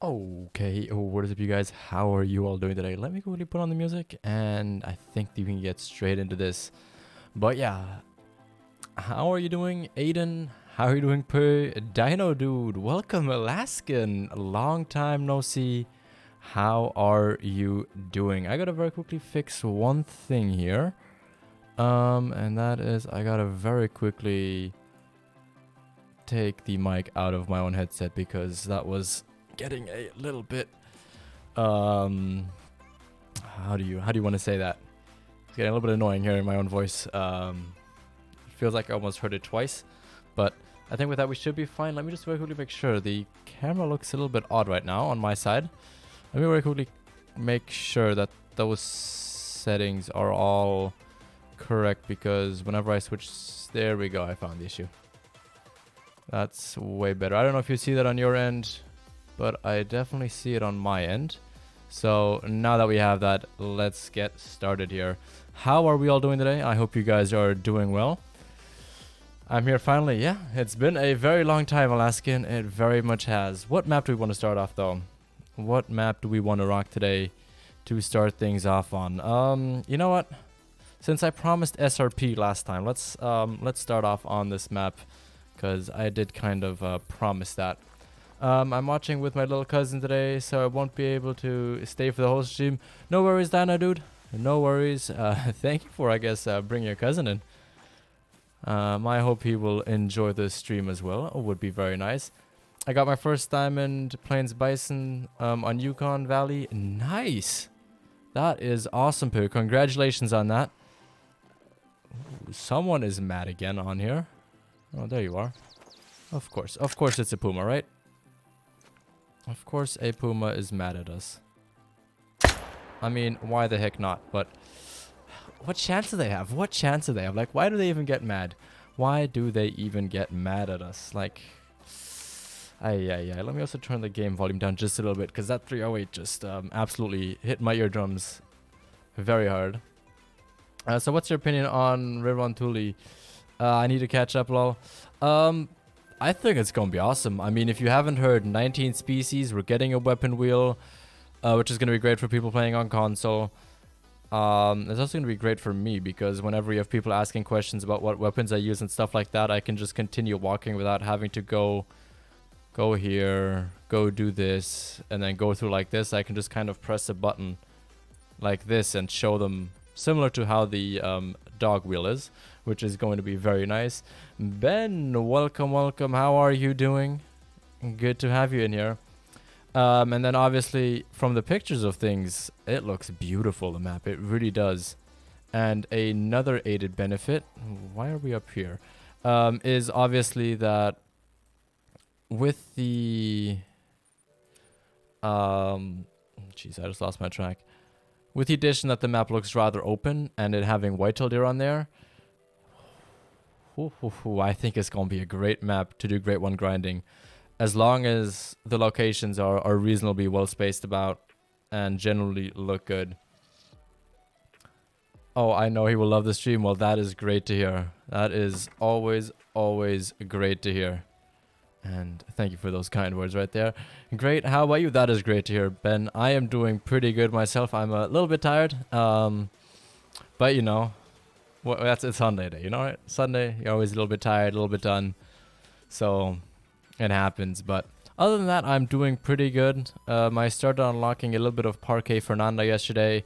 Okay, what is up, you guys? How are you all doing today? Let me quickly put on the music, and I think we can get straight into this. But yeah, how are you doing, Aiden? How are you doing, Dino Dude? Welcome, Alaskan. Long time no see. How are you doing? I gotta very quickly fix one thing here. And that is I gotta very quickly take the mic out of my own headset because that was getting a little bit how do you want to say that? It's getting a little bit annoying hearing my own voice. It feels like I almost heard it twice, but I think with that we should be fine. Let me just very quickly make sure. The camera looks a little bit odd right now on my side. Let me very quickly make sure that those settings are all correct, because whenever I switch, there we go, I found the issue. That's way better. I don't know if you see that on your end, but I definitely see it on my end. So now that we have that, let's get started here. How are we all doing today? I hope you guys are doing well. I'm here finally. Yeah, it's been a very long time, Alaskan. It very much has. What map do we want to start off though? What map do we want to rock today to start things off on? You know what? Since I promised SRP last time, let's start off on this map, because I did kind of promise that. I'm watching with my little cousin today, so I won't be able to stay for the whole stream. No worries, Dana, dude. No worries. Thank you for, I guess, bringing your cousin in. I hope he will enjoy the stream as well. It would be very nice. I got my first diamond Plains Bison on Yukon Valley. Nice. That is awesome, Pooh. Congratulations on that. Ooh, someone is mad again on here. Oh, there you are. Of course it's a puma, right? Of course a puma is mad at us. I mean, why the heck not? But what chance do they have? What chance do they have? Like, why do they even get mad? Why do they even get mad at us? Like, let me also turn the game volume down just a little bit, because that 308 just absolutely hit my eardrums very hard. So what's your opinion on River Thule? I need to catch up, lol. I think it's gonna be awesome. I mean, if you haven't heard, 19 species, we're getting a weapon wheel, which is gonna be great for people playing on console. It's also gonna be great for me, because whenever you have people asking questions about what weapons I use and stuff like that, I can just continue walking without having to go here, go do this, and then go through like this. I can just kind of press a button like this and show them, similar to how the dog wheel is, which is going to be very nice. Ben, welcome. How are you doing? Good to have you in here. And then obviously from the pictures of things, it looks beautiful, the map. It really does. And another added benefit, why are we up here? Is obviously that with the jeez, I just lost my track. With the addition that the map looks rather open and it having white-tailed deer on there, I think it's going to be a great map to do Great One grinding, as long as the locations are reasonably well spaced about and generally look good. Oh, I know he will love the stream. Well, that is great to hear. That is always great to hear. And thank you for those kind words right there. Great. How about you? That is great to hear, Ben. I am doing pretty good myself. I'm a little bit tired. But you know, it's Sunday day, you know, right? Sunday, you're always a little bit tired, a little bit done. So it happens. But other than that, I'm doing pretty good. I started unlocking a little bit of Parque Fernanda yesterday.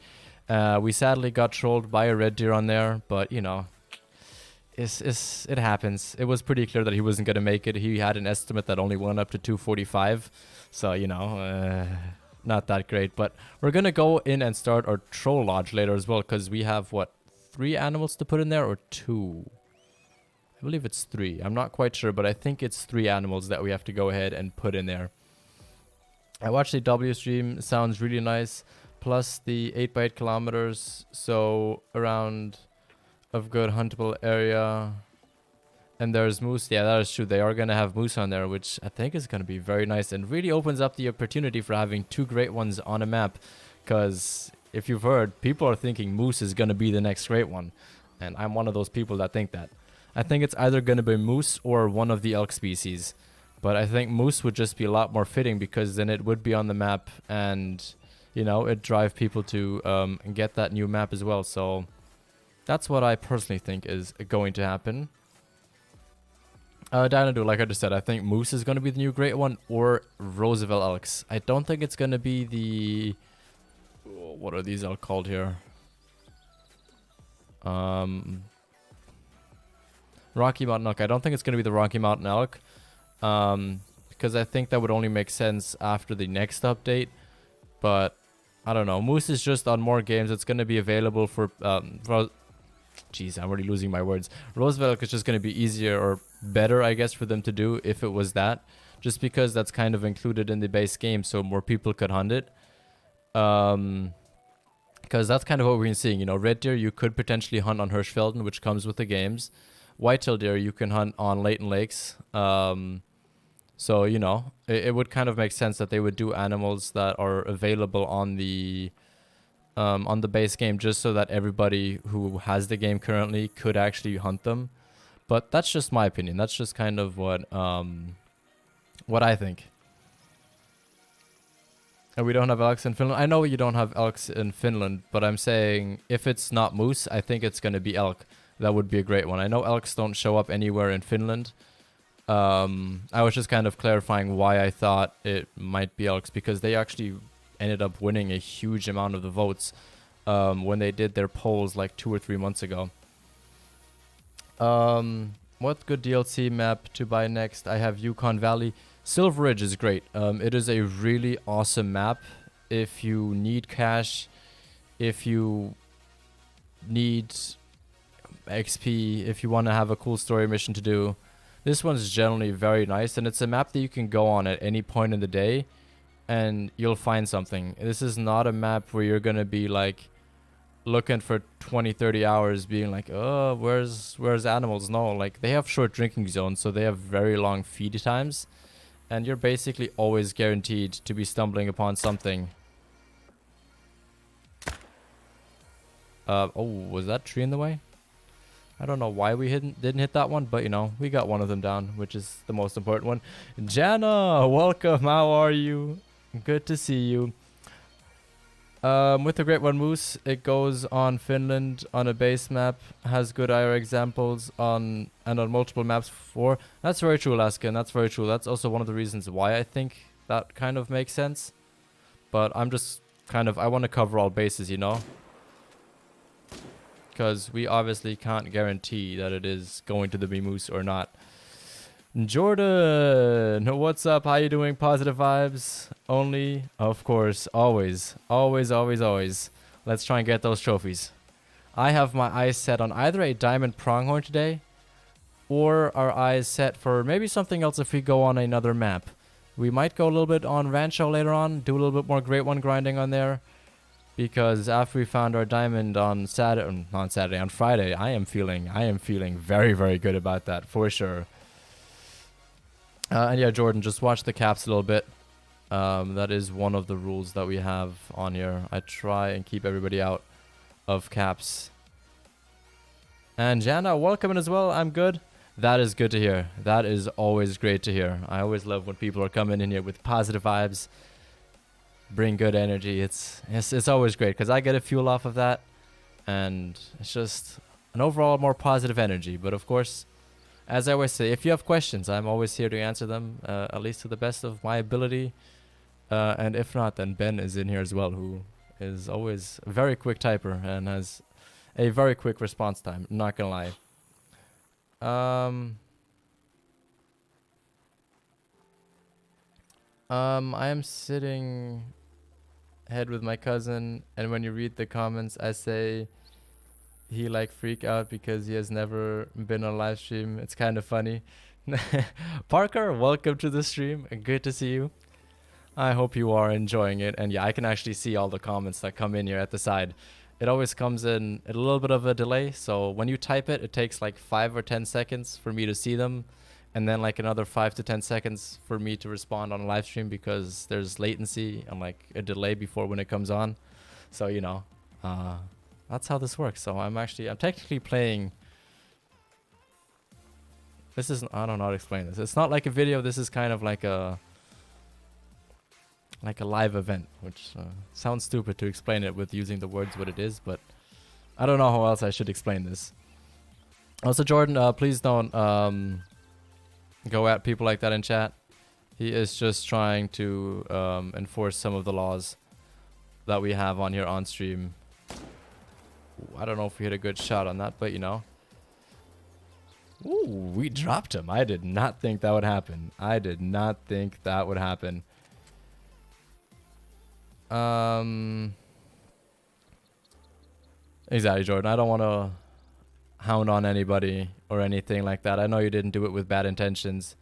We sadly got trolled by a red deer on there, but you know, it happens. It was pretty clear that he wasn't going to make it. He had an estimate that only went up to 245. So, you know, not that great. But we're going to go in and start our troll lodge later as well, because we have, what, 3 animals to put in there, or 2? I believe it's 3. I'm not quite sure, but I think it's 3 animals that we have to go ahead and put in there. I watched the W stream. Sounds really nice. Plus the 8x8 kilometers. So around of good huntable area. And there's moose. Yeah, that is true. They are going to have moose on there, which I think is going to be very nice and really opens up the opportunity for having 2 great ones on a map. Because if you've heard, people are thinking moose is going to be the next great one. And I'm one of those people that think that. I think it's either going to be moose or one of the elk species. But I think moose would just be a lot more fitting because then it would be on the map and, you know, it'd drive people to get that new map as well. So that's what I personally think is going to happen. Dynado, like I just said, I think moose is going to be the new great one, or Roosevelt elks. I don't think it's going to be the... What are these elk called here? Rocky Mountain elk. I don't think it's going to be the Rocky Mountain elk. Because I think that would only make sense after the next update. But, I don't know. Moose is just on more games. It's going to be available for... Jeez, I'm already losing my words. Roosevelt is just going to be easier or better, I guess, for them to do if it was that. Just because that's kind of included in the base game, so more people could hunt it. Because that's kind of what we've been seeing. You know, red deer, you could potentially hunt on Hirschfelden, which comes with the games. Whitetail deer, you can hunt on Leighton Lakes. So, you know, it would kind of make sense that they would do animals that are available on the base game, just so that everybody who has the game currently could actually hunt them. But that's just my opinion. That's just kind of what I think. And we don't have elks in Finland. I know you don't have elks in Finland, but I'm saying if it's not moose, I think it's going to be elk. That would be a great one. I know elks don't show up anywhere in Finland. I was just kind of clarifying why I thought it might be elks, because they actually ended up winning a huge amount of the votes when they did their polls like 2 or 3 months ago. What good DLC map to buy next? I have Yukon Valley. Silver Ridge is great. It is a really awesome map. If you need cash, if you need XP, if you want to have a cool story mission to do, this one's generally very nice, and it's a map that you can go on at any point in the day and you'll find something. This is not a map where you're gonna be like looking for 20-30 hours being like, oh, where's animals. No, like they have short drinking zones, so they have very long feed times, and you're basically always guaranteed to be stumbling upon something. Oh, was that tree in the way? I don't know why we didn't hit that one, but you know, we got one of them down, which is the most important one. Jana, welcome. How are you? Good to see you. With the Great One Moose, it goes on Finland on a base map, has good IR examples on multiple maps before. That's very true, Alaska, and that's very true. That's also one of the reasons why I think that kind of makes sense. But I'm just kind of, I want to cover all bases, you know? Because we obviously can't guarantee that it is going to be moose or not. Jordan, what's up? How you doing? Positive vibes only, of course. Always, always, always, always. Let's try and get those trophies. I have my eyes set on either a diamond pronghorn today, or our eyes set for maybe something else if we go on another map. We might go a little bit on Rancho later on, do a little bit more Great One grinding on there. Because after we found our diamond on on Friday, I am feeling very, very good about that for sure. And yeah, Jordan, just watch the caps a little bit. That is one of the rules that we have on here. I try and keep everybody out of caps. And Jana, welcome in as well. I'm good. That is good to hear. That is always great to hear. I always love when people are coming in here with positive vibes. Bring good energy. It's always great because I get a fuel off of that, and it's just an overall more positive energy. But of course, as I always say, if you have questions, I'm always here to answer them, at least to the best of my ability. And if not, then Ben is in here as well, who is always a very quick typer and has a very quick response time. I'm not gonna lie. I am sitting head with my cousin, and when you read the comments, I say he like freak out because he has never been on live stream. It's kind of funny. Parker, welcome to the stream. Good to see you. I hope you are enjoying it. And yeah, I can actually see all the comments that come in here at the side. It always comes in at a little bit of a delay. So when you type it, it takes like 5 or 10 seconds for me to see them. And then like another 5 to 10 seconds for me to respond on a live stream because there's latency and like a delay before when it comes on. So, you know, that's how this works. So I'm technically playing This is, I don't know how to explain this. It's not like a video. This is kind of like a live event, which sounds stupid to explain it with using the words what it is, but I don't know how else I should explain this. Also, Jordan, please don't go at people like that in chat. He is just trying to enforce some of the laws that we have on here on stream. Ooh, I don't know if we hit a good shot on that, but you know. Ooh, we dropped him. I did not think that would happen. I did not think that would happen. Exactly, Jordan. I don't want to hound on anybody or anything like that. I know you didn't do it with bad intentions.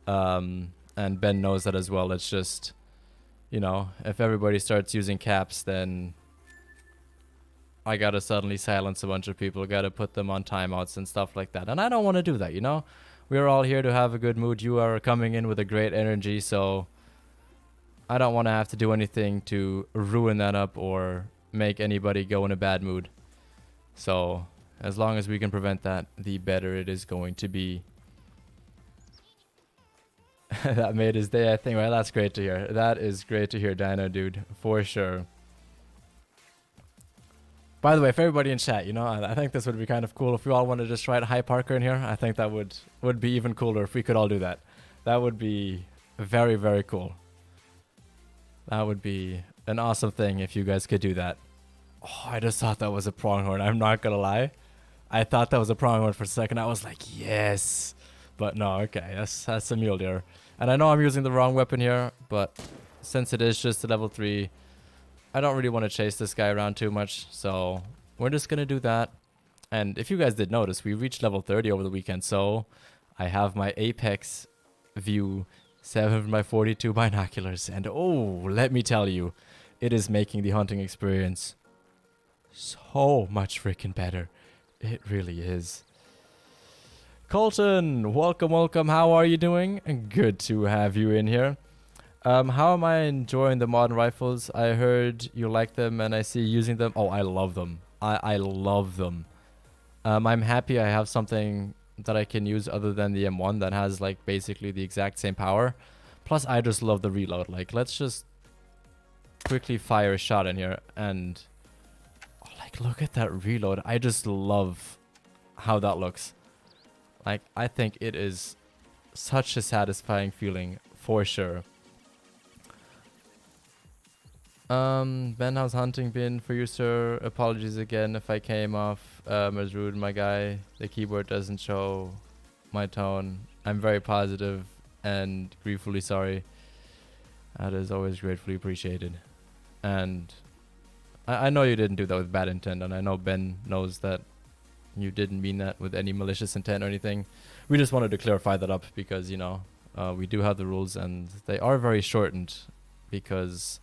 And Ben knows that as well. It's just, you know, if everybody starts using caps, then I gotta suddenly silence a bunch of people, gotta put them on timeouts and stuff like that. And I don't want to do that, you know? We're all here to have a good mood. You are coming in with a great energy, so I don't want to have to do anything to ruin that up or make anybody go in a bad mood. So as long as we can prevent that, the better it is going to be. That made his day, I think. Well, that's great to hear. That is great to hear, Dino, dude. For sure. By the way, for everybody in chat, you know, I think this would be kind of cool if we all want to just write Hi Parker in here. I think that would be even cooler if we could all do that. That would be very, very cool. That would be an awesome thing if you guys could do that. Oh, I just thought that was a pronghorn. I'm not gonna lie. I thought that was a pronghorn for a second. I was like, yes. But no, okay, that's a mule deer. And I know I'm using the wrong weapon here, but since it is just a level 3, I don't really want to chase this guy around too much. So we're just gonna do that. And if you guys did notice, we reached level 30 over the weekend. So I have my Apex view 7 by 42 binoculars. And oh, let me tell you, it is making the hunting experience so much freaking better. It really is. Colton, welcome, welcome. How are you doing? Good to have you in here. How am I enjoying the modern rifles? I heard you like them and I see you using them. Oh, I love them. I love them. I'm happy I have something that I can use other than the M1 that has like basically the exact same power. Plus, I just love the reload. Like, let's just quickly fire a shot in here and oh, like, look at that reload. I just love how that looks. Like, I think it is such a satisfying feeling for sure. Ben, how's hunting been for you, sir? Apologies again if I came off as rude, my guy. The keyboard doesn't show my tone. I'm very positive and gratefully sorry. That is always gratefully appreciated. And I know you didn't do that with bad intent, and I know Ben knows that you didn't mean that with any malicious intent or anything. We just wanted to clarify that up because, you know, we do have the rules and they are very shortened because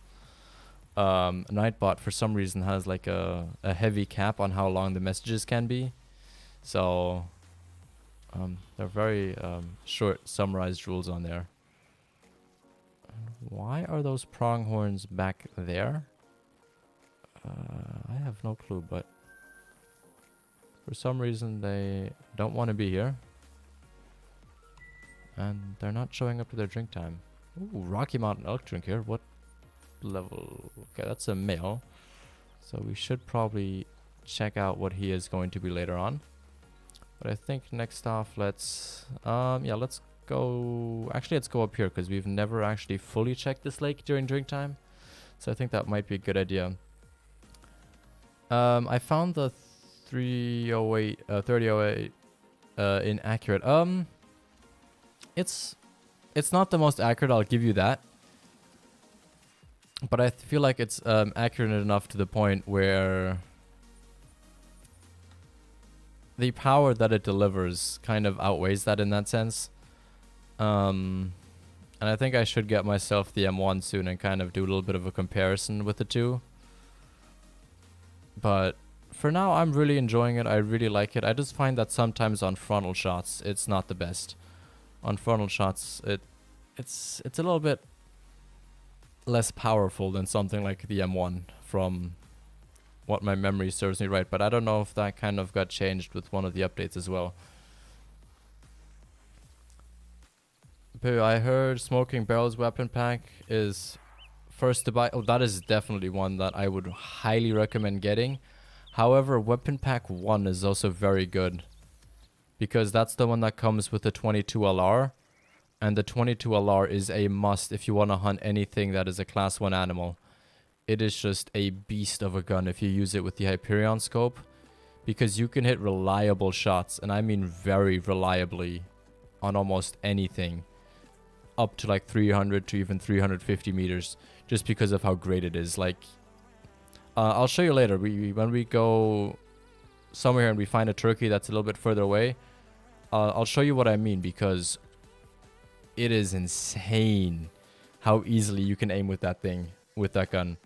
Nightbot for some reason has like a heavy cap on how long the messages can be. So they're very short summarized rules on there. Why are those pronghorns back there? I have no clue, but for some reason they don't want to be here. And they're not showing up to their drink time. Ooh, Rocky Mountain elk drink here. What level? Okay, that's a male. So we should probably check out what he is going to be later on. But I think next off, let's go. Actually, let's go up here because we've never actually fully checked this lake during drink time. So I think that might be a good idea. I found the 3008 inaccurate. It's not the most accurate, I'll give you that. But I feel like it's accurate enough to the point where the power that it delivers kind of outweighs that in that sense. And I think I should get myself the M1 soon and kind of do a little bit of a comparison with the two. But for now, I'm really enjoying it. I really like it. I just find that sometimes on frontal shots, it's not the best. On frontal shots, it's a little bit less powerful than something like the M1 from what my memory serves me right. But I don't know if that kind of got changed with one of the updates as well. Boo, I heard Smoking Barrels weapon pack is first to buy. Oh, that is definitely one that I would highly recommend getting. However, weapon pack 1 is also very good, because that's the one that comes with the 22 LR. And the 22 LR is a must if you want to hunt anything that is a class 1 animal. It is just a beast of a gun if you use it with the Hyperion scope, because you can hit reliable shots, and I mean very reliably, on almost anything, up to like 300 to even 350 meters, just because of how great it is. Like, I'll show you later. When we go somewhere and we find a turkey that's a little bit further away, I'll show you what I mean, because it is insane how easily you can aim with that thing, with that gun.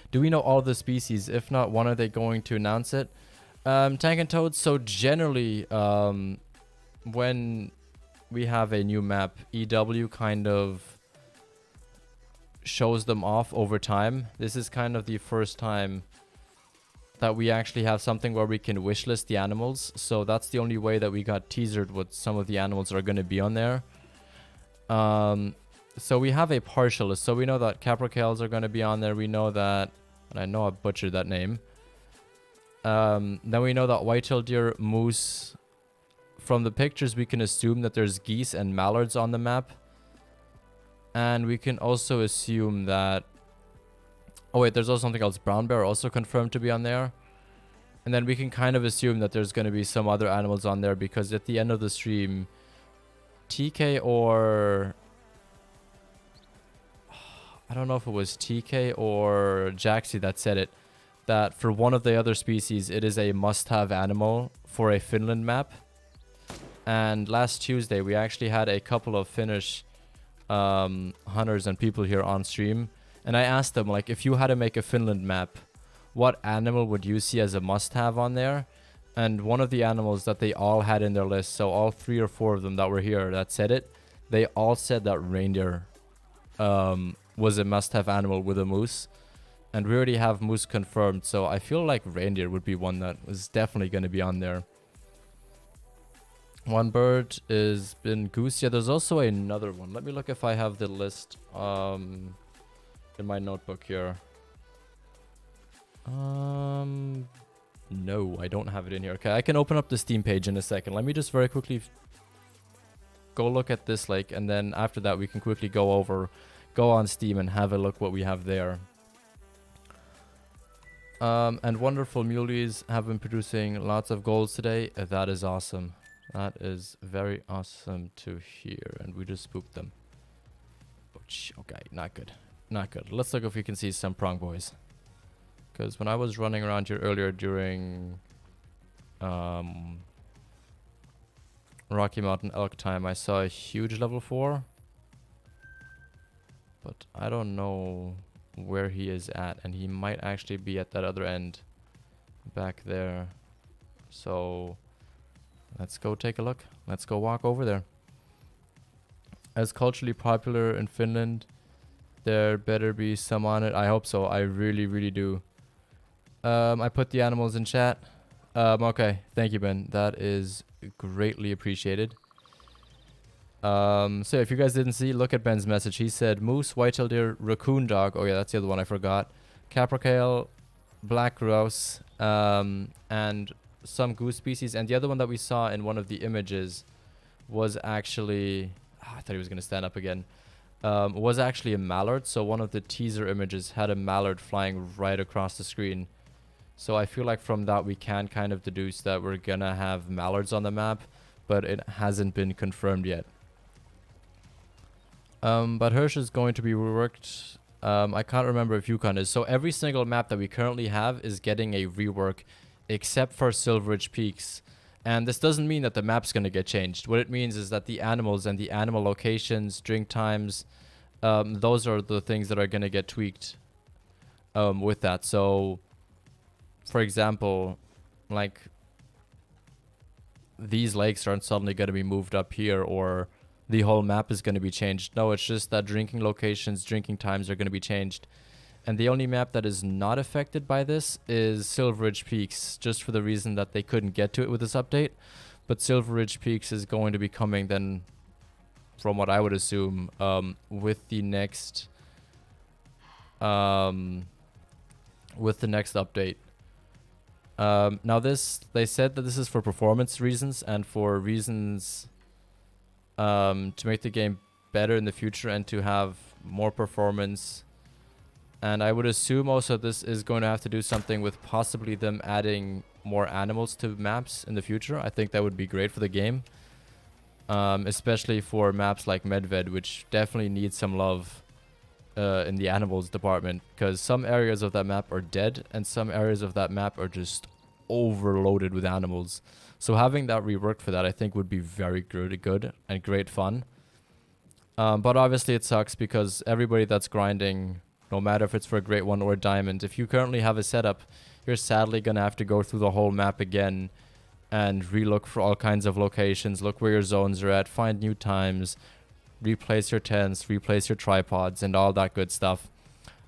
Do we know all the species? If not, when are they going to announce it? Tank and Toad, so generally, when we have a new map, EW kind of shows them off over time. This is kind of the first time that we actually have something where we can wishlist the animals. So that's the only way that we got teasered what some of the animals are going to be on there. So we have a partial list. So we know that capercailles are going to be on there. We know that, and I know I butchered that name. Then we know that white-tailed deer, moose. From the pictures, we can assume that there's geese and mallards on the map. And we can also assume that... Oh wait, there's also something else. Brown bear also confirmed to be on there. And then we can kind of assume that there's going to be some other animals on there, because at the end of the stream, TK or... I don't know if it was TK or Jaxi that said it, that for one of the other species, it is a must-have animal for a Finland map. And last Tuesday, we actually had a couple of Finnish hunters and people here on stream. And I asked them, like, if you had to make a Finland map, what animal would you see as a must-have on there? And one of the animals that they all had in their list, so all 3 or 4 of them that were here that said it, they all said that reindeer was a must-have animal with a moose. And we already have moose confirmed, so I feel like reindeer would be one that was definitely going to be on there. One bird is been goose. Yeah, there's also another one. Let me look if I have the list in my notebook here. No, I don't have it in here. Okay, I can open up the Steam page in a second. Let me just very quickly go look at this lake, and then after that we can quickly go on Steam and have a look what we have there. And Wonderful Muleys have been producing lots of goals today. That is awesome. That is very awesome to hear. And we just spooked them. Okay, not good. Not good. Let's look if we can see some prong boys. Because when I was running around here earlier during Rocky Mountain elk time, I saw a huge level 4. But I don't know where he is at. And he might actually be at that other end. Back there. So... let's go take a look. Let's go walk over there. As culturally popular in Finland, there better be some on it. I hope so. I really, really do. I put the animals in chat. Okay. Thank you, Ben. That is greatly appreciated. So if you guys didn't see, look at Ben's message. He said moose, white-tailed deer, raccoon dog. Oh yeah, that's the other one I forgot. Capercaille, black grouse, and some goose species. And the other one that we saw in one of the images was actually... I thought he was going to stand up again. Was actually a mallard. So one of the teaser images had a mallard flying right across the screen. So I feel like from that we can kind of deduce that we're going to have mallards on the map. But it hasn't been confirmed yet. But Hirsch is going to be reworked. I can't remember if Yukon is. So every single map that we currently have is getting a rework, except for Silveridge Peaks. And this doesn't mean that the map's going to get changed. What it means is that the animals and the animal locations, drink times, those are the things that are going to get tweaked with that. So, for example, like, these lakes aren't suddenly going to be moved up here, or the whole map is going to be changed. No, it's just that drinking locations, drinking times are going to be changed. And the only map that is not affected by this is Silveridge Peaks, just for the reason that they couldn't get to it with this update. But Silveridge Peaks is going to be coming then from what I would assume, with the next update. Now they said that this is for performance reasons and for reasons to make the game better in the future and to have more performance. And I would assume also this is going to have to do something with possibly them adding more animals to maps in the future. I think that would be great for the game. Especially for maps like Medved, which definitely needs some love in the animals department. Because some areas of that map are dead and some areas of that map are just overloaded with animals. So having that reworked for that I think would be very good and great fun. But obviously it sucks because everybody that's grinding, no matter if it's for a Great One or a Diamond, if you currently have a setup, you're sadly going to have to go through the whole map again and relook for all kinds of locations, look where your zones are at, find new times, replace your tents, replace your tripods, and all that good stuff.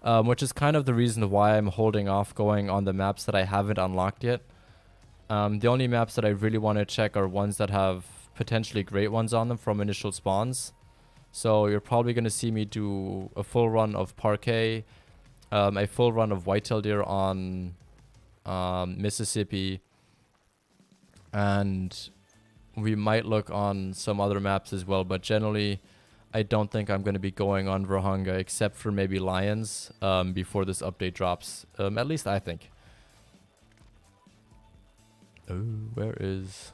Which is kind of the reason why I'm holding off going on the maps that I haven't unlocked yet. The only maps that I really want to check are ones that have potentially Great Ones on them from initial spawns. So you're probably going to see me do a full run of Parquet, a full run of Whitetail Deer on Mississippi, and we might look on some other maps as well, but generally I don't think I'm going to be going on Rohanga except for maybe Lions before this update drops, at least I think. Oh, where is...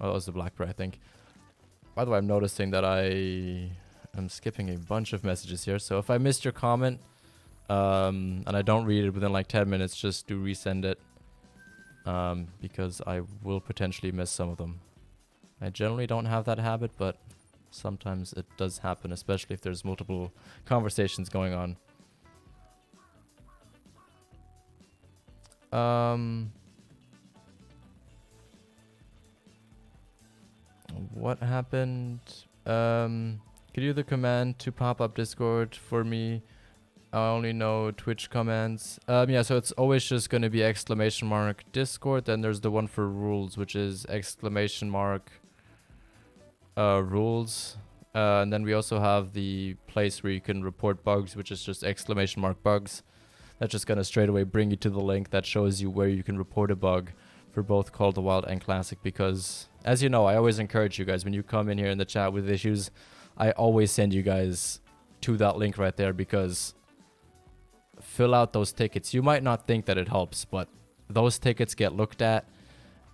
Oh, that was the Black Bear, I think. By the way, I'm noticing that I am skipping a bunch of messages here. So if I missed your comment and I don't read it within like 10 minutes, just do resend it. Because I will potentially miss some of them. I generally don't have that habit, but sometimes it does happen, especially if there's multiple conversations going on. What happened? Could you do the command to pop up Discord for me? I only know Twitch commands. Yeah, so it's always just going to be ! Discord. Then there's the one for rules, which is ! Rules. And then we also have the place where you can report bugs, which is just ! Bugs. That's just going to straight away bring you to the link that shows you where you can report a bug for both Call of the Wild and Classic. Because, as you know, I always encourage you guys, when you come in here in the chat with issues, I always send you guys to that link right there, because fill out those tickets. You might not think that it helps, but those tickets get looked at,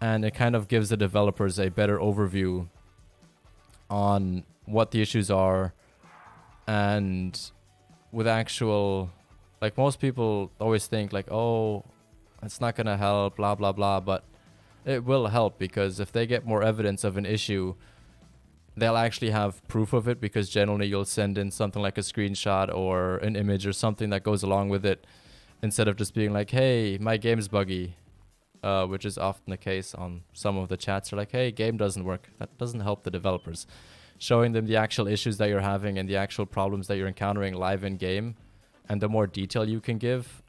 and it kind of gives the developers a better overview on what the issues are. And with actual, like, most people always think like, oh, it's not gonna help, blah blah blah, but it will help, because if they get more evidence of an issue, they'll actually have proof of it, because generally you'll send in something like a screenshot or an image or something that goes along with it, instead of just being like, hey, my game's buggy, which is often the case on some of the chats. Are like, hey, game doesn't work. That doesn't help the developers. Showing them the actual issues that you're having and the actual problems that you're encountering live in game, and the more detail you can give,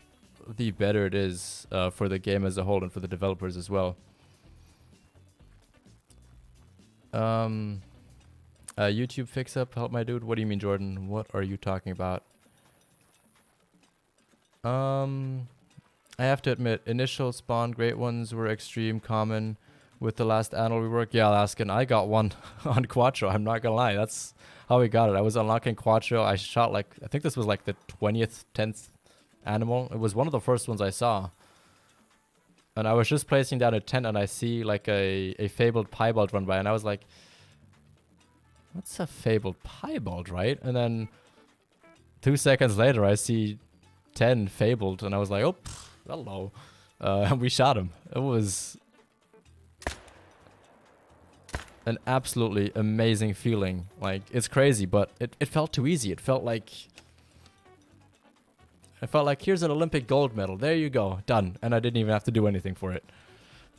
the better it is for the game as a whole and for the developers as well. YouTube fix up, help my dude. What do you mean, Jordan? What are you talking about? I have to admit, initial spawn Great Ones were extreme common with the last annual rework. Yeah, Alaskan, I got one on Quattro. I'm not gonna lie, that's how we got it. I was unlocking Quattro. I shot like, I think this was like the 20th, 10th animal. It was one of the first ones I saw. And I was just placing down a tent and I see like a fabled piebald run by, and I was like, what's a fabled piebald, right? And then 2 seconds later I see 10 fabled, and I was like, oh, hello. And we shot him. It was an absolutely amazing feeling. Like, it's crazy, but it felt too easy. It felt like here's an Olympic gold medal. There you go. Done. And I didn't even have to do anything for it.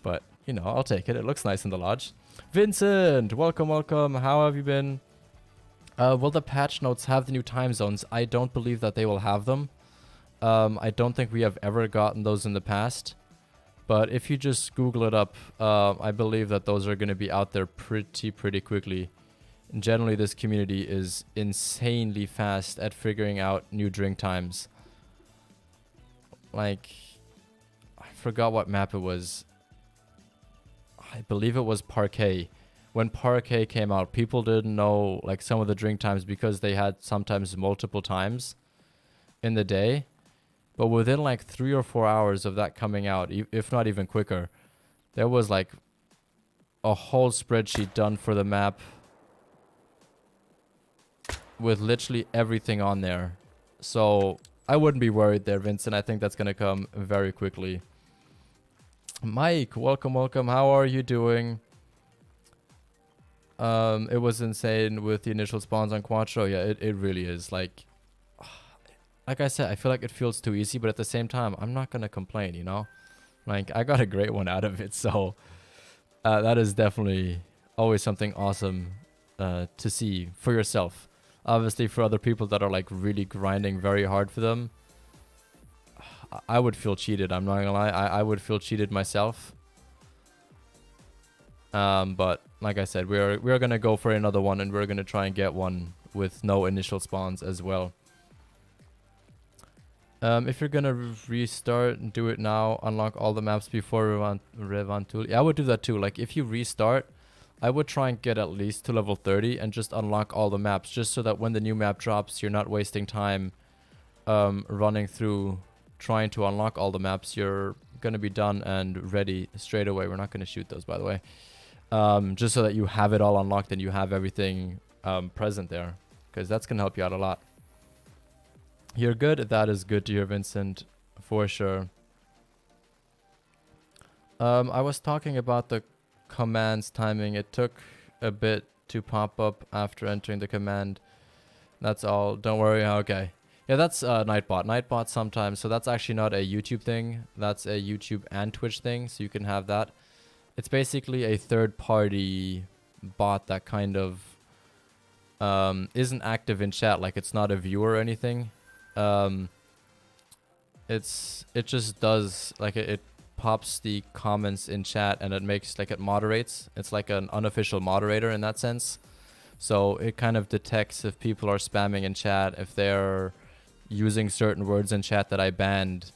But, you know, I'll take it. It looks nice in the lodge. Vincent, welcome, welcome. How have you been? Will the patch notes have the new time zones? I don't believe that they will have them. I don't think we have ever gotten those in the past. But if you just Google it up, I believe that those are going to be out there pretty quickly. generally this community is insanely fast at figuring out new drink times. Like, I forgot what map it was. I believe it was Parquet. When Parquet came out, people didn't know like some of the drink times because they had sometimes multiple times in the day. But within like 3 or 4 hours of that coming out, if not even quicker, there was like a whole spreadsheet done for the map with literally everything on there. So I wouldn't be worried there, Vincent. I think that's going to come very quickly. Mike, welcome, welcome. How are you doing? It was insane with the initial spawns on Quattro. Yeah, it really is. Like I said, I feel like it feels too easy, but at the same time, I'm not going to complain, you know? Like, I got a great one out of it, so that is definitely always something awesome to see for yourself. Obviously, for other people that are, like, really grinding very hard for them, I would feel cheated, I'm not going to lie. I would feel cheated myself. But, like I said, we're going to go for another one, and we're going to try and get one with no initial spawns as well. If you're gonna restart and do it now, unlock all the maps before Revantul. Yeah, I would do that too. Like, if you restart, I would try and get at least to level 30 and just unlock all the maps, just so that when the new map drops, you're not wasting time running through trying to unlock all the maps. You're gonna be done and ready straight away. We're not gonna shoot those, by the way. Just so that you have it all unlocked and you have everything present there, because that's gonna help you out a lot. You're good. That is good to hear, Vincent, for sure. I was talking about the commands timing. It took a bit to pop up after entering the command. That's all. Don't worry. Okay. Yeah, that's Nightbot. Nightbot sometimes. So that's actually not a YouTube thing. That's a YouTube and Twitch thing. So you can have that. It's basically a third-party bot that kind of isn't active in chat. Like, it's not a viewer or anything. It just does, like, it pops the comments in chat and it makes, like, it moderates. It's like an unofficial moderator in that sense. So it kind of detects if people are spamming in chat, if they're using certain words in chat that I banned,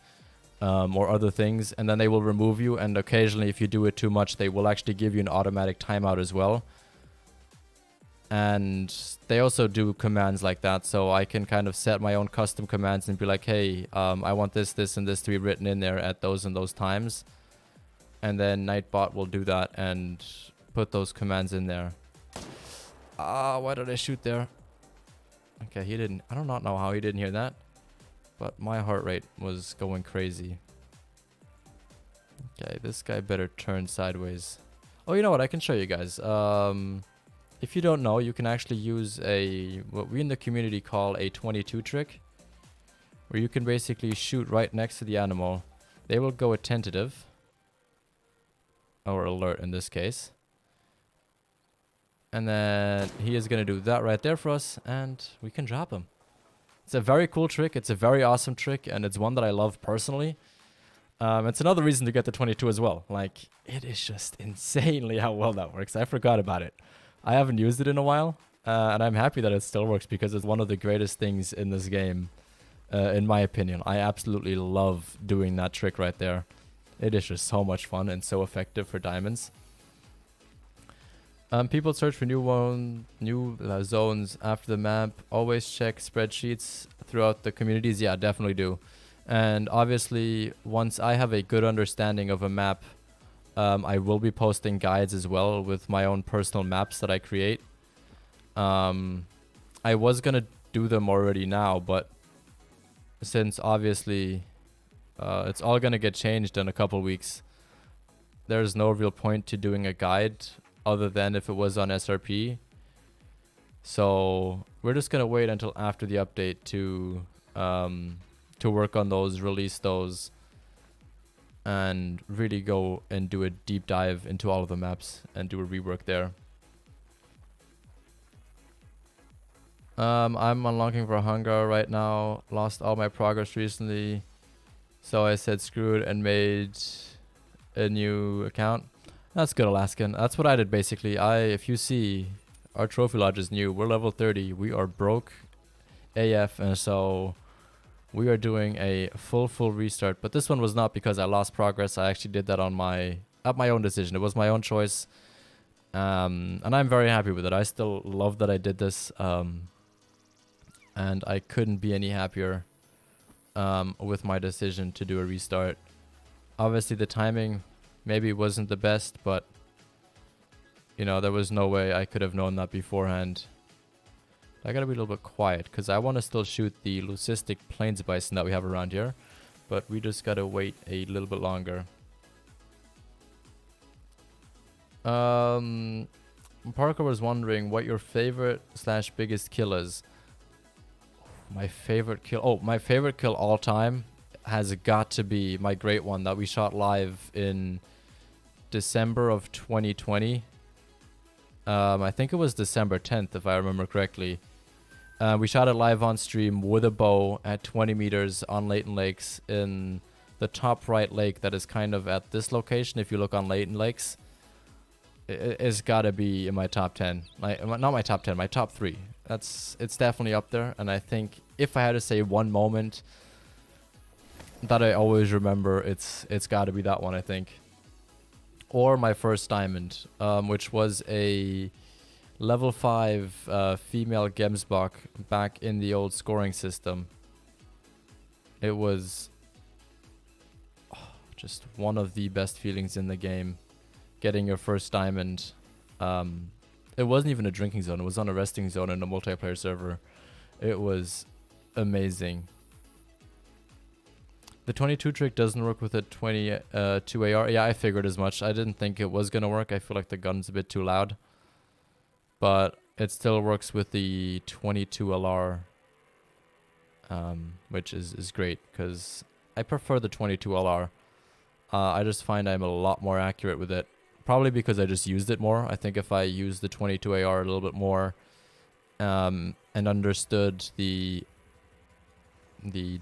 or other things, and then they will remove you. And occasionally, if you do it too much, they will actually give you an automatic timeout as well. And they also do commands like that, so I can kind of set my own custom commands and be like, hey, I want this, this, and this to be written in there at those and those times. And then Nightbot will do that and put those commands in there. Why did I shoot there? Okay, he didn't. I do not know how he didn't hear that, but my heart rate was going crazy. Okay, this guy better turn sideways. Oh, you know what? I can show you guys. If you don't know, you can actually use what we in the community call a 22 trick, where you can basically shoot right next to the animal. They will go attentive, or alert in this case. And then he is going to do that right there for us, and we can drop him. It's a very cool trick. It's a very awesome trick, and it's one that I love personally. It's another reason to get the 22 as well. Like, it is just insanely how well that works. I forgot about it. I haven't used it in a while, and I'm happy that it still works because it's one of the greatest things in this game, in my opinion. I absolutely love doing that trick right there. It is just so much fun and so effective for diamonds. People search for new zones after the map. Always check spreadsheets throughout the communities. Yeah, definitely do. And obviously, once I have a good understanding of a map, I will be posting guides as well with my own personal maps that I create. I was going to do them already now, but since obviously it's all going to get changed in a couple weeks, there's no real point to doing a guide other than if it was on SRP. So we're just going to wait until after the update to work on those, release those, and really go and do a deep dive into all of the maps and do a rework there. I'm unlocking for hunger right now. Lost all my progress recently, so I said screw it and made a new account. That's good, Alaskan. That's what I did basically. If you see, our trophy lodge is new. We're level 30. We are broke AF, and so we are doing a full restart. But this one was not because I lost progress. I actually did that on my own decision. It was my own choice. And I'm very happy with it. I still love that I did this. And I couldn't be any happier with my decision to do a restart. Obviously the timing maybe wasn't the best, but you know, there was no way I could have known that beforehand. I gotta be a little bit quiet because I want to still shoot the leucistic plains bison that we have around here, but we just gotta wait a little bit longer. Parker was wondering what your favorite / biggest kill is. My favorite kill. Oh, my favorite kill all time has got to be my great one that we shot live in December of 2020. I think it was December 10th, if I remember correctly. We shot it live on stream with a bow at 20 meters on Leighton Lakes in the top right lake that is kind of at this location. If you look on Leighton Lakes, it's got to be in my top 10. Not my top 10, my top 3. It's definitely up there. And I think if I had to say one moment that I always remember, it's got to be that one, I think. Or my first diamond, which was a level 5 female Gemsbok back in the old scoring system. It was just one of the best feelings in the game, getting your first diamond. It wasn't even a drinking zone, it was on a resting zone in a multiplayer server. It was amazing. The 22 trick doesn't work with a 22 AR. Yeah, I figured as much. I didn't think it was going to work. I feel like the gun's a bit too loud. But it still works with the 22 LR, which is great because I prefer the 22 LR. I just find I'm a lot more accurate with it. Probably because I just used it more. I think if I used the 22 AR a little bit more and understood the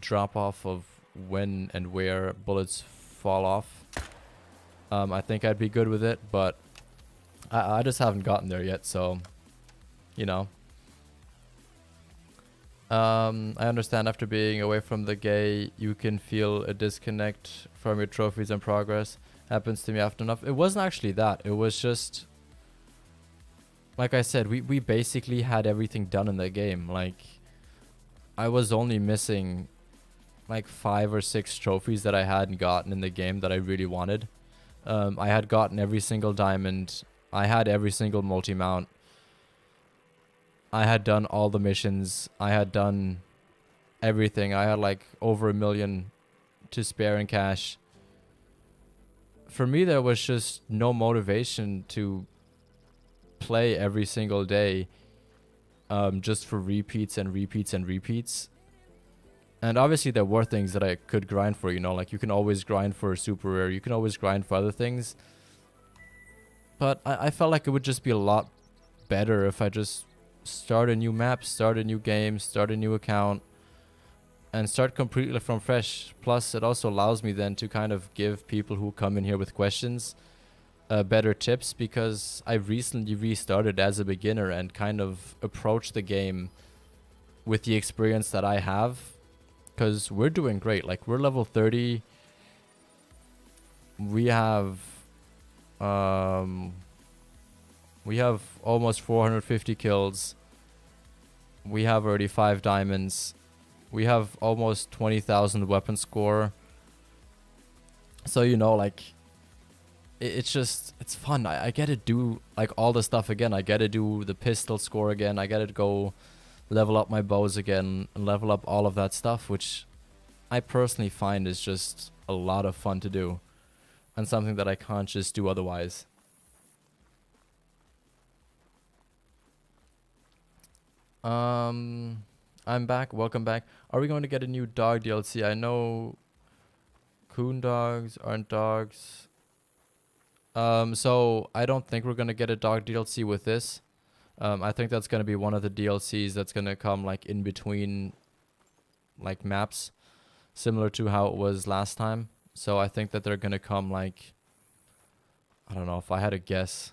drop-off of when and where bullets fall off, I think I'd be good with it, but I just haven't gotten there yet, so you know. I understand after being away from the gay you can feel a disconnect from your trophies and progress. Happens to me often enough. It wasn't actually that, it was just like I said, we basically had everything done in the game. Like I was only missing like 5 or 6 trophies that I hadn't gotten in the game that I really wanted. I had gotten every single diamond. I had every single multi-mount. I had done all the missions. I had done everything. I had like over 1 million to spare in cash. For me, there was just no motivation to play every single day just for repeats and repeats and repeats. And obviously there were things that I could grind for, you know, like you can always grind for a super rare, you can always grind for other things. But I felt like it would just be a lot better if I just start a new map, start a new game, start a new account, and start completely from fresh. Plus, it also allows me then to kind of give people who come in here with questions better tips, because I recently restarted as a beginner and kind of approached the game with the experience that I have. Because we're doing great. Like, we're level 30. We have almost 450 kills. We have already 5 diamonds. We have almost 20,000 weapon score. So, you know, like, it's fun. I get to do, like, all the stuff again. I get to do the pistol score again. I get to go level up my bows again and level up all of that stuff, which I personally find is just a lot of fun to do and something that I can't just do otherwise. I'm back. Welcome back. Are we going to get a new dog DLC? I know coon dogs aren't dogs. So I don't think we're going to get a dog DLC with this. I think that's going to be one of the DLCs that's going to come like in between like maps, similar to how it was last time. So I think that they're going to come like, I don't know, if I had a guess,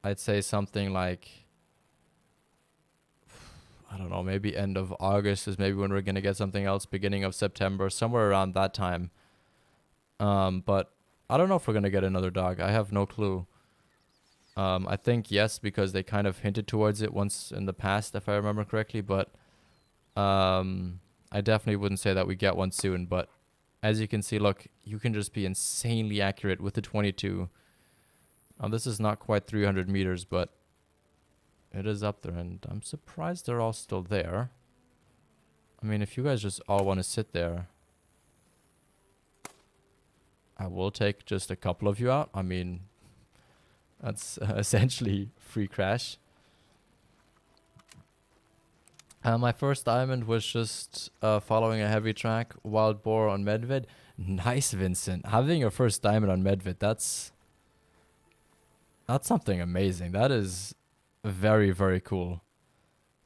I'd say something like, I don't know, maybe end of August is maybe when we're gonna get something else. Beginning of September, somewhere around that time. But I don't know if we're gonna get another dog. I have no clue. I think yes, because they kind of hinted towards it once in the past, if I remember correctly. But I definitely wouldn't say that we get one soon. But as you can see, look, you can just be insanely accurate with the 22. This is not quite 300 meters, but it is up there, and I'm surprised they're all still there. I mean, if you guys just all want to sit there, I will take just a couple of you out. I mean, that's essentially free crash. My first diamond was just following a heavy track, wild boar on Medved. Nice, Vincent. Having your first diamond on Medved, that's something amazing. That is very, very cool.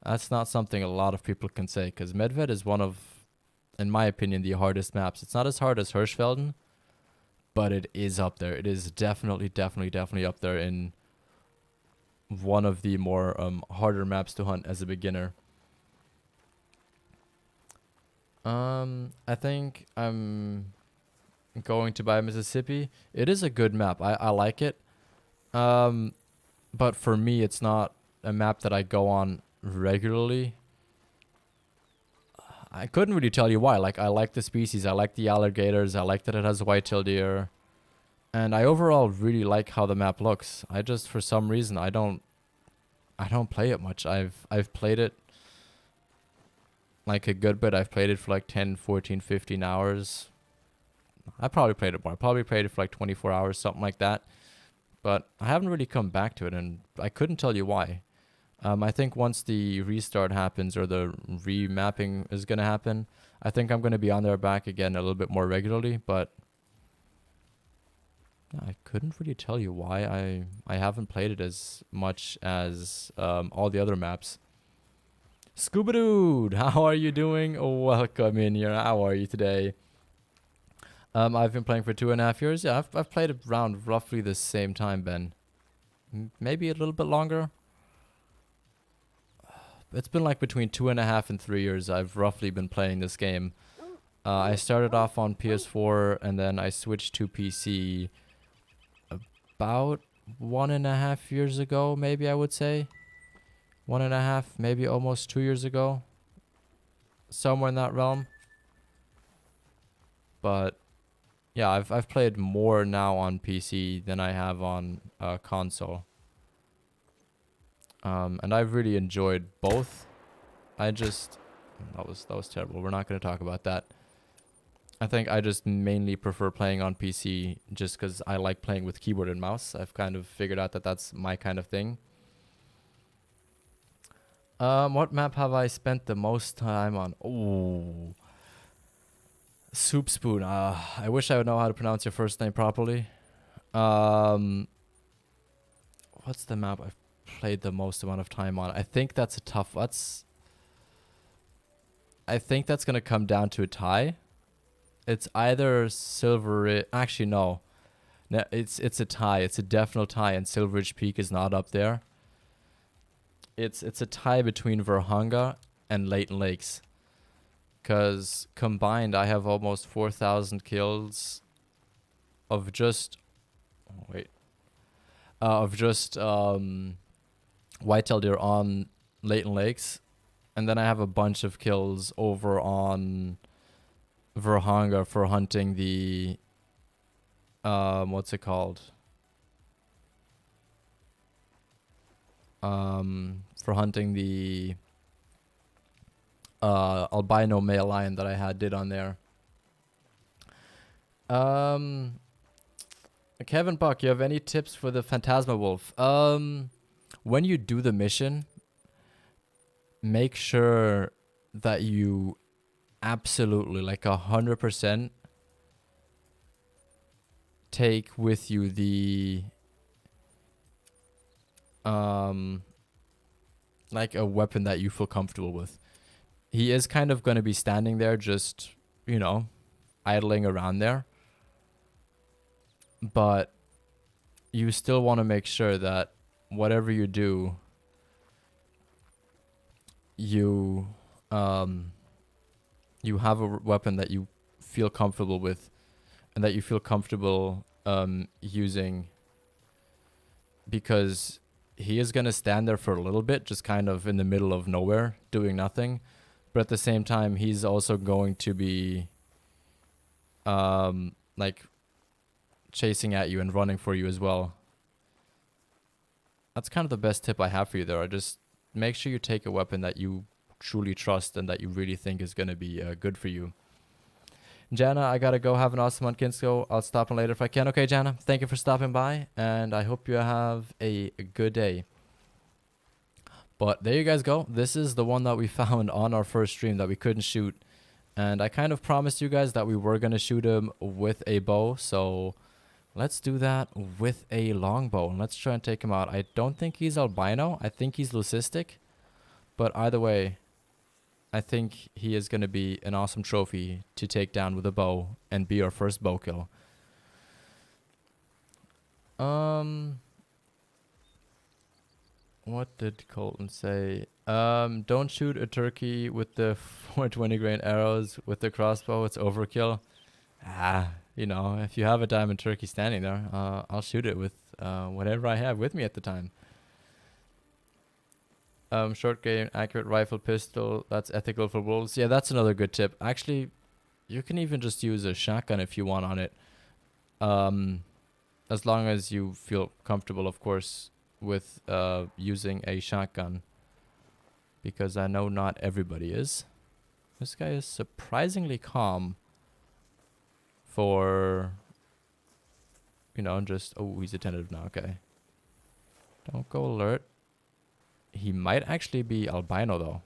That's not something a lot of people can say, because Medved is one of, in my opinion, the hardest maps. It's not as hard as Hirschfelden, but it is up there. It is definitely up there in one of the more harder maps to hunt as a beginner. I think I'm going to buy Mississippi. It is a good map. I like it. But for me, it's not a map that I go on regularly. I couldn't really tell you why. Like, I like the species. I like the alligators. I like that it has white-tailed deer. And I overall really like how the map looks. I just, for some reason, I don't play it much. I've played it like a good bit. I've played it for like 10, 14, 15 hours. I probably played it more. I probably played it for like 24 hours, something like that. But I haven't really come back to it, and I couldn't tell you why. I think once the restart happens, or the remapping is going to happen, I think I'm going to be on there back again a little bit more regularly, but I couldn't really tell you why I haven't played it as much as all the other maps. Scuba Dude, how are you doing? Welcome in here. How are you today? I've been playing for 2.5 years. Yeah, I've played around roughly the same time, Ben. Maybe a little bit longer. It's been like between 2.5 and 3 years I've roughly been playing this game. I started off on PS4 and then I switched to PC about 1.5 years ago, maybe I would say. 1.5, maybe almost 2 years ago. Somewhere in that realm. But yeah, I've played more now on PC than I have on console. And I've really enjoyed both. That was terrible. We're not going to talk about that. I think I just mainly prefer playing on PC just because I like playing with keyboard and mouse. I've kind of figured out that that's my kind of thing. What map have I spent the most time on? Oh, Soup Spoon. I wish I would know how to pronounce your first name properly. What's the map I've played the most amount of time on? I think that's a tough. I think that's gonna come down to a tie. It's either Silver. Actually, no. It's a tie. It's a definite tie, and Silver Ridge Peak is not up there. It's a tie between Verhunga and Leighton Lakes. Because combined, I have almost 4,000 kills of just... Oh, wait. Of just whitetail deer on Leighton Lakes. And then I have a bunch of kills over on Verhunga for hunting the... what's it called? For hunting the... albino male lion that I did on there. Kevin Buck, you have any tips for the Phantasma wolf? When you do the mission, make sure that you absolutely, like 100%, take with you the like a weapon that you feel comfortable with. He is kind of going to be standing there just, you know, idling around there. But you still want to make sure that whatever you do, you you have a weapon that you feel comfortable with, and that you feel comfortable using, because he is going to stand there for a little bit, just kind of in the middle of nowhere, doing nothing. But at the same time, he's also going to be like chasing at you and running for you as well. That's kind of the best tip I have for you there. Just make sure you take a weapon that you truly trust and that you really think is going to be good for you. Jana, I gotta go. Have an awesome one, Kinsko. I'll stop in later if I can. Okay, Jana, thank you for stopping by, and I hope you have a good day. But there you guys go. This is the one that we found on our first stream that we couldn't shoot. And I kind of promised you guys that we were going to shoot him with a bow. So let's do that with a longbow. And let's try and take him out. I don't think he's albino. I think he's leucistic. But either way, I think he is going to be an awesome trophy to take down with a bow and be our first bow kill. What did Colton say? Don't shoot a turkey with the 420 grain arrows with the crossbow. It's overkill. You know, if you have a diamond turkey standing there, I'll shoot it with whatever I have with me at the time. Short game, accurate rifle, pistol. That's ethical for wolves. Yeah, that's another good tip. Actually, you can even just use a shotgun if you want on it. As long as you feel comfortable, of course, with using a shotgun, because I know not everybody is. This guy is surprisingly calm for, you know, just, oh, he's attentive now. Okay, don't go alert. He might actually be albino though.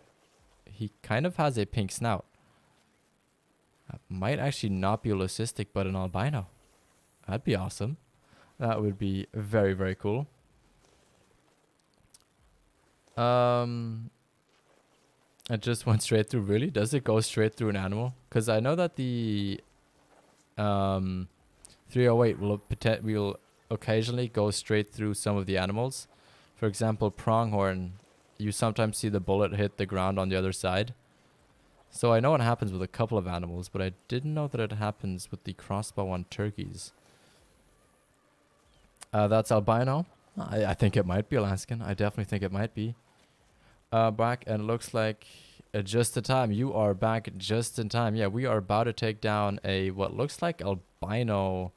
He kind of has a pink snout. Might actually not be leucistic, but an albino. That'd be awesome. That would be very, very cool. It just went straight through. Really? Does it go straight through an animal? Because I know that the 308 will occasionally go straight through some of the animals. For example, pronghorn, you sometimes see the bullet hit the ground on the other side. So I know it happens with a couple of animals, but I didn't know that it happens with the crossbow on turkeys. That's albino. I think it might be Alaskan. I definitely think it might be. Back, and looks like just in time. You are back just in time. Yeah, we are about to take down a what looks like albino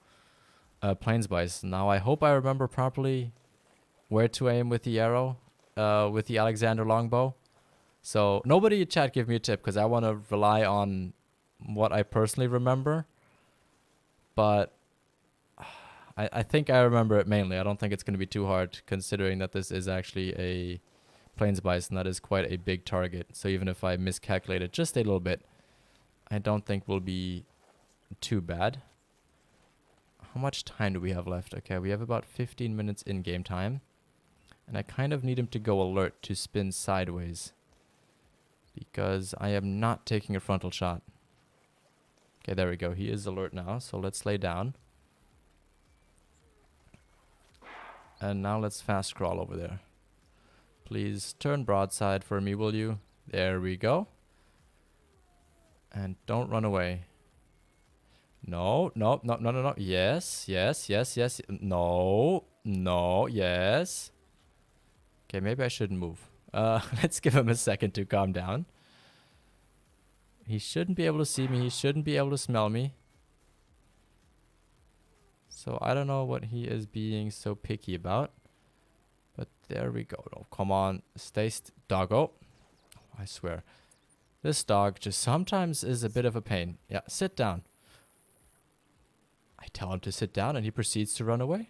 plains bison. Now, I hope I remember properly where to aim with the arrow, with the Alexander longbow. So nobody in chat give me a tip, because I want to rely on what I personally remember. But I think I remember it mainly. I don't think it's going to be too hard, considering that this is actually a plains bison that is quite a big target. So even if I miscalculate it just a little bit, I don't think will be too bad. How much time do we have left? Okay, we have about 15 minutes in game time. And I kind of need him to go alert to spin sideways, because I am not taking a frontal shot. Okay, there we go. He is alert now, so let's lay down. And now let's fast crawl over there. Please turn broadside for me, will you? There we go. And don't run away. No, no, no, no, no, no. Yes, yes, yes, yes. No, no, yes. Okay, maybe I shouldn't move. Let's give him a second to calm down. He shouldn't be able to see me. He shouldn't be able to smell me. So I don't know what he is being so picky about. But there we go. Oh, come on. Stay doggo. I swear. This dog just sometimes is a bit of a pain. Yeah, sit down. I tell him to sit down and he proceeds to run away.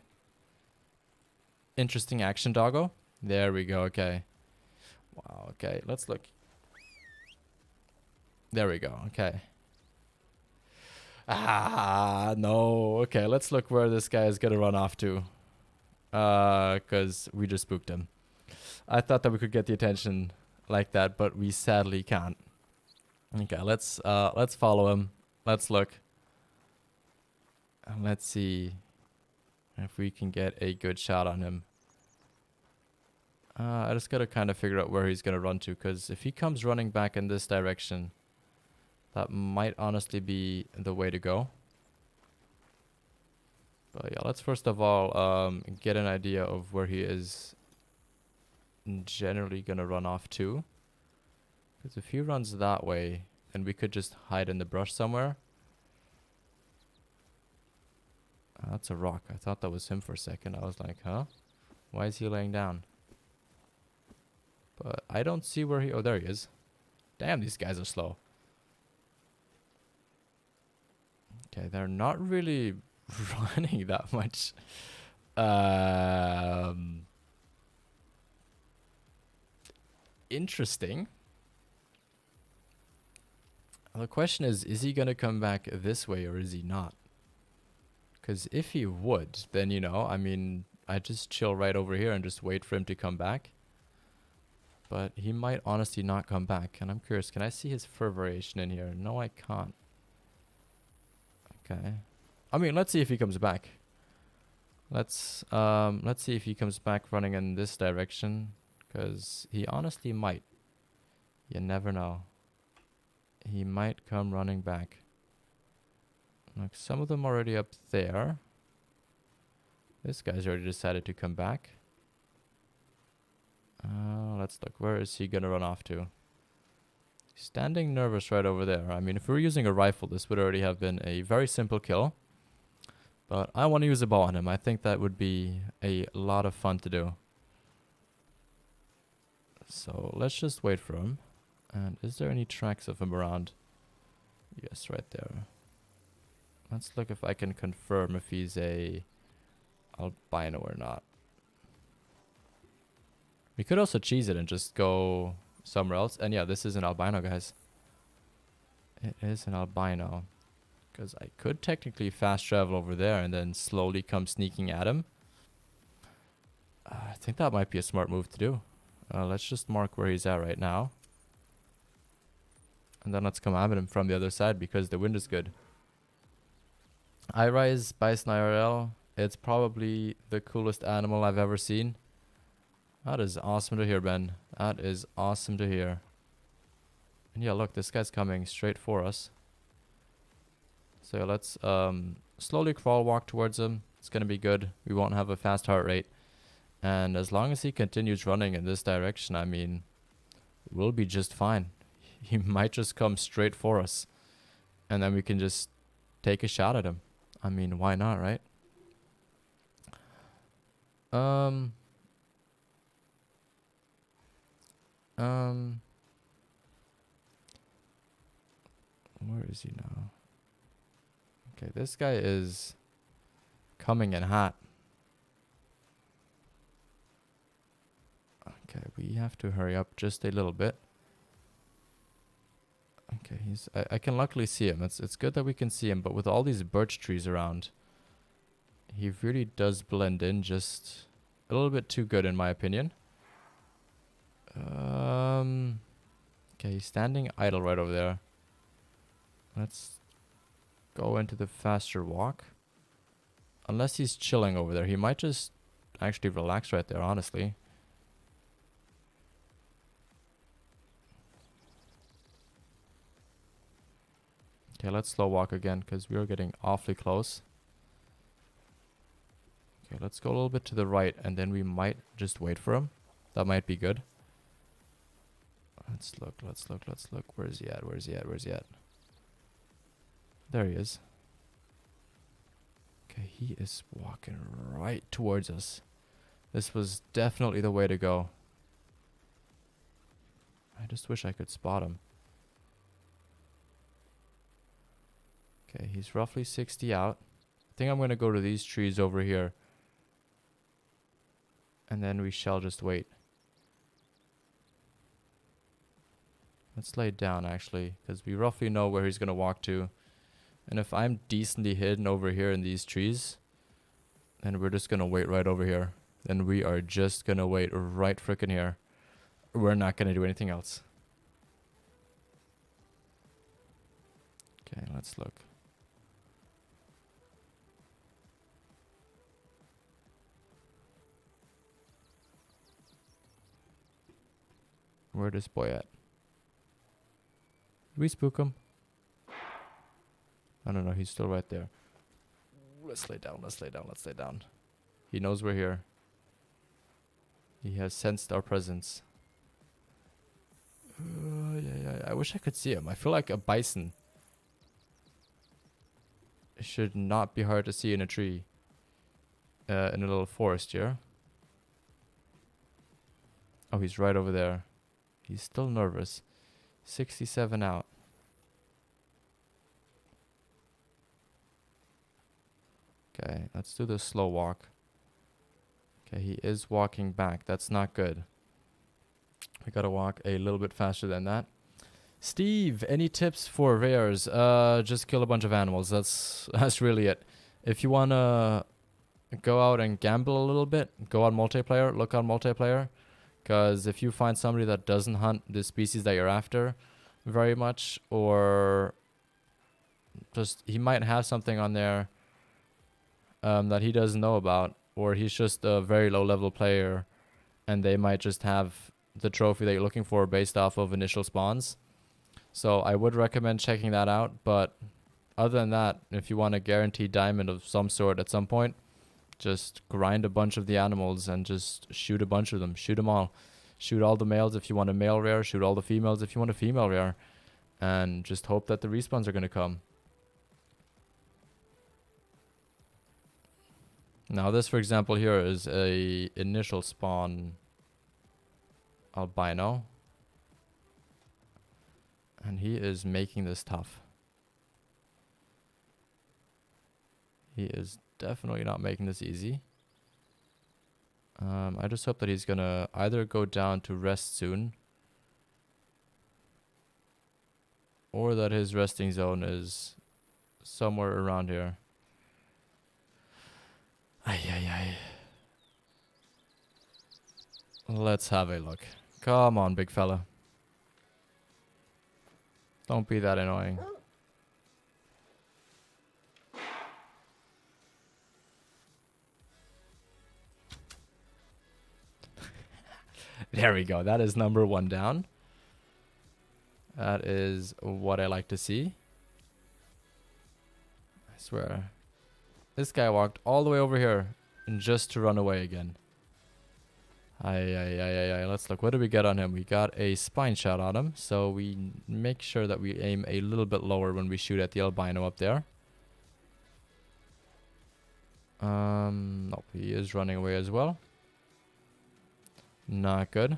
Interesting action, doggo. There we go. Okay. Wow. Okay. Let's look. There we go. Okay. No. Okay. Let's look where this guy is going to run off to. Because we just spooked him. I thought that we could get the attention like that, but we sadly can't. Okay. Let's follow him. Let's look. And let's see if we can get a good shot on him. I just gotta kind of figure out where he's gonna run to, because if he comes running back in this direction, that might honestly be the way to go. But yeah, let's first of all get an idea of where he is generally gonna run off to. Because if he runs that way, then we could just hide in the brush somewhere. That's a rock. I thought that was him for a second. I was like, huh? Why is he laying down? But I don't see where he... Oh, there he is. Damn, these guys are slow. Okay, they're not really running that much. Interesting. The question is he going to come back this way or is he not? Because if he would, then, you know, I mean, I just chill right over here and just wait for him to come back. But he might honestly not come back. And I'm curious, can I see his fur variation in here? No, I can't. Okay. I mean, let's see if he comes back. Let's see if he comes back running in this direction. Because he honestly might. You never know. He might come running back. Like, some of them already up there. This guy's already decided to come back. Let's look. Where is he gonna run off to? He's standing nervous right over there. I mean, if we were using a rifle, this would already have been a very simple kill. But I want to use a bow on him. I think that would be a lot of fun to do. So let's just wait for him. And is there any tracks of him around? Yes, right there. Let's look if I can confirm if he's a albino or not. We could also cheese it and just go somewhere else. And yeah, this is an albino, guys. It is an albino. Because I could technically fast travel over there and then slowly come sneaking at him. I think that might be a smart move to do. Let's just mark where he's at right now. And then let's come at him from the other side because the wind is good. I-Rise Bison IRL. It's probably the coolest animal I've ever seen. That is awesome to hear, Ben. That is awesome to hear. And yeah, look, this guy's coming straight for us. So yeah, let's slowly crawl walk towards him. It's going to be good. We won't have a fast heart rate. And as long as he continues running in this direction, I mean, we'll be just fine. He might just come straight for us. And then we can just take a shot at him. I mean, why not, right? Where is he now? Okay, this guy is coming in hot. Okay, we have to hurry up just a little bit. Okay, I can luckily see him. It's good that we can see him, but with all these birch trees around, he really does blend in just a little bit too good in my opinion. Okay, he's standing idle right over there. Let's go into the faster walk. Unless he's chilling over there. He might just actually relax right there, honestly. Okay, let's slow walk again because we are getting awfully close. Okay, let's go a little bit to the right and then we might just wait for him. That might be good. Let's look. Where is he at? Where is he at? There he is. Okay, he is walking right towards us. This was definitely the way to go. I just wish I could spot him. Okay, he's roughly 60 out. I think I'm going to go to these trees over here. And then we shall just wait. Let's lay it down, actually, because we roughly know where he's going to walk to. And if I'm decently hidden over here in these trees, then we're just going to wait right over here. Then we are just going to wait right frickin' here. We're not going to do anything else. Okay, let's look. Where this boy at? Did we spook him? I don't know. He's still right there. Let's lay down. Let's lay down. Let's lay down. He knows we're here. He has sensed our presence. Yeah. I wish I could see him. I feel like a bison should not be hard to see in a tree. In a little forest here. Oh, he's right over there. He's still nervous. 67 out. Okay, let's do the slow walk. Okay, he is walking back. That's not good. We gotta walk a little bit faster than that. Steve, any tips for rares? Just kill a bunch of animals. That's really it. If you wanna go out and gamble a little bit, go on multiplayer. Look on multiplayer. Because if you find somebody that doesn't hunt the species that you're after very much, or just he might have something on there that he doesn't know about, or he's just a very low level player and they might just have the trophy that you're looking for based off of initial spawns. So I would recommend checking that out, but other than that, if you want a guaranteed diamond of some sort at some point, just grind a bunch of the animals and just shoot a bunch of them. Shoot them all. Shoot all the males if you want a male rare. Shoot all the females if you want a female rare. And just hope that the respawns are going to come. Now this, for example, here is a initial spawn albino. And he is making this tough. He is definitely not making this easy. I just hope that he's gonna either go down to rest soon, or that his resting zone is somewhere around here. Ay. Let's have a look. Come on, big fella. Don't be that annoying. There we go. That is number 1 down. That is what I like to see. I swear. This guy walked all the way over here and just to run away again. Ay. Let's look. What do we get on him? We got a spine shot on him. So we make sure that we aim a little bit lower when we shoot at the albino up there. Nope, he is running away as well. Not good.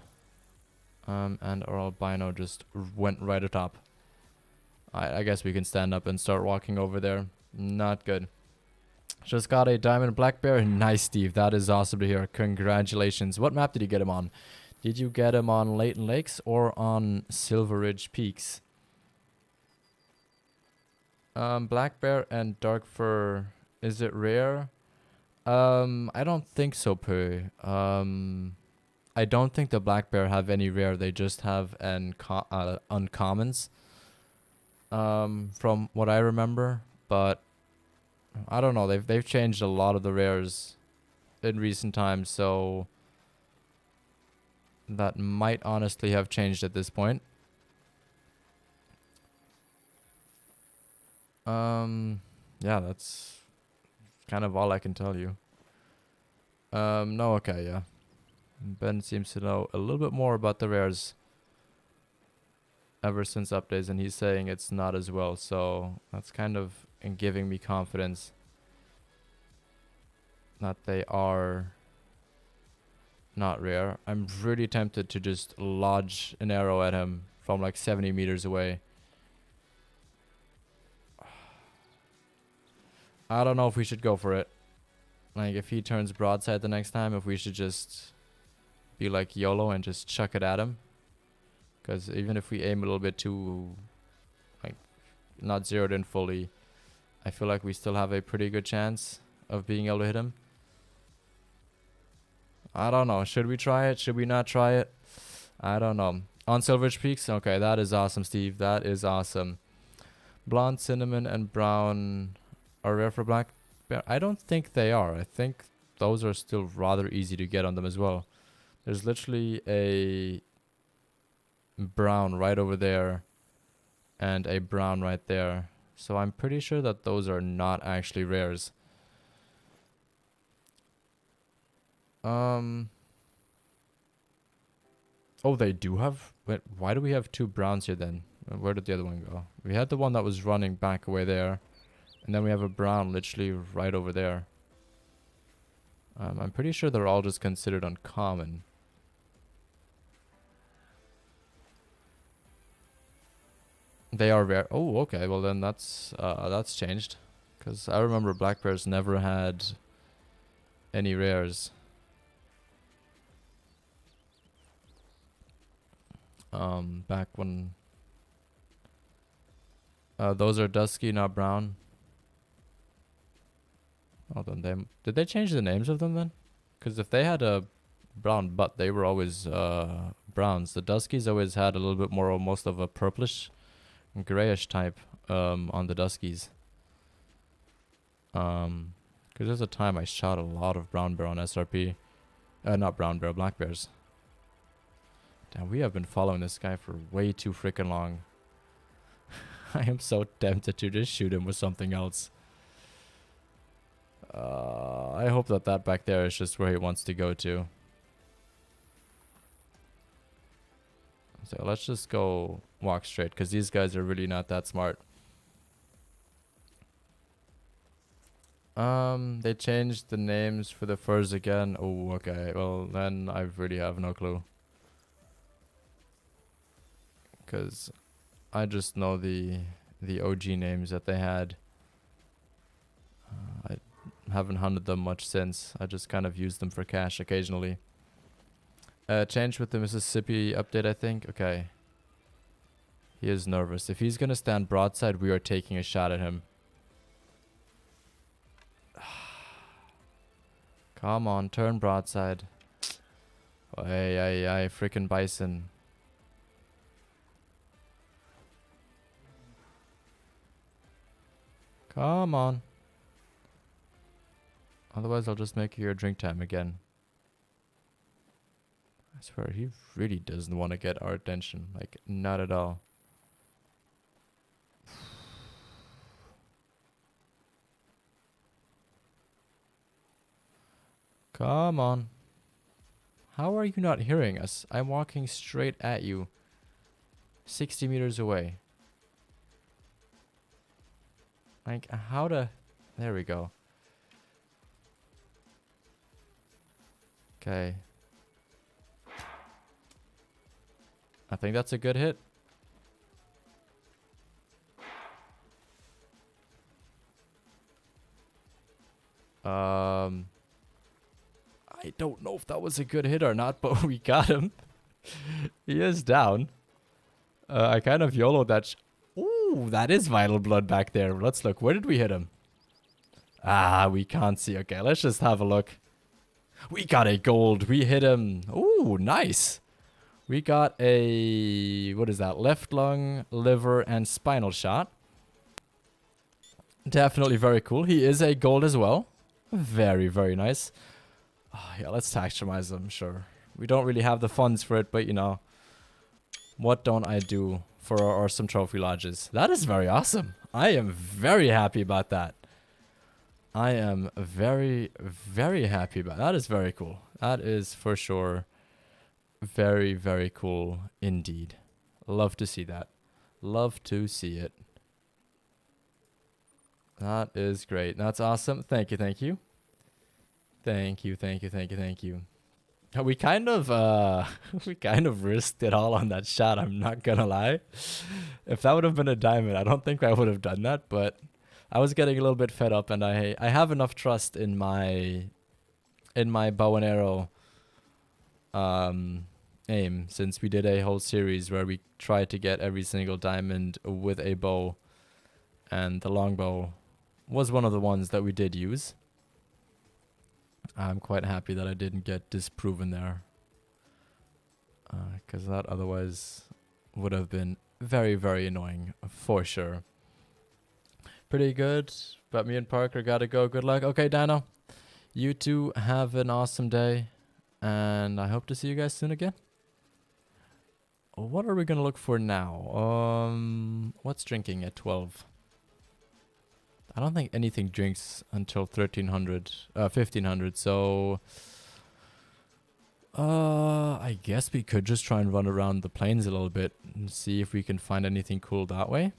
And our albino just went right atop. I guess we can stand up and start walking over there. Not good. Just got a diamond black bear. Nice, Steve. That is awesome to hear. Congratulations. What map did you get him on? Did you get him on Leighton Lakes or on Silver Ridge Peaks? Black bear and dark fur. Is it rare? I don't think so, Pooh. I don't think the black bear have any rare. They just have uncommons. From what I remember, but I don't know. They've changed a lot of the rares in recent times, so that might honestly have changed at this point. Yeah, that's kind of all I can tell you. No, okay, yeah. Ben seems to know a little bit more about the rares ever since updates, and he's saying it's not as well, so that's kind of giving me confidence that they are not rare. I'm really tempted to just lodge an arrow at him from like 70 meters away. I don't know if we should go for it. Like, if he turns broadside the next time, if we should just be like YOLO and just chuck it at him. Because even if we aim a little bit too, like, not zeroed in fully, I feel like we still have a pretty good chance of being able to hit him. I don't know. Should we try it? Should we not try it? I don't know. On Silveridge Peaks? Okay, that is awesome, Steve. That is awesome. Blonde, cinnamon, and brown are rare for black bear. I don't think they are. I think those are still rather easy to get on them as well. There's literally a brown right over there and a brown right there. So I'm pretty sure that those are not actually rares. Oh, they do have... Wait, why do we have two browns here then? Where did the other one go? We had the one that was running back away there. And then we have a brown literally right over there. I'm pretty sure they're all just considered uncommon. They are rare. Oh, okay. Well, then that's changed. Because I remember black bears never had any rares. Back when... those are dusky, not brown. Hold on, did they change the names of them then? Because if they had a brown butt, they were always browns. The Duskies always had a little bit more, almost of a purplish, grayish type on the Duskies. Because there's a time I shot a lot of brown bear on SRP. Not brown bear, black bears. Damn, we have been following this guy for way too freaking long. I am so tempted to just shoot him with something else. I hope that that back there is just where he wants to go to. So let's just go walk straight, because these guys are really not that smart. They changed the names for the furs again. Oh, okay. Well, then I really have no clue. Because I just know the OG names that they had. I haven't hunted them much since. I just kind of used them for cash occasionally. Changed with the Mississippi update, I think. Okay. He is nervous. If he's gonna stand broadside, we are taking a shot at him. Come on, turn broadside. Ay, freaking bison. Come on. Otherwise, I'll just make your drink time again. I swear, he really doesn't want to get our attention. Like, not at all. Come on. How are you not hearing us? I'm walking straight at you. 60 meters away. Like, how to... There we go. Okay. I think that's a good hit. I don't know if that was a good hit or not, but we got him. He is down. I kind of YOLO'd that. Ooh, that is vital blood back there. Let's look. Where did we hit him? Ah, we can't see. Okay, let's just have a look. We got a gold. We hit him. Ooh, nice. We got a... What is that? Left lung, liver, and spinal shot. Definitely very cool. He is a gold as well. Very, very nice. Oh, yeah, let's taxonomize them, sure. We don't really have the funds for it, but you know. What don't I do for our awesome trophy lodges? That is very awesome. I am very happy about that. I am very, very happy about that. That is very cool. That is for sure very, very cool indeed. Love to see that. Love to see it. That is great. That's awesome. Thank you, thank you. Thank you, thank you, thank you, thank you. We kind of we kind of risked it all on that shot, I'm not gonna lie. If that would have been a diamond, I don't think I would have done that, but I was getting a little bit fed up, and I have enough trust in my bow and arrow aim, since we did a whole series where we tried to get every single diamond with a bow, and the longbow was one of the ones that we did use. I'm quite happy that I didn't get disproven there, because that otherwise would have been very, very annoying for sure. Pretty good, but me and Parker gotta go. Good luck. Okay, Dano, you two have an awesome day, and I hope to see you guys soon again. what are we gonna look for now? What's drinking at 12? I don't think anything drinks until 1300, 1500. So, I guess we could just try and run around the plains a little bit and see if we can find anything cool that way.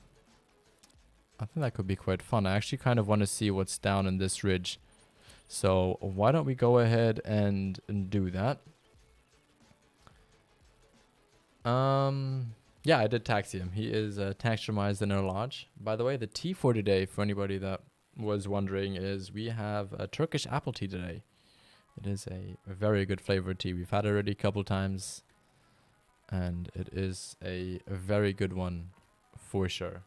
I think that could be quite fun. I actually kind of want to see what's down in this ridge. So why don't we go ahead and do that? Yeah, I did taxi him. He is taxidermized in our lodge. By the way, the tea for today, for anybody that was wondering, is we have a Turkish apple tea today. It is a very good flavored tea. We've had it already a couple times, and it is a very good one for sure.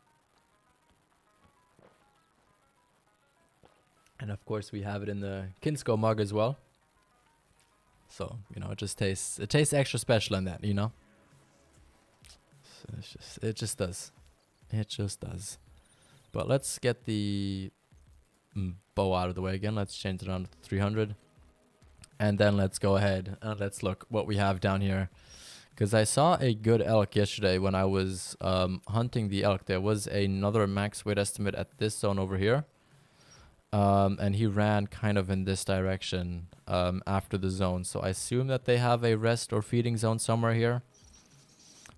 And of course, we have it in the Kinsko mug as well. So, you know, it tastes extra special in that, you know. So it just does. It just does. But let's get the bow out of the way again. Let's change it around to 300. And then let's go ahead and let's look what we have down here. Because I saw a good elk yesterday when I was hunting the elk. There was another max weight estimate at this zone over here. And he ran kind of in this direction after the zone. So I assume that they have a rest or feeding zone somewhere here.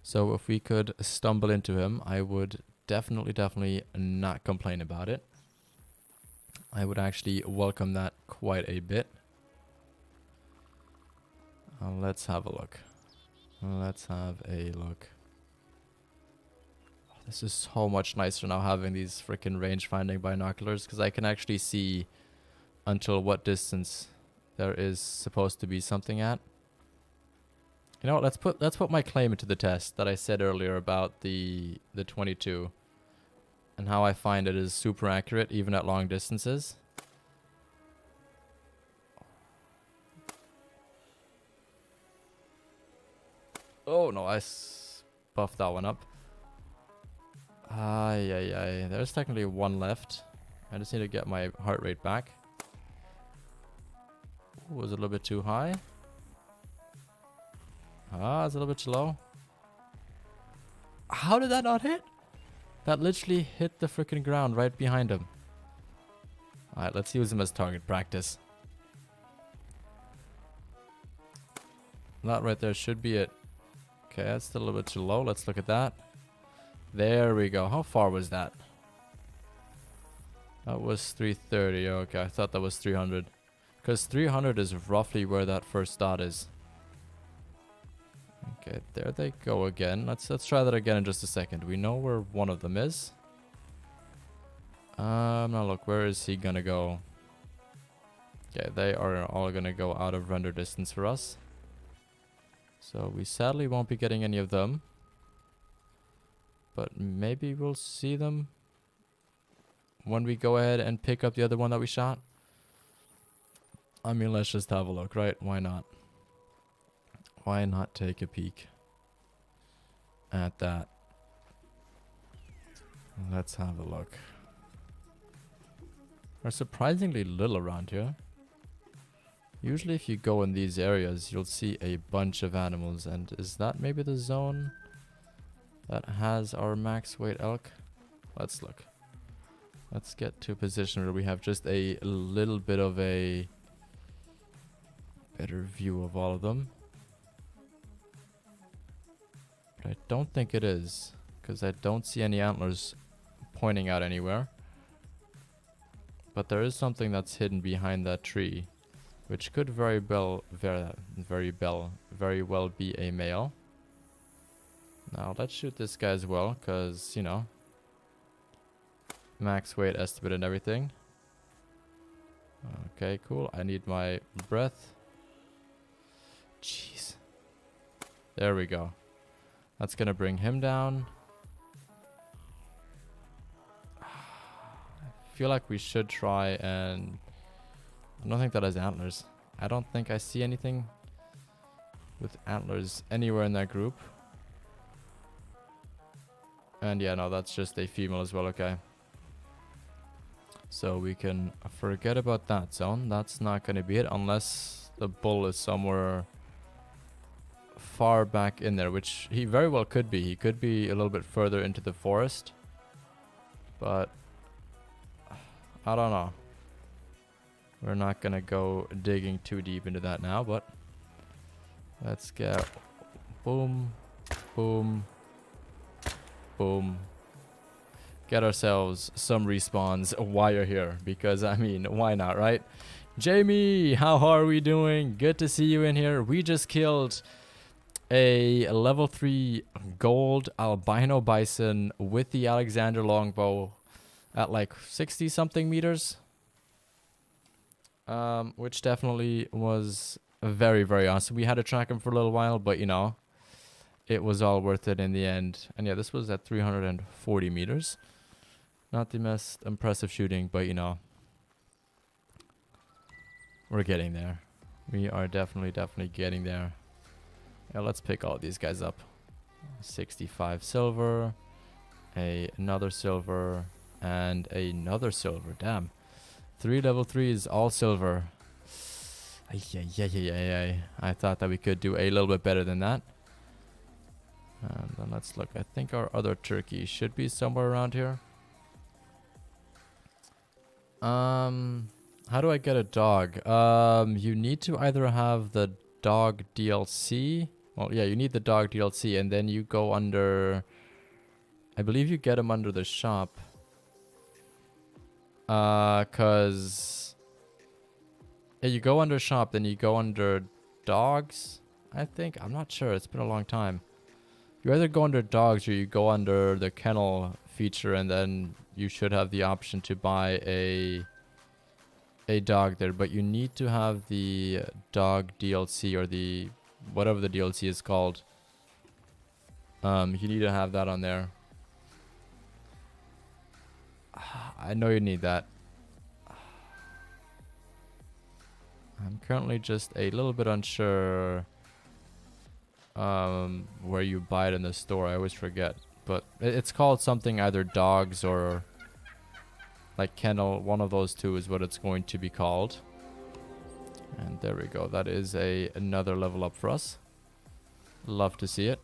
So if we could stumble into him, I would definitely not complain about it. I would actually welcome that quite a bit. Let's have a look. Let's have a look. This is so much nicer now having these freaking range finding binoculars, because I can actually see until what distance there is supposed to be something at. You know what, let's put my claim into the test that I said earlier about the 22 and how I find it is super accurate even at long distances. Oh no, I buffed that one up. Ay. There's technically one left. I just need to get my heart rate back. Ooh, was it a little bit too high? It's a little bit too low. How did that not hit? That literally hit the freaking ground right behind him. Alright, let's use him as target practice. That right there should be it. Okay, that's still a little bit too low. Let's look at that. There we go. How far was that? That was 330. Okay, I thought that was 300. Because 300 is roughly where that first dot is. Okay, there they go again. Let's try that again in just a second. We know where one of them is. Now look, where is he gonna go? Okay, they are all gonna go out of render distance for us. So we sadly won't be getting any of them. But maybe we'll see them when we go ahead and pick up the other one that we shot. I mean, let's just have a look, right? Why not? Why not take a peek at that? Let's have a look. There's surprisingly little around here. Usually if you go in these areas, you'll see a bunch of animals. And is that maybe the zone that has our max weight elk? Let's look. Let's get to a position where we have just a little bit of a better view of all of them. But I don't think it is, because I don't see any antlers pointing out anywhere. But there is something that's hidden behind that tree, which could very well be a male. Now let's shoot this guy as well, because, you know, max weight estimate and everything. Okay, cool. I need my breath. Jeez. There we go. That's gonna bring him down. I feel like we should try and... I don't think that has antlers. I don't think I see anything with antlers anywhere in that group. And yeah, no, that's just a female as well, okay. So we can forget about that zone. That's not going to be it unless the bull is somewhere far back in there, which he very well could be. He could be a little bit further into the forest. But I don't know. We're not going to go digging too deep into that now, but let's get boom, boom, boom. Get ourselves some respawns while you're here, because I mean, why not, right? Jamie, how are we doing? Good to see you in here. We just killed a level 3 gold albino bison with the Alexander longbow at like 60 something meters, which definitely was very, very awesome. We had to track him for a little while, but you know, it was all worth it in the end. And yeah, this was at 340 meters. Not the most impressive shooting, but you know, we're getting there. We are definitely getting there. Yeah, let's pick all these guys up. 65 silver, another silver, and another silver. Damn. 3 level 3s, all silver. I thought that we could do a little bit better than that. And then let's look. I think our other turkey should be somewhere around here. How do I get a dog? You need to either have the dog DLC. Well, yeah, you need the dog DLC, and then you go under... I believe you get them under the shop. Cause... Yeah, you go under shop, then you go under dogs, I think. I'm not sure. It's been a long time. You either go under dogs or you go under the kennel feature, and then you should have the option to buy a dog there. But you need to have the dog DLC, or the whatever the DLC is called. You need to have that on there. I know you need that. I'm currently just a little bit unsure where you buy it in the store. I always forget. But it's called something, either dogs or like kennel. One of those two is what it's going to be called. And there we go. That is another level up for us. Love to see it.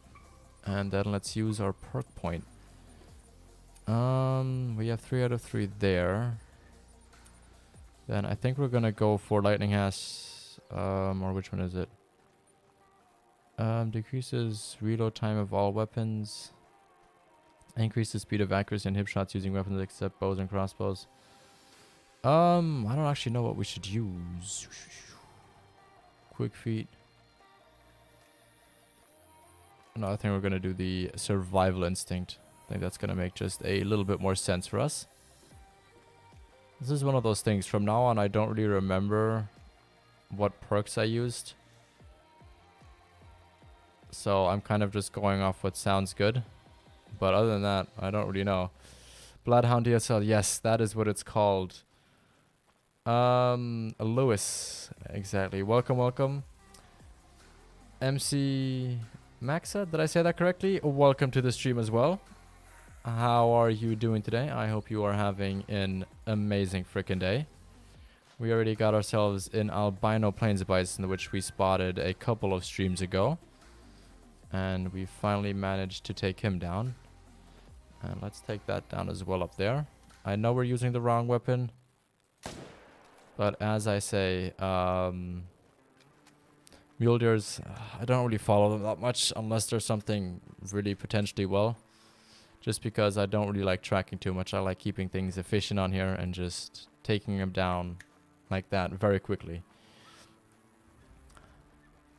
And then let's use our perk point. We have 3 out of 3 there. Then I think we're gonna go for lightning hash. Or which one is it? Decreases reload time of all weapons. Increases speed of accuracy and hip shots using weapons except bows and crossbows. I don't actually know what we should use. Quick feet. No, I think we're gonna do the survival instinct. I think that's gonna make just a little bit more sense for us. This is one of those things. From now on, I don't really remember what perks I used. So I'm kind of just going off what sounds good. But other than that, I don't really know. Bloodhound DSL, yes, that is what it's called. Lewis, exactly. Welcome, welcome. MC Maxa, did I say that correctly? Welcome to the stream as well. How are you doing today? I hope you are having an amazing freaking day. We already got ourselves an albino plains bison, which we spotted a couple of streams ago. And we finally managed to take him down. And let's take that down as well up there. I know we're using the wrong weapon. But as I say, mule deers, I don't really follow them that much unless there's something really potentially well. Just because I don't really like tracking too much. I like keeping things efficient on here and just taking them down like that very quickly.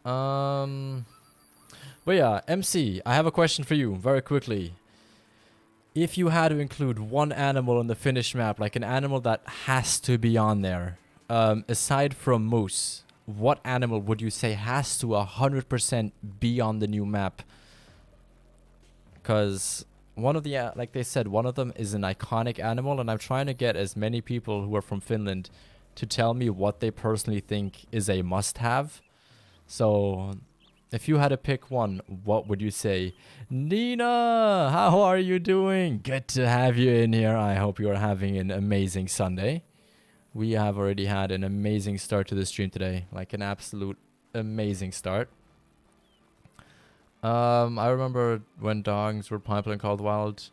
But yeah, MC, I have a question for you very quickly. If you had to include one animal in the finished map, like an animal that has to be on there, aside from moose, what animal would you say has to 100% be on the new map? Because one of the, like they said, one of them is an iconic animal, and I'm trying to get as many people who are from Finland to tell me what they personally think is a must-have. So if you had to pick one, what would you say? Nina, how are you doing? Good to have you in here. I hope you are having an amazing Sunday. We have already had an amazing start to the stream today. Like an absolute amazing start. I remember when dogs were popular in Called Wild,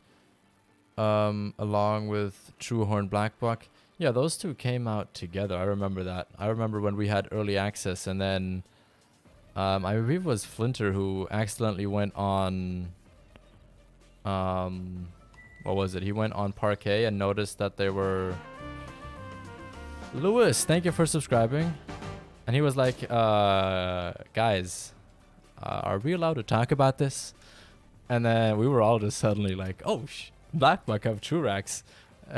along with Truehorn Blackbuck. Yeah, those two came out together. I remember that. I remember when we had early access, and then I believe it was Flinter who accidentally went on. What was it? He went on Parquet and noticed that they were. Lewis, thank you for subscribing. And he was like, guys, are we allowed to talk about this? And then we were all just suddenly like, oh, Blackbuck have Trurax.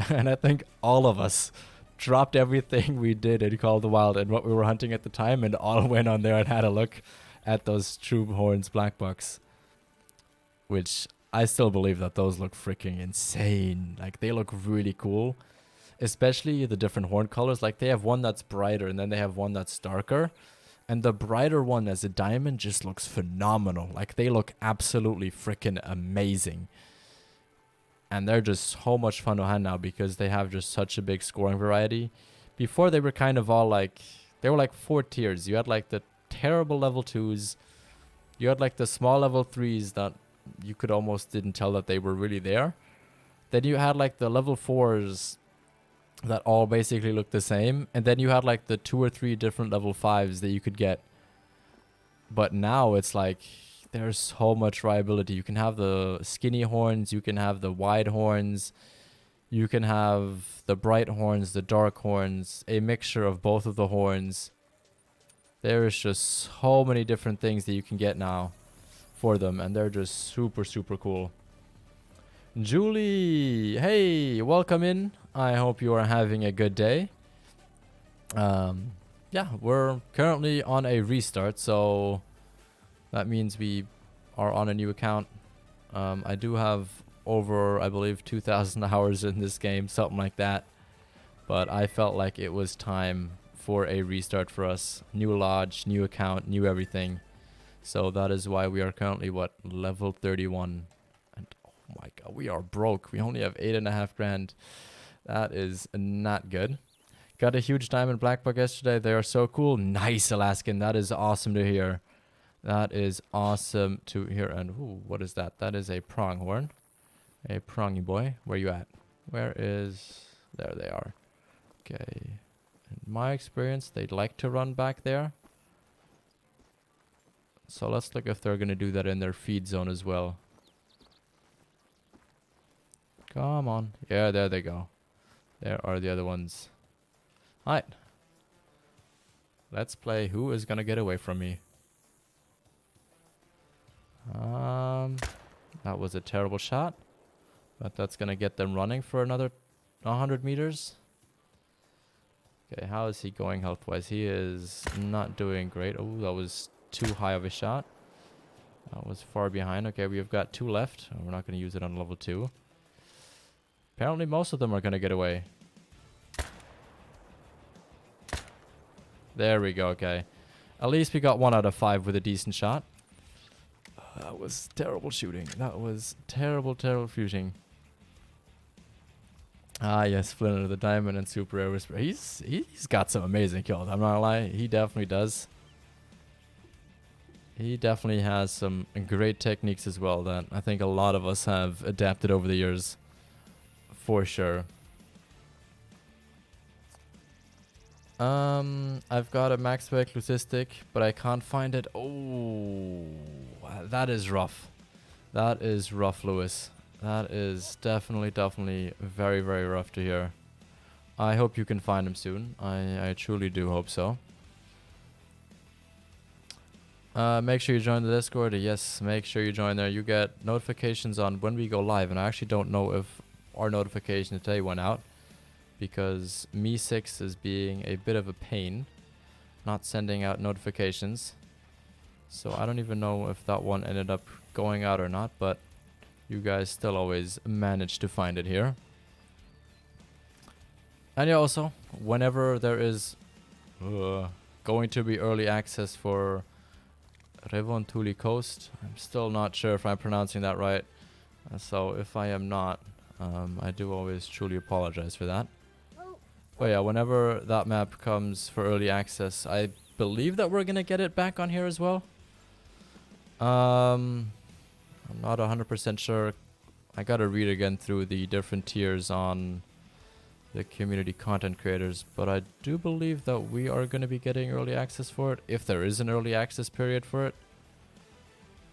And I think all of us dropped everything we did in Call of the Wild and what we were hunting at the time and all went on there and had a look at those True Horns Blackbucks. Which I still believe that those look freaking insane. Like, they look really cool. Especially the different horn colors. Like, they have one that's brighter and then they have one that's darker. And the brighter one as a diamond just looks phenomenal. Like, they look absolutely freaking amazing. And they're just so much fun to hunt now because they have just such a big scoring variety. Before, they were kind of all like... They were like 4 tiers. You had like the terrible level 2s. You had like the small level 3s that you could almost didn't tell that they were really there. Then you had like the level 4s that all basically looked the same. And then you had like the 2 or 3 different level 5s that you could get. But now it's like... There's so much variability. You can have the skinny horns. You can have the wide horns. You can have the bright horns, the dark horns. A mixture of both of the horns. There is just so many different things that you can get now for them. And they're just super, super cool. Julie, hey, welcome in. I hope you are having a good day. Yeah, we're currently on a restart, so... That means we are on a new account. I do have over, I believe, 2,000 hours in this game, something like that. But I felt like it was time for a restart for us. New lodge, new account, new everything. So that is why we are currently, what, level 31. And oh my god, we are broke. We only have 8.5 grand. That is not good. Got a huge diamond blackbuck yesterday. They are so cool. Nice, Alaskan. That is awesome to hear. That is awesome to hear. And ooh, what is that? That is a pronghorn. A prongy boy. Where you at? Where is... There they are. Okay. In my experience, they'd like to run back there. So let's look if they're going to do that in their feed zone as well. Come on. Yeah, there they go. There are the other ones. Alright. Let's play who is going to get away from me. That was a terrible shot, but that's gonna get them running for another 100 meters. Okay, how is he going health-wise? He is not doing great. Oh, that was too high of a shot. That was far behind. Okay, we've got 2 left. We're not gonna use it on level 2. Apparently, most of them are gonna get away. There we go. Okay, at least we got 1 out of 5 with a decent shot. That was terrible shooting. That was terrible, terrible shooting. Ah, yes, Flinter, the diamond and super rare whisper. He's got some amazing kills. I'm not gonna lie. He definitely does. He definitely has some great techniques as well that I think a lot of us have adapted over the years. For sure. I've got a max spec Lucistic, but I can't find it. Oh, that is rough. That is rough, Lewis. That is definitely very, very rough to hear. I hope you can find him soon. I truly do hope so. Make sure you join the Discord. Yes, make sure you join there. You get notifications on when we go live, and I actually don't know if our notification today went out, because Me6 is being a bit of a pain, not sending out notifications. So I don't even know if that one ended up going out or not, but you guys still always manage to find it here. And yeah, also, whenever there is going to be early access for Revontuli Coast, I'm still not sure if I'm pronouncing that right. So if I am not, I do always truly apologize for that. But yeah, whenever that map comes for early access, I believe that we're going to get it back on here as well. I'm not 100% sure. I gotta read again through the different tiers on the community content creators, but I do believe that we are going to be getting early access for it, if there is an early access period for it.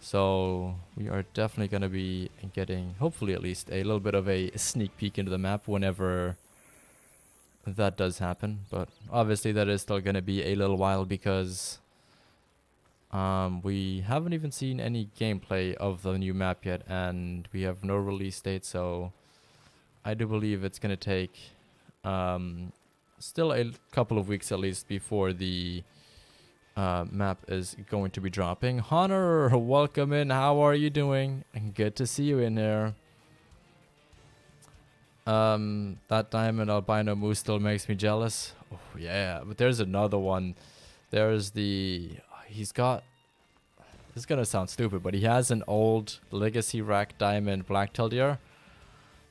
So we are definitely going to be getting, hopefully at least, a little bit of a sneak peek into the map whenever that does happen. But obviously that is still going to be a little while because we haven't even seen any gameplay of the new map yet, and we have no release date, so I do believe it's going to take still a couple of weeks at least before the map is going to be dropping. Honor, welcome in. How are you doing? Good to see you in here. That diamond albino moose still makes me jealous. Oh yeah, but there's another one. There's the... He's got... This is gonna sound stupid, but he has an old legacy rack diamond black-tailed deer.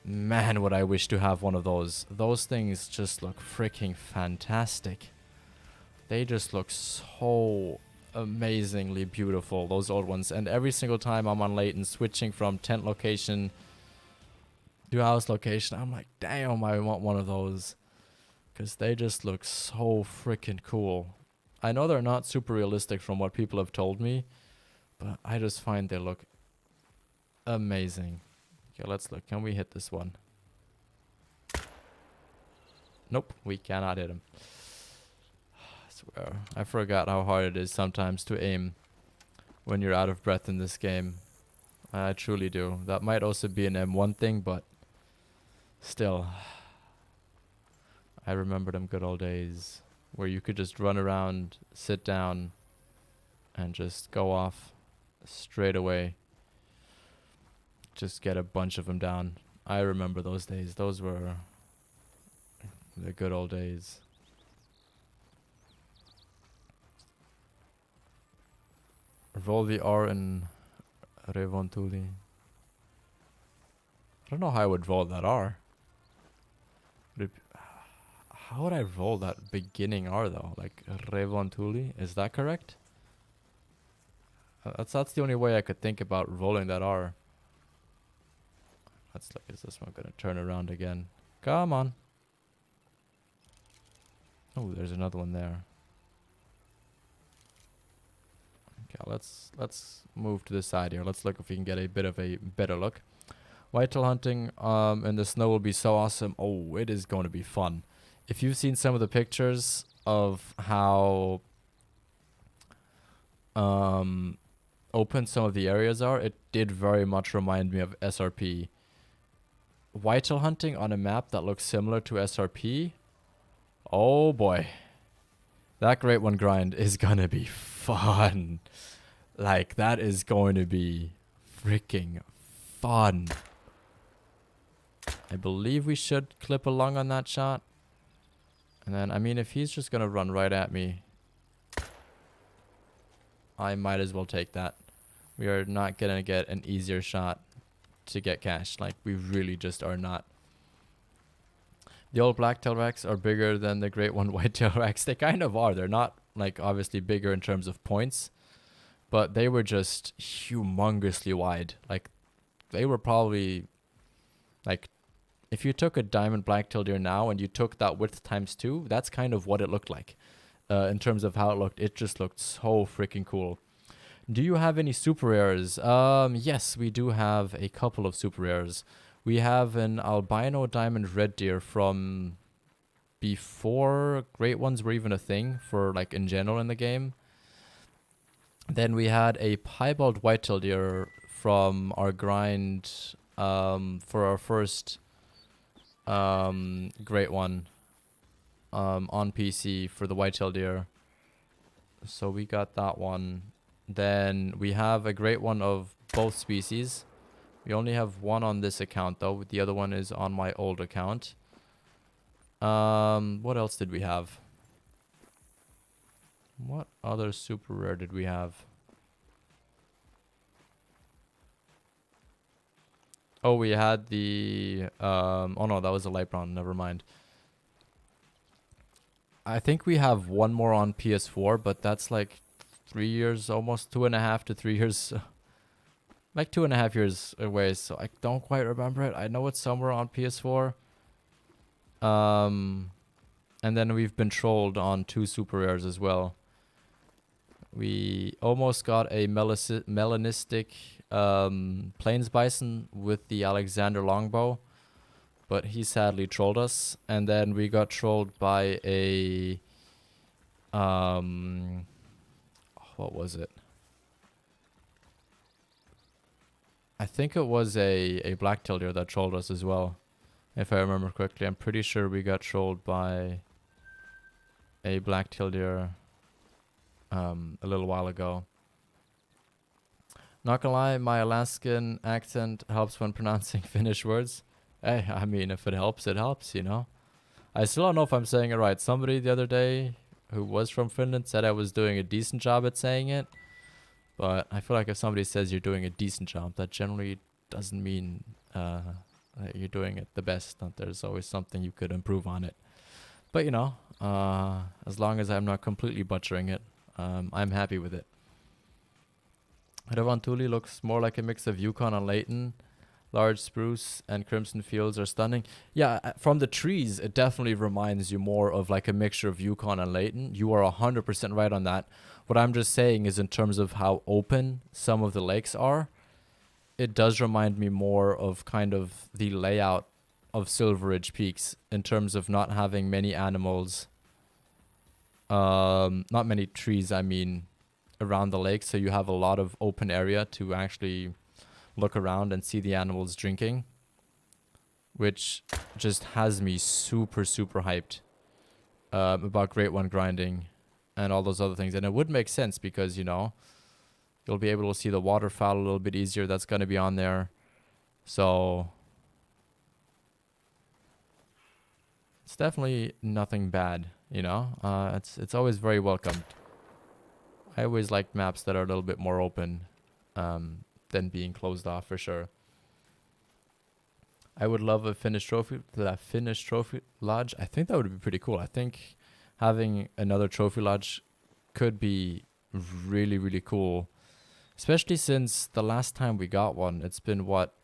Man, would I wish to have one of those. Those things just look freaking fantastic. They just look so amazingly beautiful, those old ones. And every single time I'm on Layton, switching from tent location to house location, I'm like, damn, I want one of those. Because they just look so freaking cool. I know they're not super realistic from what people have told me, but I just find they look amazing. Okay, let's look. Can we hit this one? Nope, we cannot hit him. I swear, I forgot how hard it is sometimes to aim when you're out of breath in this game. I truly do. That might also be an M1 thing, but still. I remember them good old days where you could just run around, sit down, and just go off straight away. Just get a bunch of them down. I remember those days. Those were the good old days. Roll the R in Revontuli. I don't know how I would roll that R. How would I roll that beginning R though? Like Revontuli? Is that correct? That's the only way I could think about rolling that R. Let's look. Is this one gonna turn around again? Come on. Oh, there's another one there. Okay, let's move to the side here. Let's look if we can get a bit of a better look. Whitetail hunting in the snow will be so awesome. Oh, it is going to be fun. If you've seen some of the pictures of how open some of the areas are, it did very much remind me of SRP. Whitetail hunting on a map that looks similar to SRP. Oh boy. That Great One grind is gonna be fun. Like, that is going to be freaking fun. I believe we should clip along on that shot. And then, I mean, if he's just gonna run right at me, I might as well take that. We are not gonna get an easier shot to get cash. Like, we really just are not. The old black-tail racks are bigger than the Great One white-tail racks. They kind of are. They're not, like, obviously bigger in terms of points, but they were just humongously wide. Like, they were probably, like, if you took a diamond black-tailed deer now and you took that width times 2, that's kind of what it looked like. In terms of how it looked, it just looked so freaking cool. Do you have any super rares? Yes, we do have a couple of super rares. We have an albino diamond red deer from before Great Ones were even a thing for, like, in general in the game. Then we had a piebald whitetail deer from our grind for our first Great One on PC for the whitetail deer. So we got that one. Then we have a Great One of both species. We only have one on this account though. The other one is on my old account. What else did we have? What other super rare did we have? Oh, we had the oh no, that was a light brown, never mind. I think we have one more on PS4, but that's like 3 years, almost 2.5 to 3 years, like 2.5 years away. So I don't quite remember it. I know it's somewhere on PS4. And then we've been trolled on 2 super rares as well. We almost got a melanistic plains bison with the Alexander longbow, but he sadly trolled us. And then we got trolled by a what was it? I think it was a black-tailed deer that trolled us as well, if I remember correctly. I'm pretty sure we got trolled by a black-tailed deer a little while ago. Not gonna lie, my Alaskan accent helps when pronouncing Finnish words. Hey, I mean, if it helps, it helps, you know? I still don't know if I'm saying it right. Somebody the other day who was from Finland said I was doing a decent job at saying it. But I feel like if somebody says you're doing a decent job, that generally doesn't mean that you're doing it the best. That there's always something you could improve on it. But, you know, as long as I'm not completely butchering it, I'm happy with it. Revantuli looks more like a mix of Yukon and Layton. Large spruce and crimson fields are stunning. Yeah, from the trees, it definitely reminds you more of like a mixture of Yukon and Layton. You are 100% right on that. What I'm just saying is in terms of how open some of the lakes are, it does remind me more of kind of the layout of Silver Ridge Peaks in terms of not having many animals, not many trees, I mean, around the lake. So you have a lot of open area to actually look around and see the animals drinking, which just has me super hyped about Great One grinding and all those other things. And it would make sense because, you know, you'll be able to see the waterfowl a little bit easier. That's going to be on there. So it's definitely nothing bad, you know. It's always very welcomed. I always like maps that are a little bit more open than being closed off, for sure. I would love a Finnish trophy lodge. I think that would be pretty cool. I think having another trophy lodge could be really cool, especially since the last time we got one, it's been what,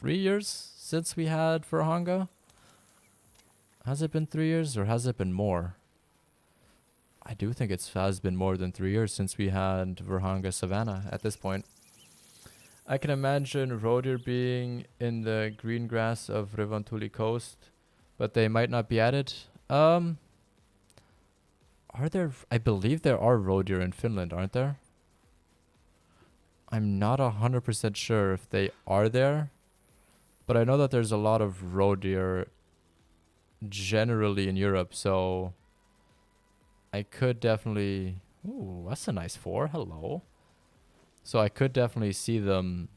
3 years since we had Verhanga? Has it been 3 years or has it been more? I do think it has been more than 3 years since we had Verhanga Savannah at this point. I can imagine roe deer being in the green grass of Revantuli coast, but they might not be added. Are there? I believe there are roe deer in Finland, aren't there? I'm not 100% sure if they are there, but I know that there's a lot of roe deer generally in Europe, so I could definitely... Ooh, that's a nice 4. Hello. So I could definitely see them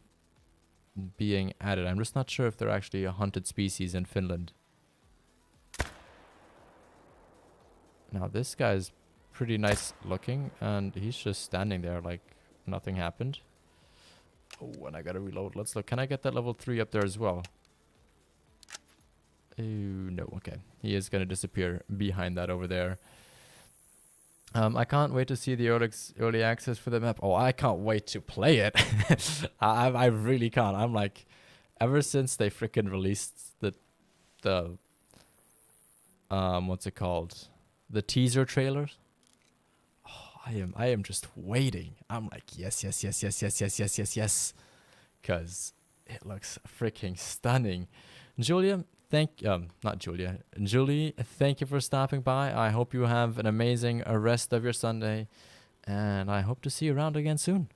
being added. I'm just not sure if they're actually a hunted species in Finland. Now this guy's pretty nice looking, and he's just standing there like nothing happened. Oh, and I gotta reload. Let's look. Can I get that level 3 up there as well? Oh, no. Okay. He is gonna disappear behind that over there. I can't wait to see the early access for the map. Oh, I can't wait to play it. I really can't. I'm like, ever since they freaking released the what's it called? The teaser trailers. Oh, I am just waiting. I'm like, yes. Cause it looks freaking stunning. Julia, Julie, thank you for stopping by. I hope you have an amazing rest of your Sunday, and I hope to see you around again soon.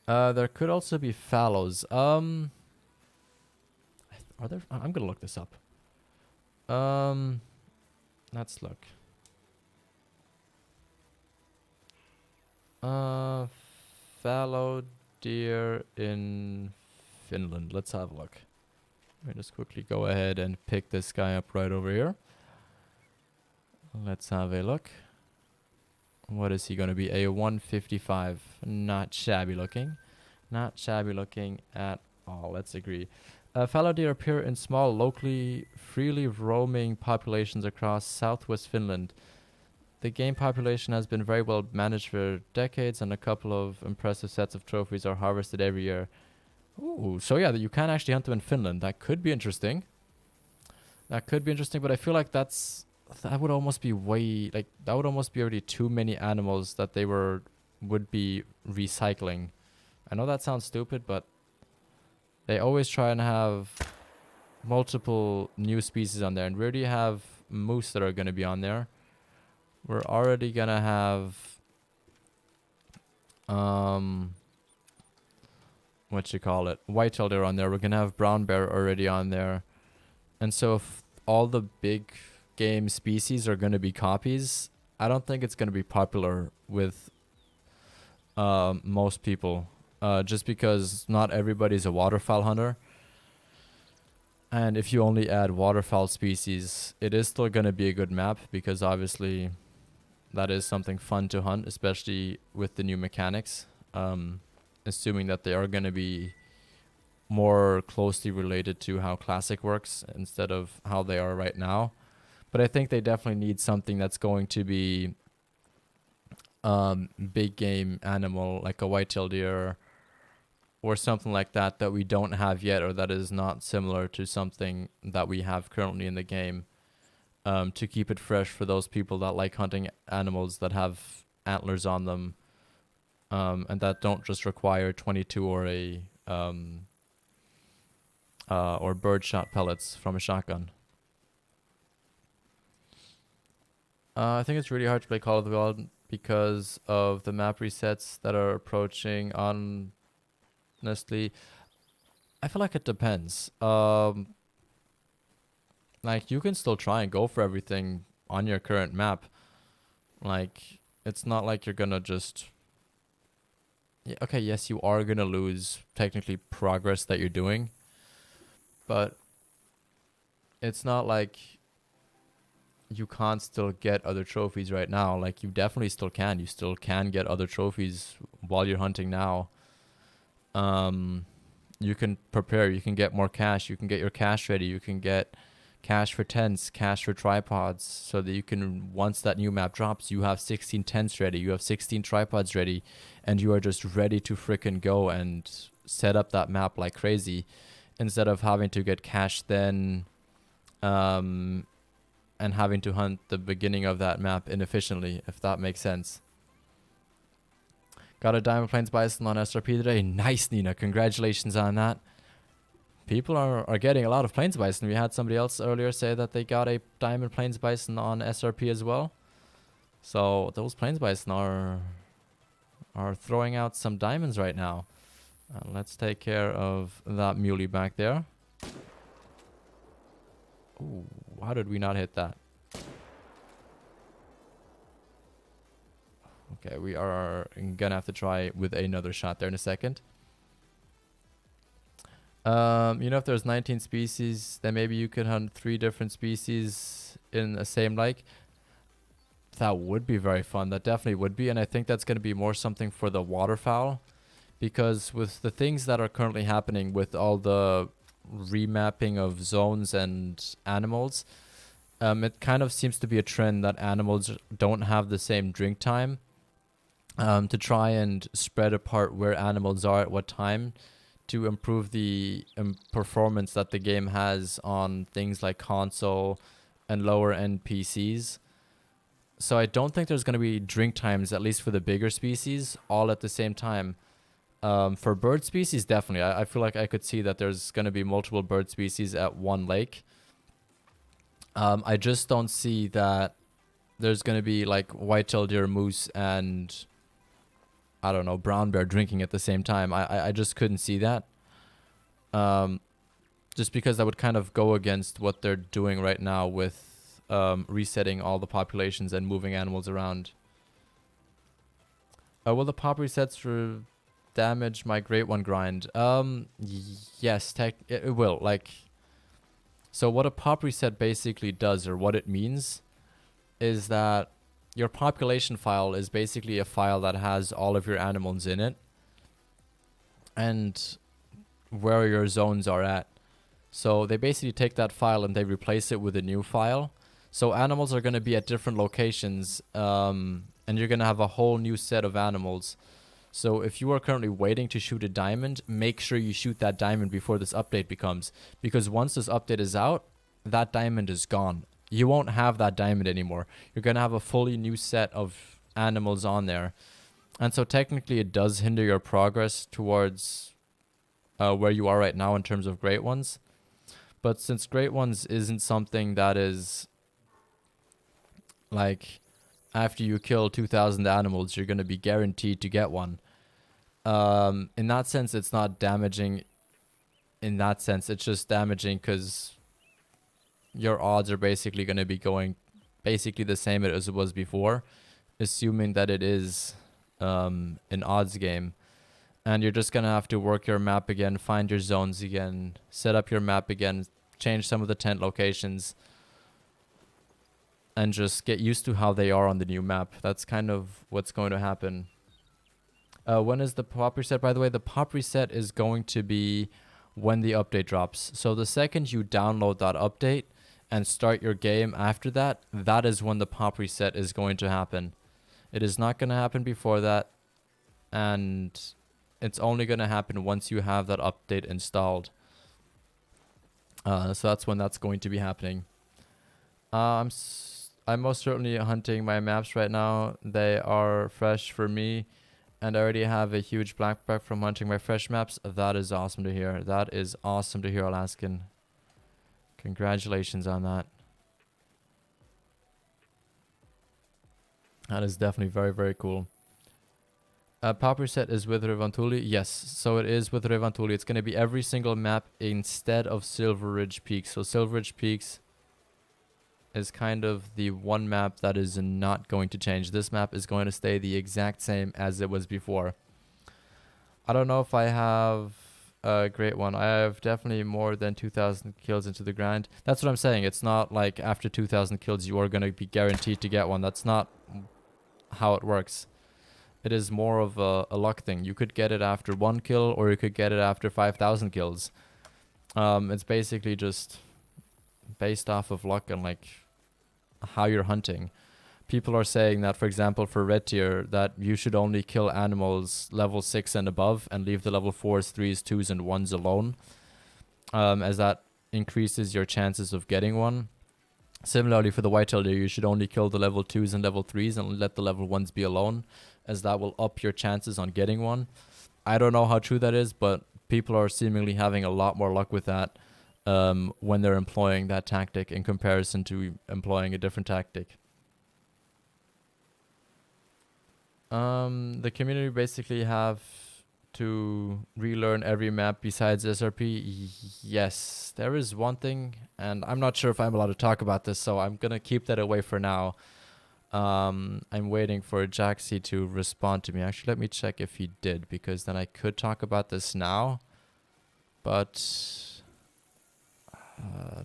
There could also be fallows. Are there? I'm gonna look this up. Let's look. Fallow deer in Finland. Let's have a look. Let me just quickly go ahead and pick this guy up right over here. Let's have a look. What is he going to be? A 155. Not shabby looking. Not shabby looking at all. Let's agree. Fallow deer appear in small, locally freely roaming populations across southwest Finland. The game population has been very well managed for decades, and a couple of impressive sets of trophies are harvested every year. Ooh, so yeah, you can actually hunt them in Finland. That could be interesting. That could be interesting, but I feel like that would almost be that would almost be already too many animals that they would be recycling. I know that sounds stupid, but they always try and have multiple new species on there, and we already have moose that are going to be on there. We're already going to have white-tailed deer on there. We're going to have brown bear already on there. And so if all the big game species are going to be copies, I don't think it's going to be popular with most people, just because not everybody's a waterfowl hunter. And if you only add waterfowl species, it is still going to be a good map, because obviously that is something fun to hunt, especially with the new mechanics, assuming that they are going to be more closely related to how Classic works instead of how they are right now. But I think they definitely need something that's going to be big game animal, like a white-tailed deer or something like that we don't have yet, or that is not similar to something that we have currently in the game, to keep it fresh for those people that like hunting animals that have antlers on them, and that don't just require 22 or birdshot pellets from a shotgun. I think it's really hard to play Call of the Wild because of the map resets that are approaching. Honestly, I feel like it depends. Like, you can still try and go for everything on your current map. Like, it's not like you're gonna just... Yeah, okay, yes, you are gonna lose technically progress that you're doing, but it's not like you can't still get other trophies right now. Like, you definitely still can. You still can get other trophies while you're hunting now. You can prepare, you can get more cash, you can get your cash ready, you can get cash for tents, cash for tripods, so that you can, once that new map drops, you have 16 tents ready, you have 16 tripods ready, and you are just ready to frickin' go and set up that map like crazy, instead of having to get cash then, and having to hunt the beginning of that map inefficiently, if that makes sense. Got a Diamond Plains Bison on SRP today. Nice, Nina. Congratulations on that. People are getting a lot of Plains Bison. We had somebody else earlier say that they got a Diamond Plains Bison on SRP as well. So those Plains Bison are throwing out some diamonds right now. Let's take care of that muley back there. Ooh, how did we not hit that? Okay, we are gonna have to try with another shot there in a second. If there's 19 species, then maybe you could hunt 3 different species in the same lake. That would be very fun. That definitely would be, and I think that's going to be more something for the waterfowl, because with the things that are currently happening with all the remapping of zones and animals, it kind of seems to be a trend that animals don't have the same drink time. To try and spread apart where animals are at what time, to improve the performance that the game has on things like console and lower end PCs. So I don't think there's going to be drink times, at least for the bigger species, all at the same time. For bird species, definitely. I feel like I could see that there's going to be multiple bird species at one lake. I just don't see that there's going to be like white-tailed deer, moose, and... I don't know, brown bear drinking at the same time. I just couldn't see that. Just because that would kind of go against what they're doing right now with resetting all the populations and moving animals around. Will the pop resets damage my Great One grind? Yes, it will. Like, so what a pop reset basically does, or what it means, is that your population file is basically a file that has all of your animals in it and where your zones are at. So they basically take that file and they replace it with a new file. So animals are going to be at different locations, and you're going to have a whole new set of animals. So if you are currently waiting to shoot a diamond, make sure you shoot that diamond before this update becomes. Because once this update is out, that diamond is gone. You won't have that diamond anymore. You're going to have a fully new set of animals on there. And so technically it does hinder your progress towards where you are right now in terms of great ones. But since great ones isn't something that is like after you kill 2,000 animals, you're going to be guaranteed to get one. In that sense, it's not damaging. In that sense, it's just damaging because your odds are basically going to be going basically the same as it was before, assuming that it is an odds game. And you're just going to have to work your map again, find your zones again, set up your map again, change some of the tent locations, and just get used to how they are on the new map. That's kind of what's going to happen. When is the pop reset, by the way? The pop reset is going to be when the update drops. So the second you download that update and start your game after that, that is when the pop reset is going to happen. It is not going to happen before that, and it's only going to happen once you have that update installed. So that's when that's going to be happening. I'm most certainly hunting my maps right now. They are fresh for me, and I already have a huge backpack from hunting my fresh maps. That is awesome to hear. That is awesome to hear, Alaskan. Congratulations on that. That is definitely very, very cool. Pop reset is with Revantuli. Yes, so it is with Revantuli. It's going to be every single map instead of Silver Ridge Peaks. So Silver Ridge Peaks is kind of the one map that is not going to change. This map is going to stay the exact same as it was before. I don't know if I have a great one. I have definitely more than 2,000 kills into the grind. That's what I'm saying. It's not like after 2,000 kills you are going to be guaranteed to get one. That's not how it works. It is more of a luck thing. You could get it after 1 kill, or you could get it after 5,000 kills. It's basically just based off of luck and like how you're hunting. People are saying that, for example, for red tier, that you should only kill animals level 6 and above and leave the level 4s, 3s, 2s, and 1s alone, as that increases your chances of getting one. Similarly, for the whitetail deer, you should only kill the level 2s and level 3s and let the level 1s be alone, as that will up your chances on getting one. I don't know how true that is, but people are seemingly having a lot more luck with that when they're employing that tactic in comparison to employing a different tactic. The community basically have to relearn every map besides SRP. Yes, there is one thing, and I'm not sure if I'm allowed to talk about this, so I'm gonna keep that away for now. I'm waiting for Jaxie to respond to me. Actually, let me check if he did, because then I could talk about this now. But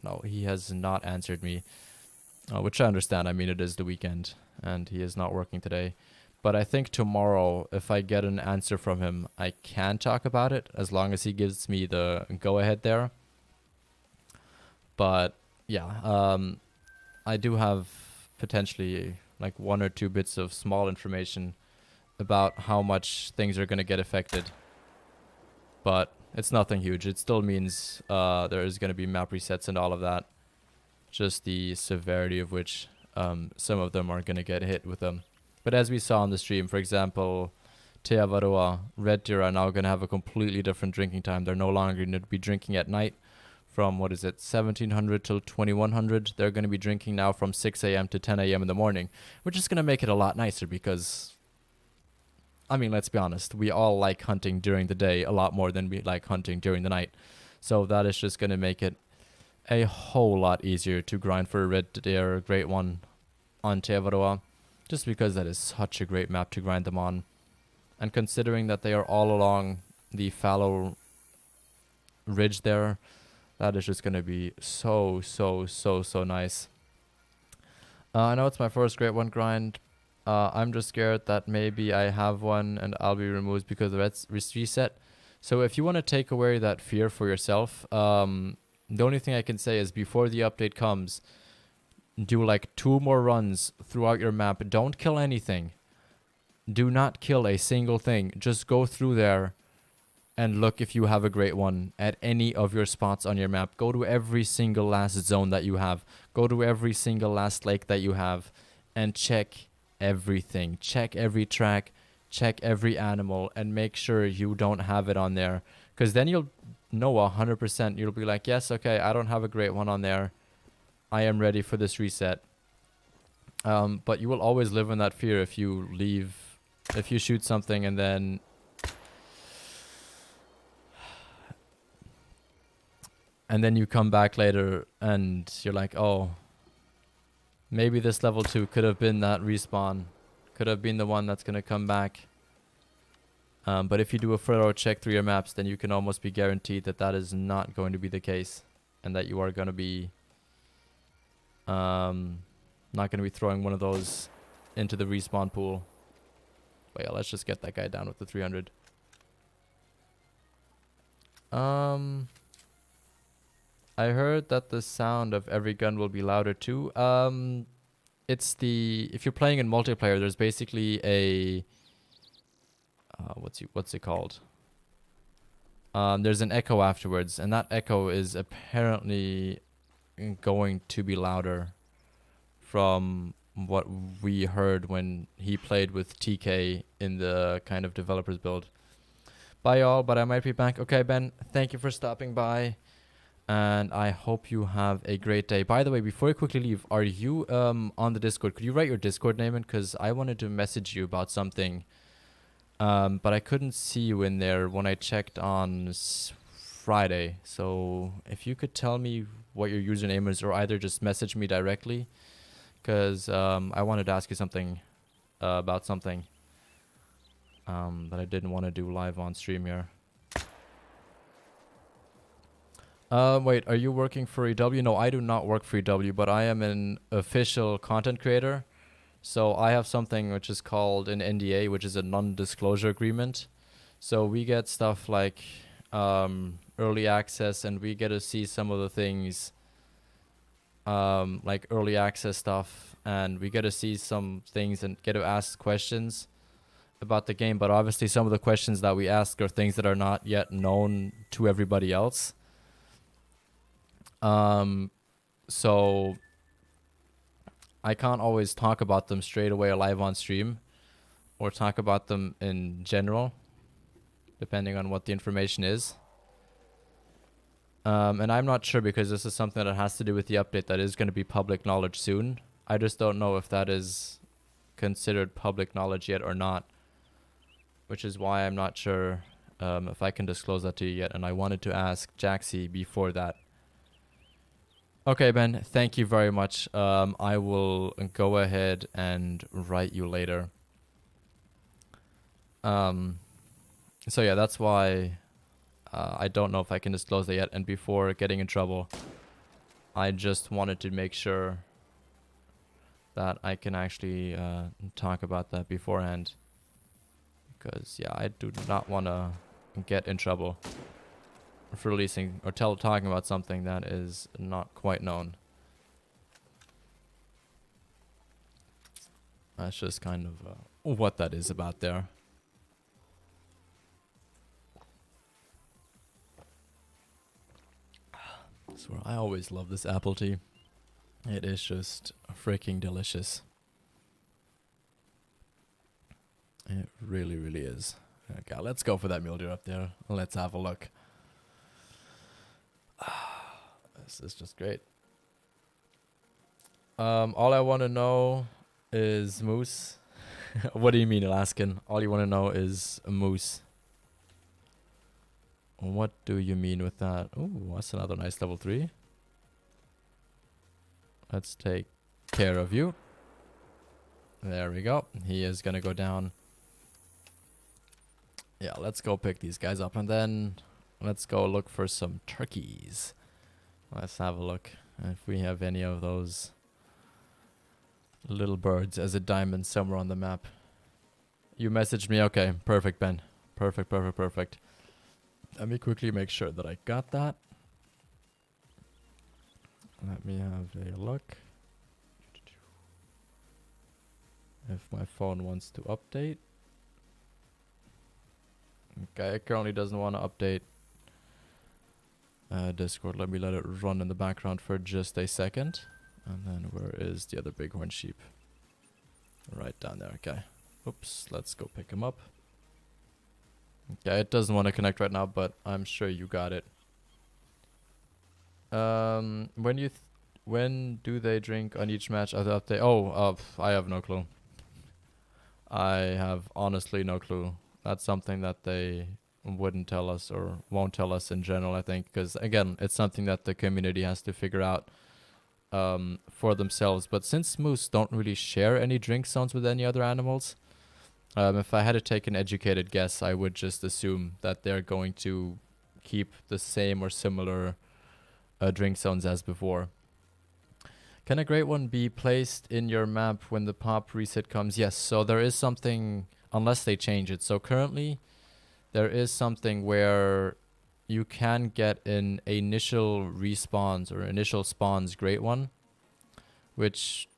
no, he has not answered me, which I understand. I mean, it is the weekend, and he is not working today. But I think tomorrow, if I get an answer from him, I can talk about it, as long as he gives me the go-ahead there. But yeah, I do have potentially like 1 or 2 bits of small information about how much things are going to get affected. But it's nothing huge. It still means there is going to be map resets and all of that. Just the severity of which some of them are going to get hit with them. But as we saw on the stream, for example, Te Avaroa, red deer are now going to have a completely different drinking time. They're no longer going to be drinking at night from, 1700 till 2100. They're going to be drinking now from 6 a.m. to 10 a.m. in the morning, which is going to make it a lot nicer because, I mean, let's be honest, we all like hunting during the day a lot more than we like hunting during the night. So that is just going to make it a whole lot easier to grind for a red deer, a great one on Te Avaroa. Just because that is such a great map to grind them on. And considering that they are all along the fallow ridge there, that is just going to be so nice. I know it's my first great one grind. I'm just scared that maybe I have one and I'll be removed because of the reset. So if you want to take away that fear for yourself, the only thing I can say is before the update comes, do like 2 more runs throughout your map. Don't kill anything. Do not kill a single thing. Just go through there and look if you have a great one at any of your spots on your map. Go to every single last zone that you have. Go to every single last lake that you have and check everything. Check every track, check every animal, and make sure you don't have it on there. Because then you'll know 100%. You'll be like, yes, okay, I don't have a great one on there. I am ready for this reset. But you will always live in that fear if you leave, if you shoot something and then you come back later and you're like, oh, maybe this level 2 could have been that respawn. Could have been the one that's going to come back. But if you do a thorough check through your maps, then you can almost be guaranteed that that is not going to be the case. And that you are going to be not going to be throwing one of those into the respawn pool. But yeah, let's just get that guy down with the 300. I heard that the sound of every gun will be louder too. It's if you're playing in multiplayer, there's basically a what's it called? There's an echo afterwards, and that echo is apparently going to be louder from what we heard when he played with TK in the kind of developers build. Bye all, but I might be back. Okay, Ben, thank you for stopping by. And I hope you have a great day. By the way, before you quickly leave, are you on the Discord? Could you write your Discord name in? Because I wanted to message you about something. But I couldn't see you in there when I checked on Friday. So if you could tell me what your username is, or either just message me directly. Because I wanted to ask you something about something. That I didn't want to do live on stream here. Wait, are you working for EW? No, I do not work for EW, but I am an official content creator. So I have something which is called an NDA, which is a non-disclosure agreement. So we get stuff like early access, and we get to see some of the things like early access stuff, and we get to see some things and get to ask questions about the game. But obviously some of the questions that we ask are things that are not yet known to everybody else. So I can't always talk about them straight away live on stream, or talk about them in general, depending on what the information is. And I'm not sure, because this is something that has to do with the update that is going to be public knowledge soon. I just don't know if that is considered public knowledge yet or not, which is why I'm not sure if I can disclose that to you yet. And I wanted to ask Jaxie before that. Okay, Ben, thank you very much. I will go ahead and write you later. So yeah, that's why I don't know if I can disclose that yet. And before getting in trouble, I just wanted to make sure that I can actually talk about that beforehand. Because yeah, I do not want to get in trouble for releasing or talking about something that is not quite known. That's just kind of what that is about there. I swear, I always love this apple tea. It is just freaking delicious. It really, really is. Okay, let's go for that mildew up there. Let's have a look. This is just great. All I want to know is moose. What do you mean, Alaskan? All you want to know is a moose. What do you mean with that? Ooh, that's another nice level 3. Let's take care of you. There we go. He is going to go down. Yeah, let's go pick these guys up, and then let's go look for some turkeys. Let's have a look if we have any of those little birds as a diamond somewhere on the map. You messaged me? Okay, perfect, Ben. Perfect, perfect, perfect. Let me quickly make sure that I got that. Let me have a look. if my phone wants to update. Okay, it currently doesn't want to update Discord. Let me let it run in the background for just a second. And then where is the other bighorn sheep? Right down there, okay. Oops, let's go pick him up. Okay, it doesn't want to connect right now, but I'm sure you got it. When do they drink on each match of the update? Oh, I have no clue. I have honestly no clue. That's something that they wouldn't tell us or won't tell us in general, I think, because again, it's something that the community has to figure out for themselves. But since moose don't really share any drink zones with any other animals, if I had to take an educated guess, I would just assume that they're going to keep the same or similar drink zones as before. Can a great one be placed in your map when the pop reset comes? Yes, so there is something, unless they change it. So currently, there is something where you can get an initial respawns or initial spawns great one, which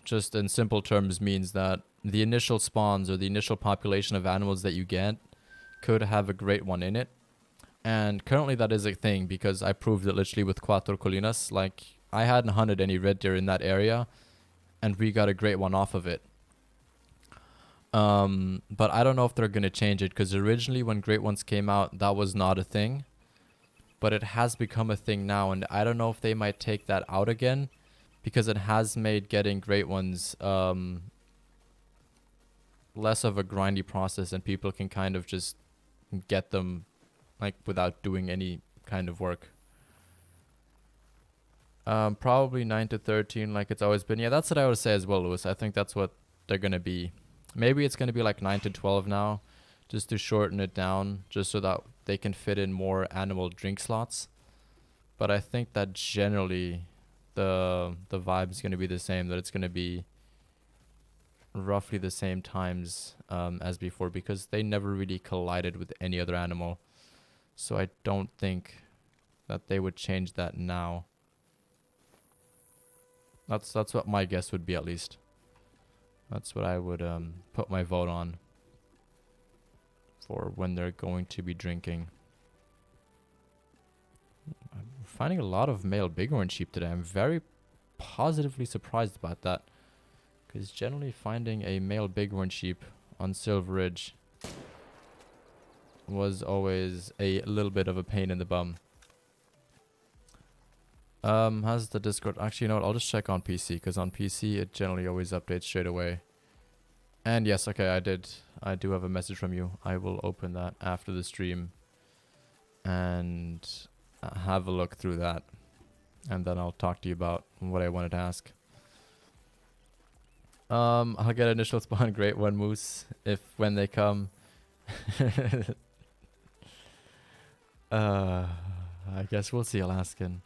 just in simple terms means that the initial spawns or the initial population of animals that you get could have a great one in it. And currently that is a thing because I proved it literally with Cuatro Colinas. Like, I hadn't hunted any red deer in that area and we got a great one off of it. But I don't know if they're going to change it because originally when great ones came out, that was not a thing. But it has become a thing now, and I don't know if they might take that out again because it has made getting great ones less of a grindy process and people can kind of just get them like without doing any kind of work. Probably 9 to 13 like it's always been. Yeah, that's what I would say as well, Lewis. I think that's what they're going to be. Maybe it's going to be like 9 to 12 now, just to shorten it down, just so that they can fit in more animal drink slots. But I think that generally the vibe is going to be the same, that it's going to be roughly the same times as before because they never really collided with any other animal. So I don't think that they would change that now. That's what my guess would be, at least. That's what I would put my vote on for when they're going to be drinking. I'm finding a lot of male bighorn sheep today. I'm very positively surprised about that. Because generally finding a male bighorn sheep on Silver Ridge was always a little bit of a pain in the bum. Has the Discord... Actually, you know what? I'll just check on PC, because on PC it generally always updates straight away. And yes, okay, I do have a message from you. I will open that after the stream and have a look through that. And then I'll talk to you about what I wanted to ask. I'll get initial spawn great one moose when they come. I guess we'll see, Alaskan.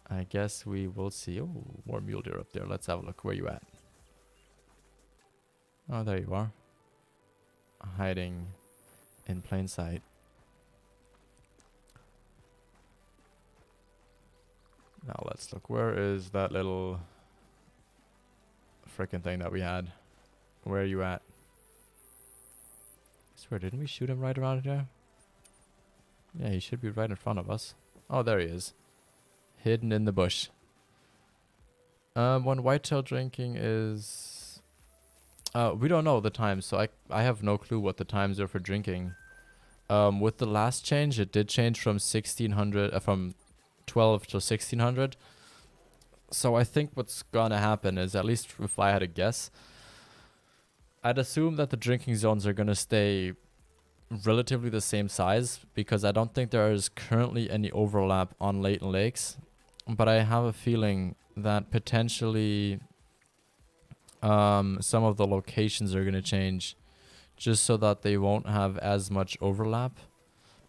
I guess we will see. Oh, more mule deer up there. Let's have a look. Where you at? Oh, there you are. Hiding in plain sight. Now let's look. Where is that little frickin' thing that we had? Where are you at? I swear, didn't we shoot him right around here? Yeah, he should be right in front of us. Oh, there he is. Hidden in the bush. When whitetail drinking is... we don't know the times, so I have no clue what the times are for drinking. With the last change, it did change from 1600, from 12 to 1600. So I think what's gonna happen is, at least if I had a guess, I'd assume that the drinking zones are gonna stay relatively the same size, because I don't think there is currently any overlap on Leighton Lakes. But I have a feeling that potentially some of the locations are going to change just so that they won't have as much overlap.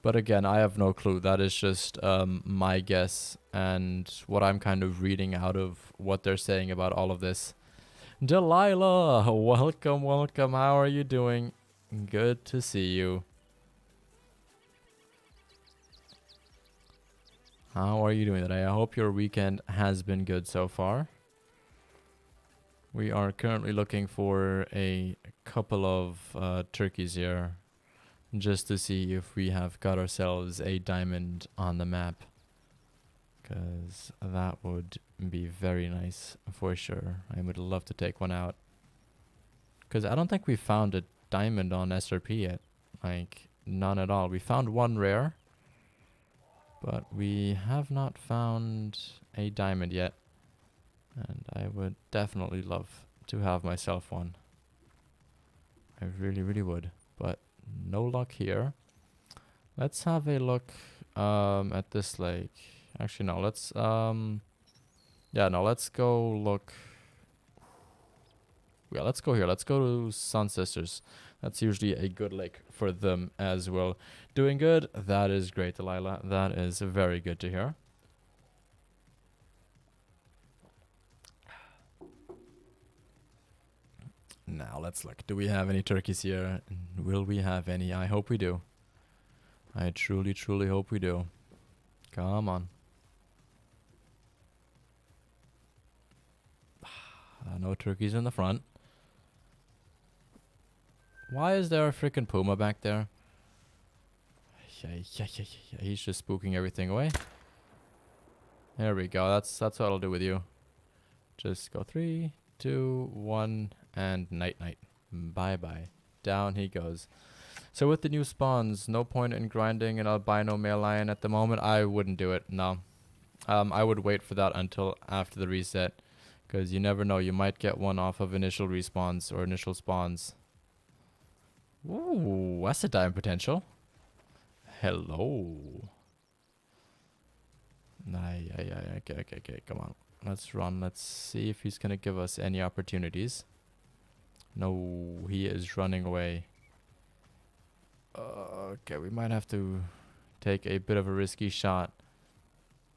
But again, I have no clue. That is just my guess and what I'm kind of reading out of what they're saying about all of this. Delilah, welcome, welcome. How are you doing? Good to see you. How are you doing today? I hope your weekend has been good so far. We are currently looking for a couple of turkeys here, just to see if we have got ourselves a diamond on the map. Because that would be very nice for sure. I would love to take one out. Because I don't think we found a diamond on SRP yet. Like, none at all. We found one rare, but we have not found a diamond yet. And I would definitely love to have myself one. I really, really would. But no luck here. Let's have a look at this lake. Actually, no, let's let's go look. Yeah, let's go here. Let's go to Sun Sisters. That's usually a good lake for them as well. Doing good. That is great, Delilah. That is very good to hear. Now let's look. Do we have any turkeys here? Will we have any? I hope we do. I truly, truly hope we do. Come on. No turkeys in the front. Why is there a freaking puma back there? Yeah. He's just spooking everything away. There we go. That's what I'll do with you. Just go 3, 2, 1, and night. Bye. Down he goes. So with the new spawns, no point in grinding an albino male lion at the moment. I wouldn't do it. No. I would wait for that until after the reset. Because you never know, you might get one off of initial respawns or initial spawns. Ooh, that's a diamond potential. Hello. Okay, come on. Let's run. Let's see if he's going to give us any opportunities. No, he is running away. Okay, we might have to take a bit of a risky shot.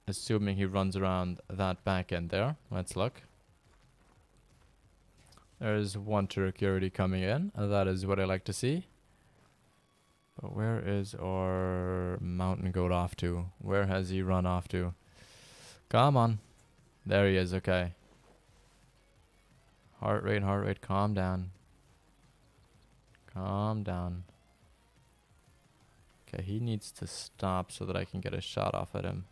Assuming he runs around that back end there. Let's look. There's one turkey already coming in. That is what I like to see. But where is our mountain goat off to? Where has he run off to? Come on. There he is. Okay. Heart rate. Calm down. Calm down. Okay, he needs to stop so that I can get a shot off at him.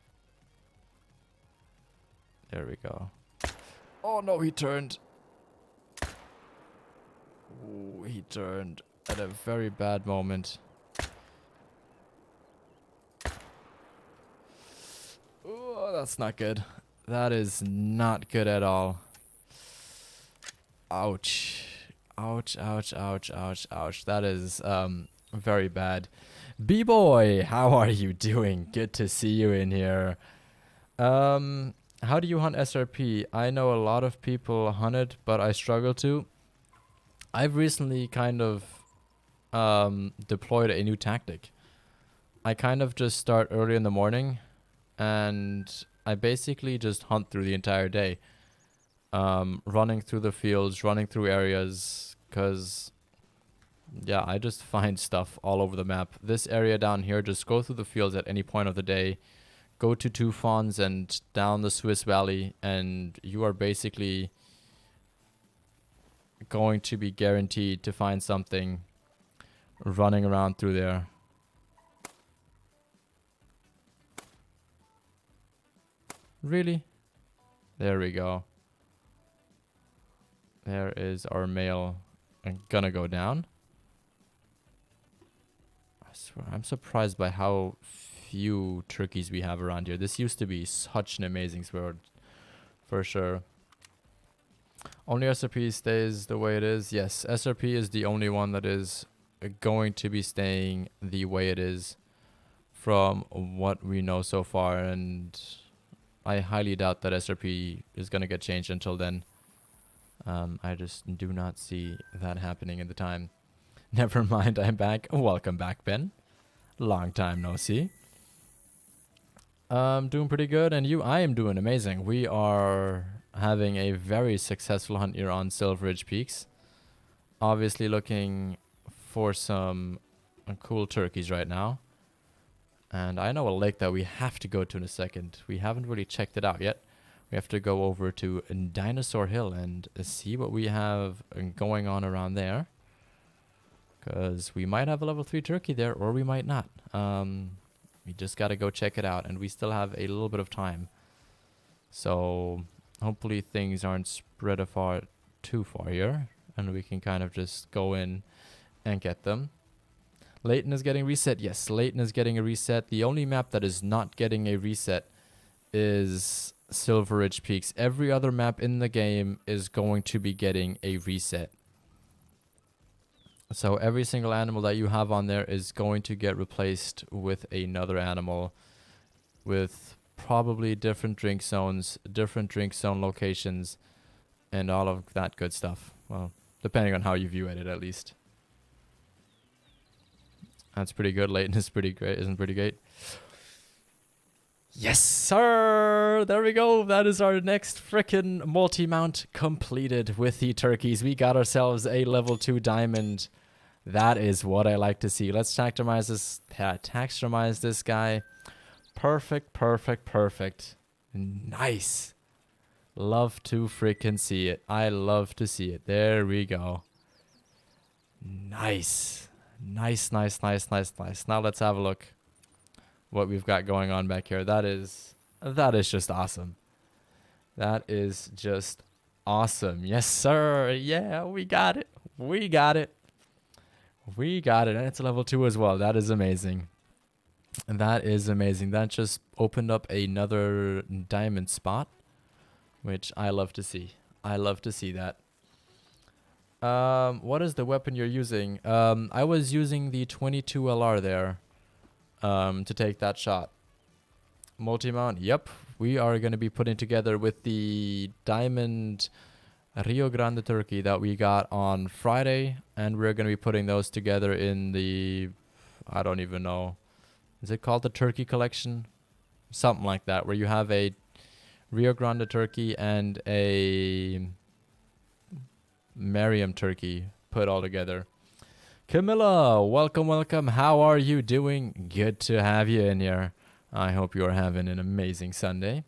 There we go. Oh no, he turned. Ooh, he turned at a very bad moment. Oh, that's not good. That is not good at all. Ouch. Ouch. That is very bad. B-boy, how are you doing? Good to see you in here. How do you hunt SRP? I know a lot of people hunt it, but I struggle to. I've recently kind of deployed a new tactic. I kind of just start early in the morning and I basically just hunt through the entire day. Running through the fields, running through areas, because yeah, I just find stuff all over the map. This area down here, just go through the fields at any point of the day. Go to two fawns and down the Swiss Valley, and you are basically going to be guaranteed to find something running around through there. Really? There we go. There is our male. I'm gonna go down. I swear, I'm surprised by how few turkeys we have around here. This used to be such an amazing sport, for sure. Only SRP stays the way it is. Yes, SRP is the only one that is going to be staying the way it is from what we know so far, and I highly doubt that SRP is going to get changed until then. I just do not see that happening in the time. Never mind, I'm back. Welcome back, Ben. Long time no see. Doing pretty good, and you? I am doing amazing. We are having a very successful hunt here on Silver Ridge Peaks. Obviously looking for some cool turkeys right now. And I know a lake that we have to go to in a second. We haven't really checked it out yet. we have to go over to Dinosaur Hill and see what we have going on around there. Because we might have a level 3 turkey there, or we might not. We just got to go check it out, and we still have a little bit of time. So hopefully things aren't spread apart too far here, and we can kind of just go in and get them. Layton is getting reset. Yes, Layton is getting a reset. The only map that is not getting a reset is Silver Ridge Peaks. Every other map in the game is going to be getting a reset. So every single animal that you have on there is going to get replaced with another animal with probably different drink zones, different drink zone locations, and all of that good stuff. Well, depending on how you view it at least. That's pretty good. Layton is pretty great. Isn't pretty great. Yes, sir. There we go. That is our next frickin' multi-mount completed with the turkeys. We got ourselves a level 2 diamond. That is what I like to see. Let's taxonomize this guy. Perfect, perfect, perfect. Nice. Love to freaking see it. I love to see it. There we go. Nice. Nice, nice, nice, nice, nice. Now let's have a look what we've got going on back here. That is just awesome. That is just awesome. Yes, sir. Yeah, we got it. We got it. We got it. And it's a level 2 as well. That is amazing. That is amazing. That just opened up another diamond spot, which I love to see. I love to see that. What is the weapon you're using? I was using the 22 LR there to take that shot. Multi-mount, yep. We are going to be putting together with the diamond Rio Grande turkey that we got on Friday, and we're going to be putting those together in the, I don't even know, is it called the turkey collection? Something like that, where you have a Rio Grande turkey and a Merriam turkey put all together. Camilla, welcome, welcome. How are you doing? Good to have you in here. I hope you are having an amazing Sunday.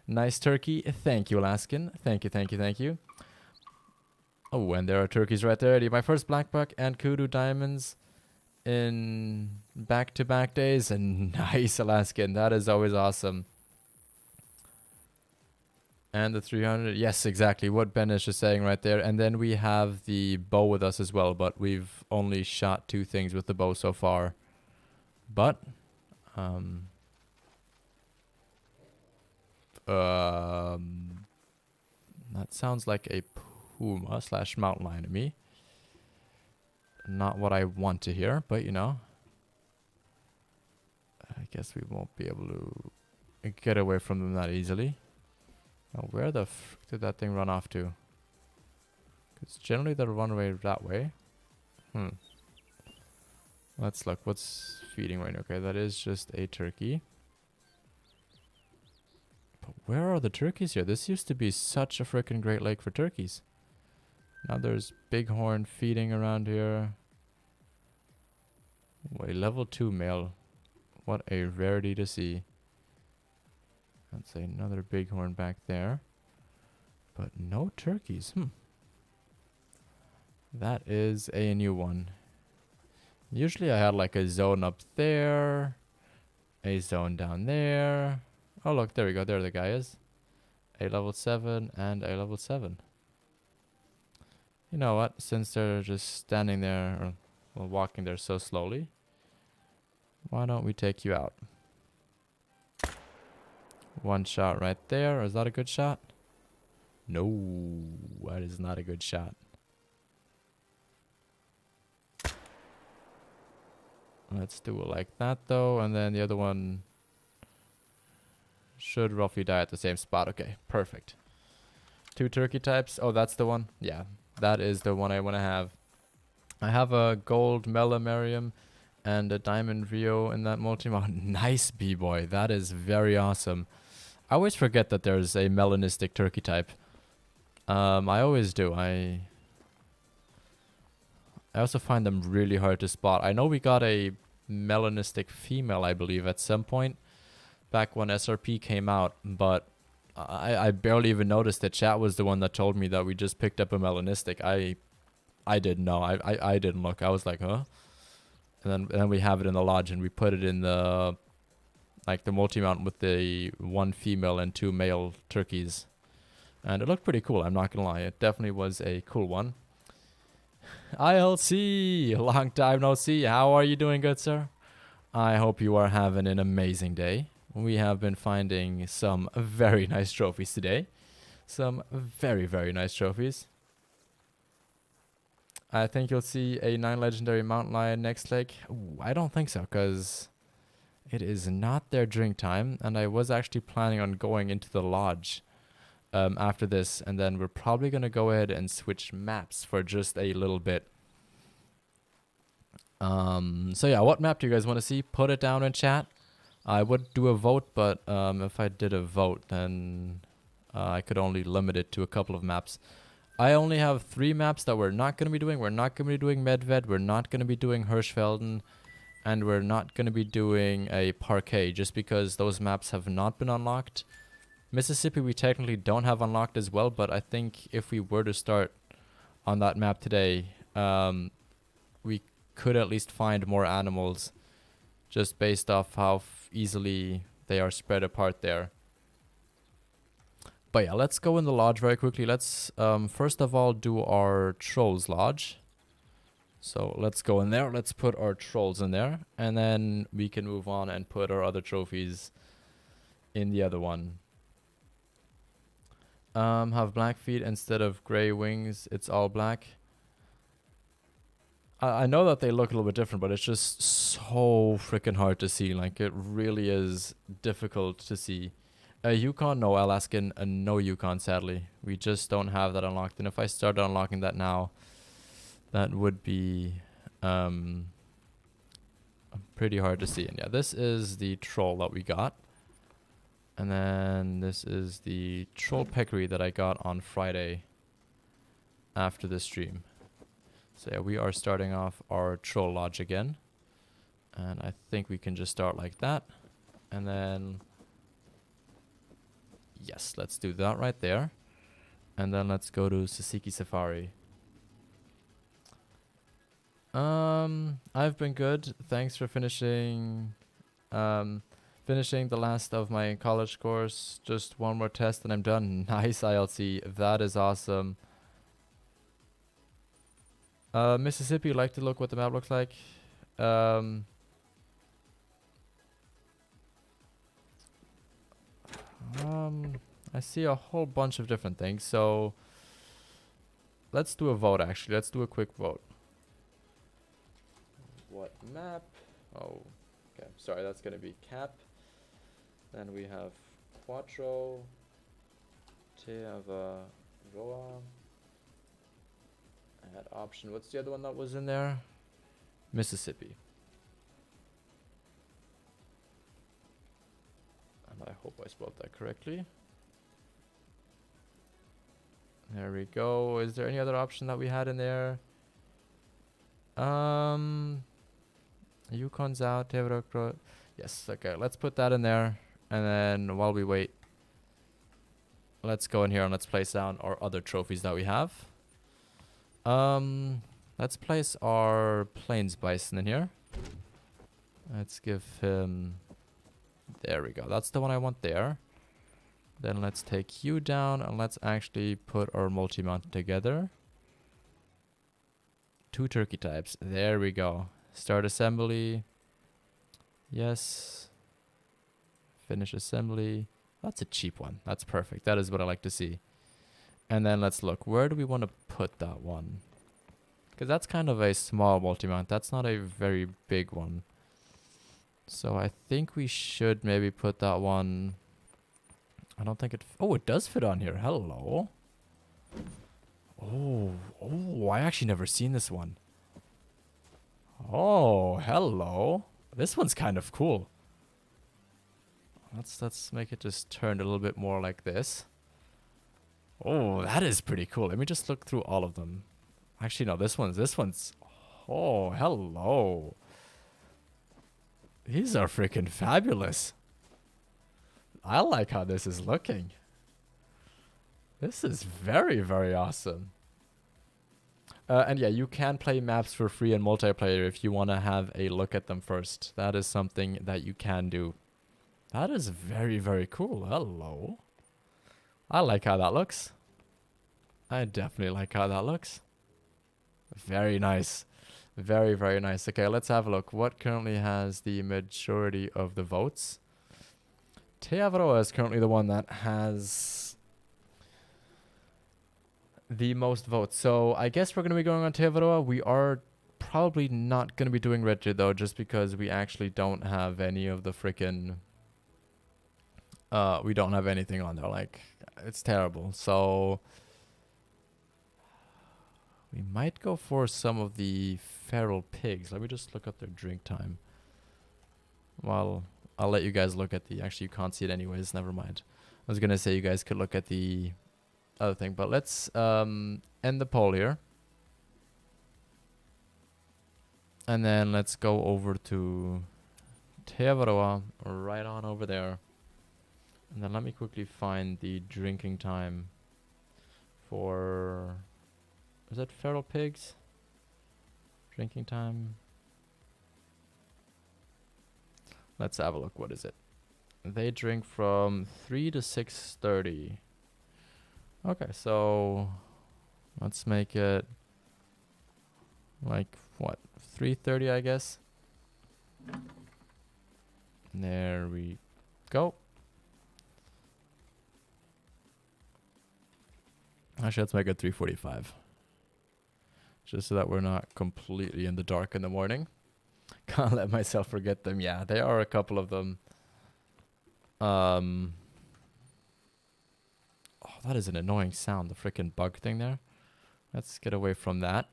Nice turkey. Thank you, Alaskan. Thank you, thank you, thank you. Oh, and there are turkeys right there. My first black buck and kudu diamonds in back-to-back days. And nice, Alaskan. That is always awesome. And the 300. Yes, exactly. What Ben is just saying right there. And then we have the bow with us as well. But we've only shot 2 things with the bow so far. But that sounds like a puma / mountain lion to me. Not what I want to hear, but you know. I guess we won't be able to get away from them that easily. Now, where the f did that thing run off to? Because generally they'll run away that way. Let's look. What's feeding right now? Okay, that is just a turkey. But where are the turkeys here? This used to be such a freaking great lake for turkeys. Now there's bighorn feeding around here. Oh, a level 2 male. What a rarity to see. Let's say another bighorn back there. But no turkeys. That is a new one. Usually I had like a zone up there. A zone down there. Oh look, there we go. There the guy is. A level 7 and a level 7. You know what? Since they're just standing there or walking there so slowly, why don't we take you out? One shot right there. Is that a good shot? No, that is not a good shot. Let's do it like that though, and then the other one should roughly die at the same spot. Okay, perfect. 2 turkey types. Oh, that's the one? Yeah, that is the one I want to have. I have a gold Melamarium and a diamond Rio in that multi-mod. Nice, B-boy. That is very awesome. I always forget that there's a melanistic turkey type. I always do. I also find them really hard to spot. I know we got a melanistic female, I believe, at some point back when SRP came out, but I barely even noticed that chat was the one that told me that we just picked up a melanistic. I didn't know. I didn't look. I was like, huh? And then we have it in the lodge, and we put it in the like the multi-mount with the 1 female and 2 male turkeys. And it looked pretty cool, I'm not gonna lie. It definitely was a cool one. ILC, long time no see. How are you doing, good sir? I hope you are having an amazing day. We have been finding some very nice trophies today. Some very, very nice trophies. I think you'll see a 9 legendary mountain lion next lake. Ooh, I don't think so, because it is not their drink time. And I was actually planning on going into the lodge after this. And then we're probably going to go ahead and switch maps for just a little bit. So yeah, what map do you guys want to see? Put it down in chat. I would do a vote, but if I did a vote, then I could only limit it to a couple of maps. I only have 3 maps that we're not going to be doing. We're not going to be doing Medved. We're not going to be doing Hirschfelden. And we're not going to be doing a Parquet, just because those maps have not been unlocked. Mississippi we technically don't have unlocked as well, but I think if we were to start on that map today, we could at least find more animals just based off how easily they are spread apart there. But yeah, let's go in the lodge very quickly. Let's first of all do our trolls lodge. So let's go in there. Let's put our trolls in there. And then we can move on and put our other trophies in the other one. Have black feet instead of gray wings. It's all black. I know that they look a little bit different, but it's just so freaking hard to see. Like, it really is difficult to see. Yukon? No, Alaskan. No Yukon, sadly. We just don't have that unlocked. And if I started unlocking that now, that would be pretty hard to see. And yeah, this is the troll that we got. And then this is the troll peccary that I got on Friday after the stream. So yeah, we are starting off our troll lodge again. And I think we can just start like that. And then, yes, let's do that right there. And then let's go to Sasiki Safari. I've been good. Thanks for finishing the last of my college course. Just one more test and I'm done. Nice, ILC. That is awesome. Mississippi, you like to look what the map looks like? I see a whole bunch of different things. So let's do a vote, actually. Let's do a quick vote. What map? Oh, okay. Sorry, that's going to be cap. Then we have Quattro, Teava, Roa. Add option. What's the other one that was in there? Mississippi. And I hope I spelled that correctly. There we go. Is there any other option that we had in there? Yukon's out. Yes, okay. Let's put that in there. And then while we wait, let's go in here and let's place down our other trophies that we have. Let's place our plains bison in here. Let's give him... There we go. That's the one I want there. Then let's take you down and let's actually put our multi-mount together. 2 turkey types. There we go. Start assembly. Yes. Finish assembly. That's a cheap one. That's perfect. That is what I like to see. And then let's look. Where do we want to put that one? Because that's kind of a small multi-mount. That's not a very big one. So I think we should maybe put that one... I don't think it... Oh, it does fit on here. Hello. Oh, I actually never seen this one. Oh, hello. This one's kind of cool. Let's make it just turn a little bit more like this. Oh, that is pretty cool. Let me just look through all of them. Actually, no, this one's... Oh, hello. These are freaking fabulous. I like how this is looking. This is very, very awesome. And yeah, you can play maps for free in multiplayer if you want to have a look at them first. That is something that you can do. That is very, very cool. Hello. I like how that looks. I definitely like how that looks. Very nice. Very, very nice. Okay, let's have a look. What currently has the majority of the votes? Teavaroa is currently the one that has the most votes. So I guess we're going to be going on Teavaroa. We are probably not going to be doing Rigid though, just because we actually don't have any of the freaking... we don't have anything on there. Like, it's terrible. So... we might go for some of the feral pigs. Let me just look up their drink time. Well, I'll let you guys look at the... actually, you can't see it anyways. Never mind. I was going to say you guys could look at the other thing. But let's end the poll here. And then let's go over to Teavaroa. Right on over there. And then let me quickly find the drinking time for... is that feral pigs? Drinking time. Let's have a look. What is it? They drink from 3 to 6:30. Okay, so let's make it like what? 3:30, I guess. There we go. Actually, let's make it 3:45. Just so that we're not completely in the dark in the morning. Can't let myself forget them. Yeah, there are a couple of them. Oh, that is an annoying sound, the freaking bug thing there. Let's get away from that.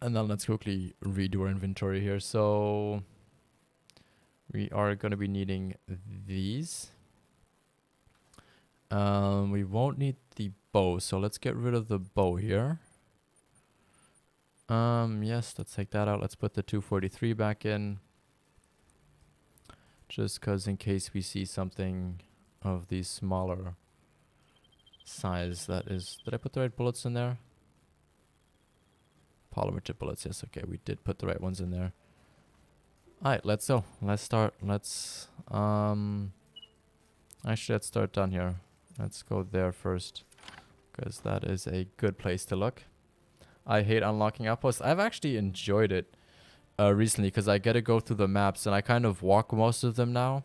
And then let's quickly redo our inventory here. So we are going to be needing these. We won't need the bow, so let's get rid of the bow here. Yes, let's take that out. Let's put the 243 back in. Just because in case we see something of the smaller size that is... did I put the right bullets in there? Polymer tip bullets, yes, okay, we did put the right ones in there. Alright, let's go. Let's start. Let's... actually, let's start down here. Let's go there first, because that is a good place to look. I hate unlocking outposts. I've actually enjoyed it recently because I get to go through the maps and I kind of walk most of them now.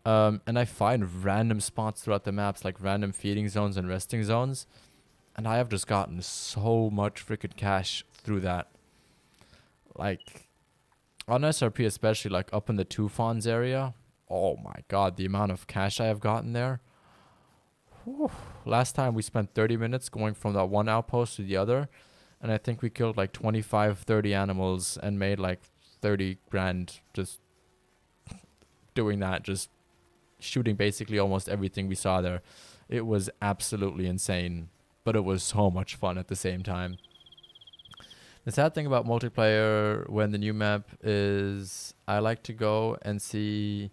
And I find random spots throughout the maps, like random feeding zones and resting zones. And I have just gotten so much freaking cash through that. Like, on SRP especially, like up in the Two Fawns area. Oh my god, the amount of cash I have gotten there. Whew. Last time we spent 30 minutes going from that one outpost to the other. And I think we killed like 25, 30 animals and made like 30 grand just doing that. Just shooting basically almost everything we saw there. It was absolutely insane. But it was so much fun at the same time. The sad thing about multiplayer when the new map is I like to go and see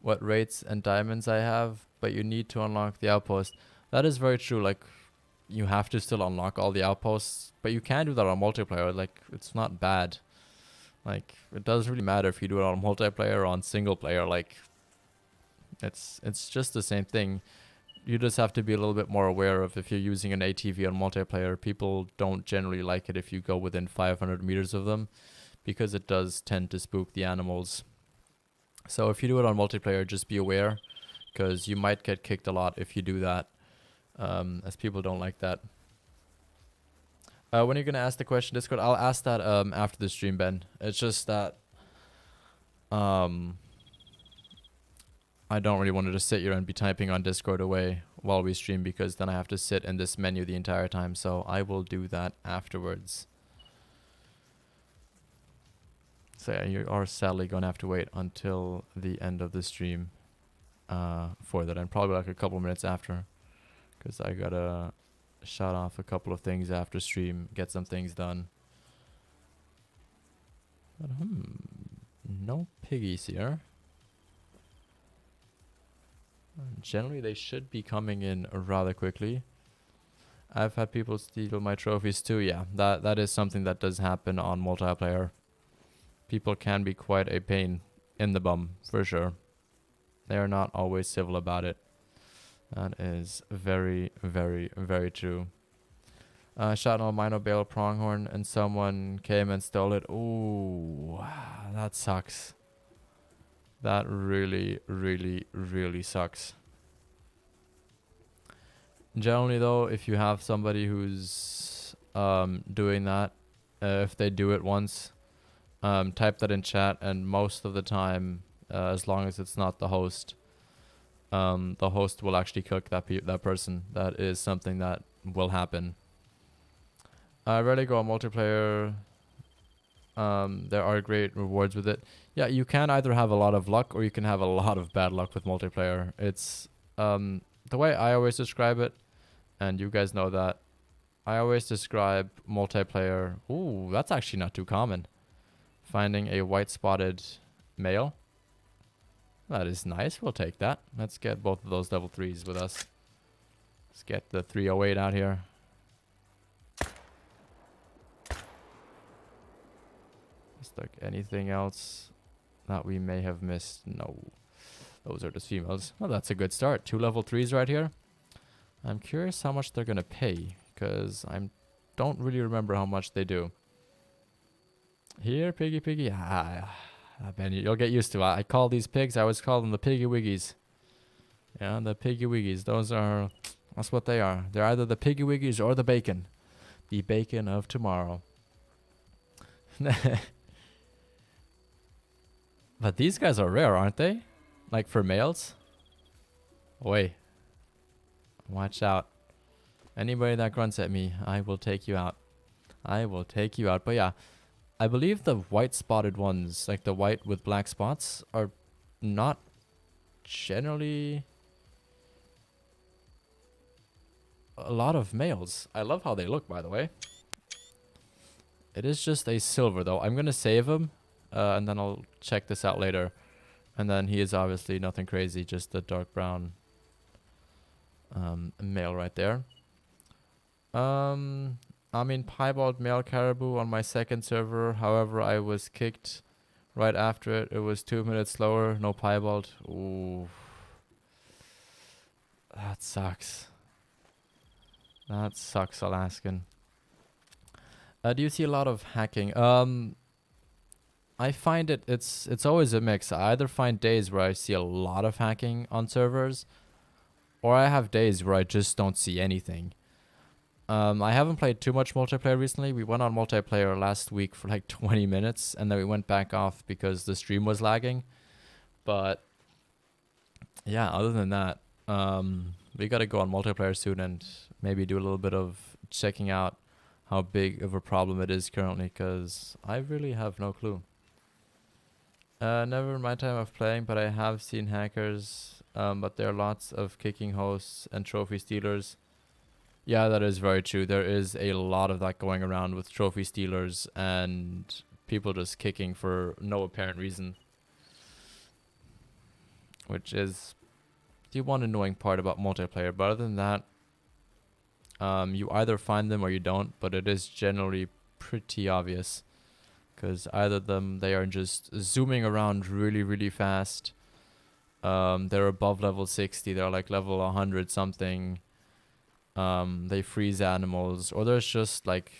what rates and diamonds I have. But you need to unlock the outpost. That is very true. Like, you have to still unlock all the outposts, but you can do that on multiplayer. Like, it's not bad. Like, it doesn't really matter if you do it on multiplayer or on single player. Like, it's just the same thing. You just have to be a little bit more aware of if you're using an ATV on multiplayer. People don't generally like it if you go within 500 meters of them, because it does tend to spook the animals. So if you do it on multiplayer, just be aware, because you might get kicked a lot if you do that. As people don't like that. When are you going to ask the question, Discord? I'll ask that after the stream, Ben. It's just that I don't really want to just sit here and be typing on Discord away while we stream, because then I have to sit in this menu the entire time. So I will do that afterwards. So yeah, you are sadly going to have to wait until the end of the stream for that, and probably like a couple minutes after. Because I gotta shut off a couple of things after stream, get some things done. But, no piggies here. Generally, they should be coming in rather quickly. I've had people steal my trophies too. Yeah, that is something that does happen on multiplayer. People can be quite a pain in the bum, for sure. They are not always civil about it. That is very, very, very true. Shot an albino bale pronghorn and someone came and stole it. Ooh, that sucks. That really, really, really sucks. Generally though, if you have somebody who's doing that, if they do it once, type that in chat, and most of the time, as long as it's not the host will actually cook that person. That is something that will happen. I rarely go on multiplayer. There are great rewards with it. Yeah, you can either have a lot of luck or you can have a lot of bad luck with multiplayer. It's the way I always describe it, and you guys know that. I always describe multiplayer. Ooh, that's actually not too common. Finding a white spotted male. That is nice. We'll take that. Let's get both of those level 3s with us. Let's get the 308 out here. Just like anything else that we may have missed. No. Those are just females. Well, that's a good start. 2 level 3s right here. I'm curious how much they're going to pay, because I don't really remember how much they do. Here, piggy. Ben, you'll get used to it. I call these pigs, I always call them the piggy wiggies. Yeah, the piggy wiggies. That's what they are. They're either the piggy wiggies or the bacon. The bacon of tomorrow. But these guys are rare, aren't they? Like for males? Wait. Watch out. Anybody that grunts at me, I will take you out. I will take you out. But yeah, I believe the white spotted ones, like the white with black spots, are not generally a lot of males. I love how they look, by the way. It is just a silver, though. I'm going to save him, and then I'll check this out later. And then he is obviously nothing crazy, just a dark brown male right there. I mean, piebald male caribou on my second server. However, I was kicked right after it. It was 2 minutes slower. No piebald. Ooh. That sucks. That sucks, Alaskan. Do you see a lot of hacking? I find it's always a mix. I either find days where I see a lot of hacking on servers, or I have days where I just don't see anything. I haven't played too much multiplayer recently. We went on multiplayer last week for like 20 minutes, and then we went back off because the stream was lagging. But yeah, other than that, we gotta go on multiplayer soon and maybe do a little bit of checking out how big of a problem it is currently, because I really have no clue. Never in my time of playing, but I have seen hackers, but there are lots of kicking hosts and trophy stealers. Yeah, that is very true. There is a lot of that going around with trophy stealers and people just kicking for no apparent reason. Which is the one annoying part about multiplayer. But other than that, you either find them or you don't, but it is generally pretty obvious. Because either they are just zooming around really, really fast. They're above level 60. They're like level 100 something. They freeze animals, or there's just like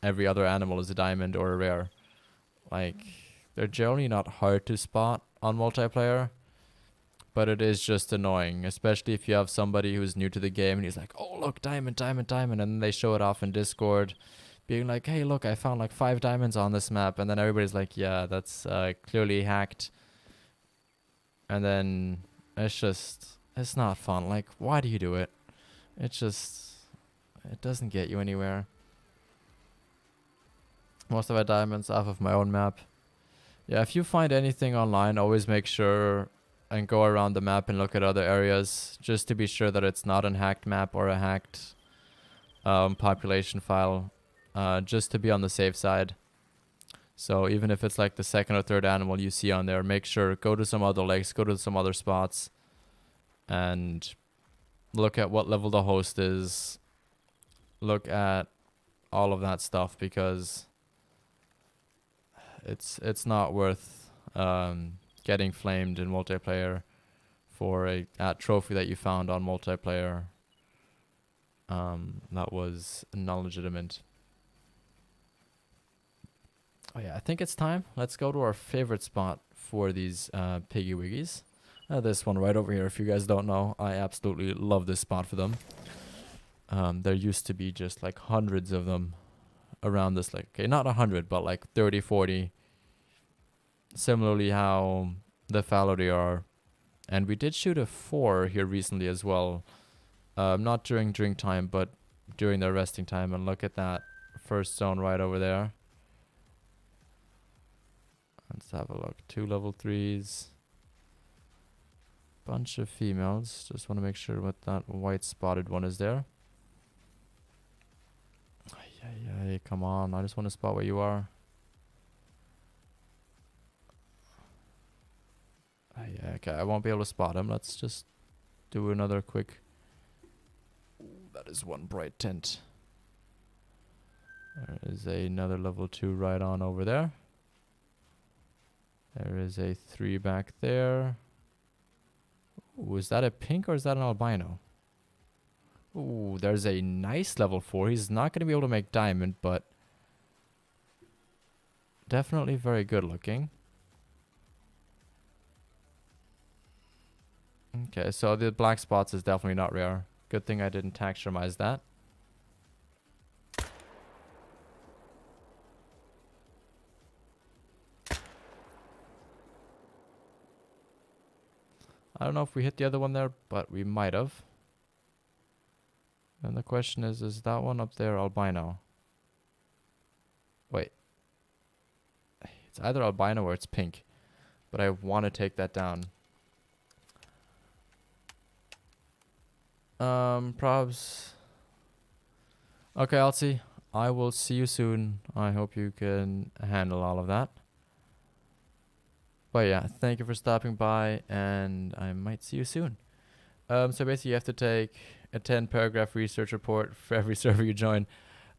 every other animal is a diamond or a rare. Like, they're generally not hard to spot on multiplayer, but it is just annoying, especially if you have somebody who's new to the game and he's like, oh look, diamond, diamond, diamond, and then they show it off in Discord being like, hey look, I found like 5 diamonds on this map, and then everybody's like, yeah, that's clearly hacked. And then it's not fun. Like, why do you do it? It doesn't get you anywhere. Most of my diamonds off of my own map. Yeah, if you find anything online, always make sure and go around the map and look at other areas, just to be sure that it's not a hacked map or a hacked population file, just to be on the safe side. So even if it's like the second or third animal you see on there, make sure, go to some other lakes, go to some other spots, and look at what level the host is. Look at all of that stuff, because it's not worth getting flamed in multiplayer for a trophy that you found on multiplayer that was non-legitimate. Oh yeah, I think it's time. Let's go to our favorite spot for these piggy wiggies. This one right over here. If you guys don't know, I absolutely love this spot for them. There used to be just like hundreds of them around this, like, okay, not 100, but like 30, 40. Similarly how the fallow are. And we did shoot a 4 here recently as well. Not during drink time, but during their resting time. And look at that first zone right over there. Let's have a look. 2 level 3s. Bunch of females. Just want to make sure what that white spotted one is there. Yeah, come on. I just want to spot where you are. Yeah, okay. I won't be able to spot him. Let's just do another quick. Ooh, that is one bright tint. There is another level 2 right on over there. There is a 3 back there. Ooh, is that a pink or is that an albino? Ooh, there's a nice level 4. He's not going to be able to make diamond, but definitely very good looking. Okay, so the black spots is definitely not rare. Good thing I didn't taxonomize that. I don't know if we hit the other one there, but we might have. And the question is that one up there albino? Wait. It's either albino or it's pink. But I want to take that down. Probs. Okay, Altsy. I will see you soon. I hope you can handle all of that. But yeah, thank you for stopping by, and I might see you soon. So basically you have to take a 10-paragraph research report for every server you join.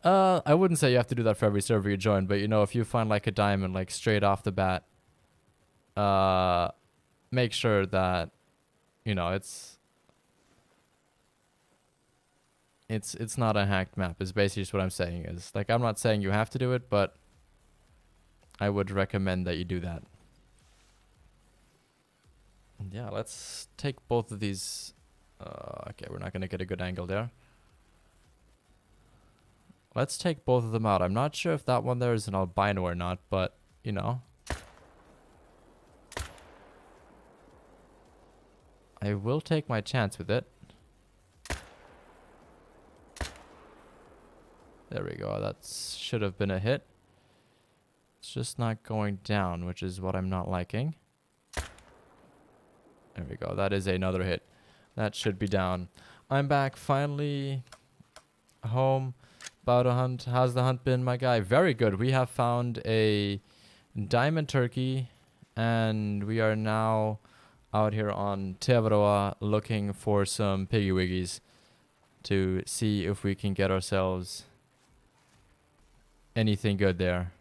I wouldn't say you have to do that for every server you join, but you know, if you find like a diamond like straight off the bat, make sure that, you know, it's not a hacked map. Is basically just what I'm saying. Is like, I'm not saying you have to do it, but I would recommend that you do that. And yeah, let's take both of these. Okay, we're not gonna get a good angle there. Let's take both of them out. I'm not sure if that one there is an albino or not, but you know, I will take my chance with it. There we go. That should have been a hit. It's just not going down, which is what I'm not liking. There we go. That is another hit. That should be down. I'm back finally home. About a hunt. How's the hunt been, my guy? Very good. We have found a diamond turkey, and we are now out here on Tevaroa looking for some piggy wiggies to see if we can get ourselves anything good there.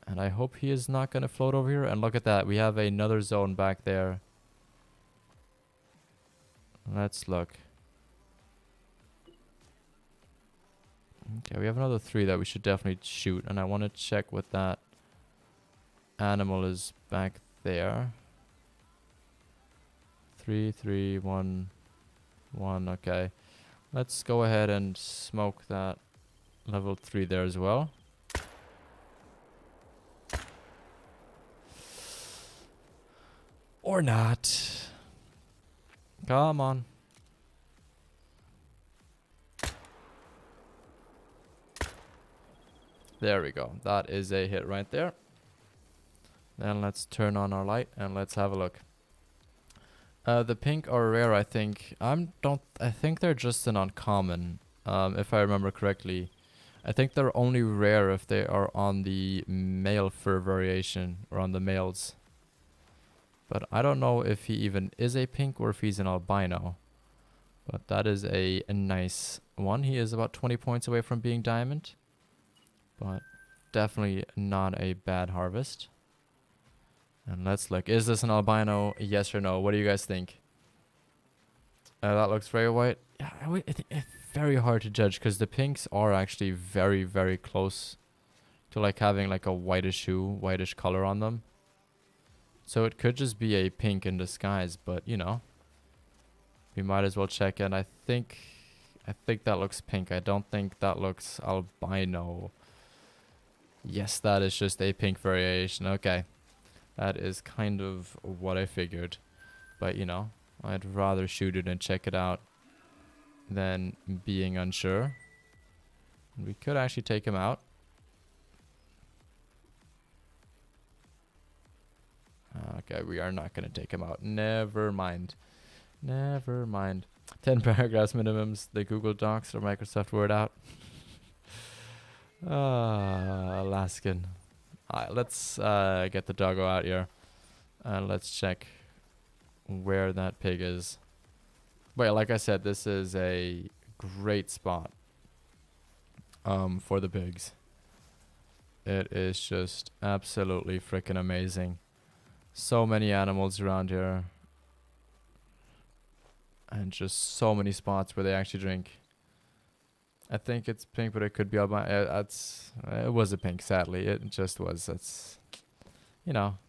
And I hope he is not going to float over here. And look at that. We have another zone back there. Let's look. Okay, we have another 3 that we should definitely shoot. And I want to check what that animal is back there. 3, 3, 1, 1. Okay. Let's go ahead and smoke that level 3 there as well. Or not. Come on. There we go. That is a hit right there. Then let's turn on our light and let's have a look. The pink are rare, I think. I think they're just an uncommon, if I remember correctly. I think they're only rare if they are on the male fur variation or on the males. But I don't know if he even is a pink or if he's an albino. But that is a nice one. He is about 20 points away from being diamond. But definitely not a bad harvest. And let's look. Is this an albino? Yes or no? What do you guys think? That looks very white. Yeah, I think it's very hard to judge because the pinks are actually very, very close to like having like a whitish hue, whitish color on them. So it could just be a pink in disguise, but you know, we might as well check it. I think that looks pink. I don't think that looks albino. Yes, that is just a pink variation. Okay. That is kind of what I figured. But, you know, I'd rather shoot it and check it out than being unsure. We could actually take him out. Okay, we are not going to take him out. Never mind. Never mind. 10 paragraphs minimums. The Google Docs or Microsoft Word out. Alaskan. Alright, let's get the doggo out here. And let's check where that pig is. But yeah, like I said, this is a great spot for the pigs. It is just absolutely freaking amazing. So many animals around here. And just so many spots where they actually drink. I think it's pink, but it could be albino. It was a pink, sadly. It just was. That's, you know,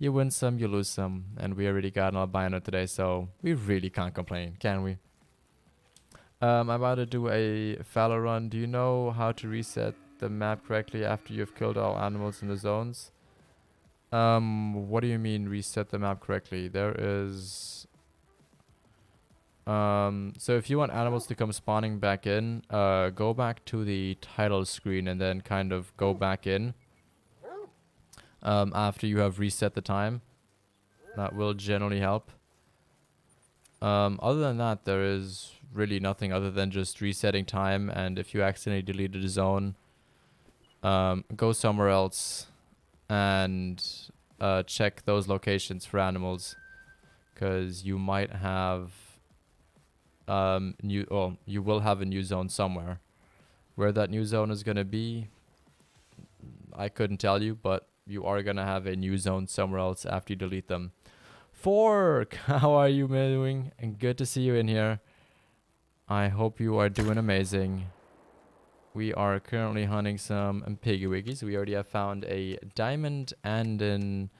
you win some, you lose some. And we already got an albino today, so we really can't complain, can we? I'm about to do a fallow run. Do you know how to reset the map correctly after you've killed all animals in the zones? What do you mean reset the map correctly? There is... so if you want animals to come spawning back in, go back to the title screen and then kind of go back in after you have reset the time. That will generally help. Other than that, there is really nothing other than just resetting time, and if you accidentally deleted a zone, go somewhere else and check those locations for animals, because you might have you will have a new zone somewhere. Where that new zone is going to be, I couldn't tell you, but you are going to have a new zone somewhere else after you delete them. Fork, how are you doing? And good to see you in here. I hope you are doing amazing. We are currently hunting some piggy wiggies. We already have found a diamond and an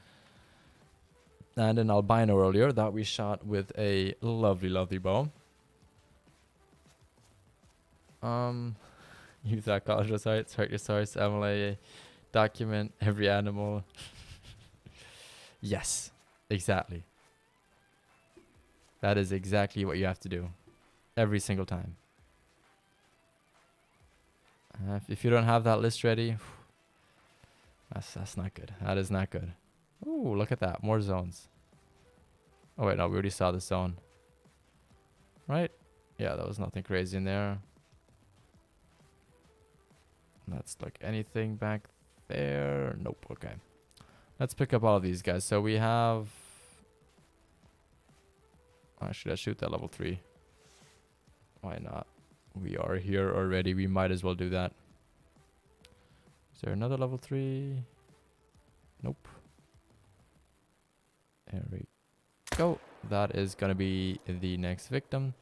albino earlier that we shot with a lovely bow. Use that college sites, hurt your source, MLA, document every animal. Yes, exactly. That is exactly what you have to do. Every single time. If you don't have that list ready, that's not good. That is not good. Ooh, look at that. More zones. Oh, wait, no, we already saw the zone. Right? Yeah, there was nothing crazy in there. Let's look. Anything back there? Nope. Okay. Let's pick up all of these guys. So we have... should I shoot that level 3? Why not? We are here already. We might as well do that. Is there another level 3? Nope. There we go. That is going to be the next victim.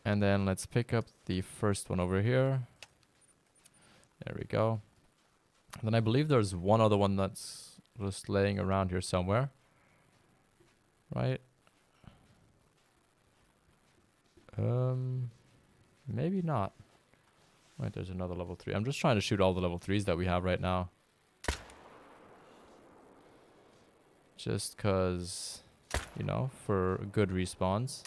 And then let's pick up the first one over here. There we go. And then I believe there's one other one that's just laying around here somewhere. Right? Maybe not. Right, there's another level 3. I'm just trying to shoot all the level 3s that we have right now. Just cause, you know, for good respawns.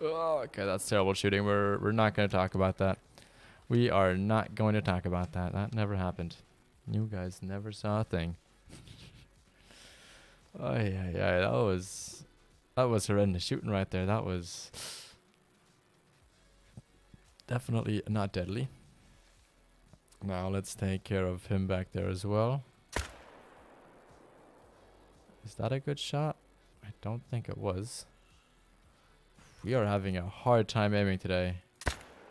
Oh, okay, that's terrible shooting. We're not going to talk about that. We are not going to talk about that. That never happened. You guys never saw a thing. Oh yeah, that was horrendous shooting right there. That was definitely not deadly. Now let's take care of him back there as well. Is that a good shot? I don't think it was. We are having a hard time aiming today.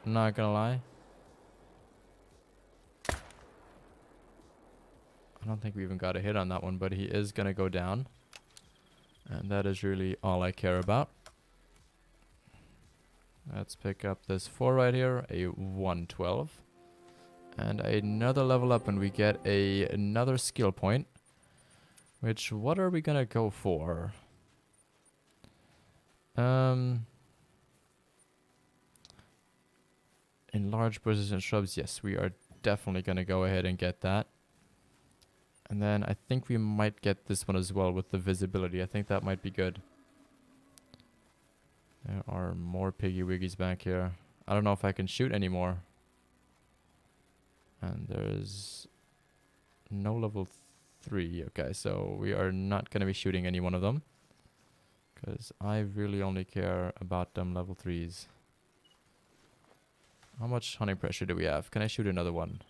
Not gonna lie. I don't think we even got a hit on that one, but he is gonna go down. And that is really all I care about. Let's pick up this 4 right here, a 112. And another level up and we get another skill point. Which, what are we gonna go for? In large bushes and shrubs, yes, we are definitely gonna go ahead and get that. And then I think we might get this one as well with the visibility. I think that might be good. There are more piggy wiggies back here. I don't know if I can shoot anymore. And there's no level 3. Okay, so we are not going to be shooting any one of them. Because I really only care about them level 3s. How much hunting pressure do we have? Can I shoot another one?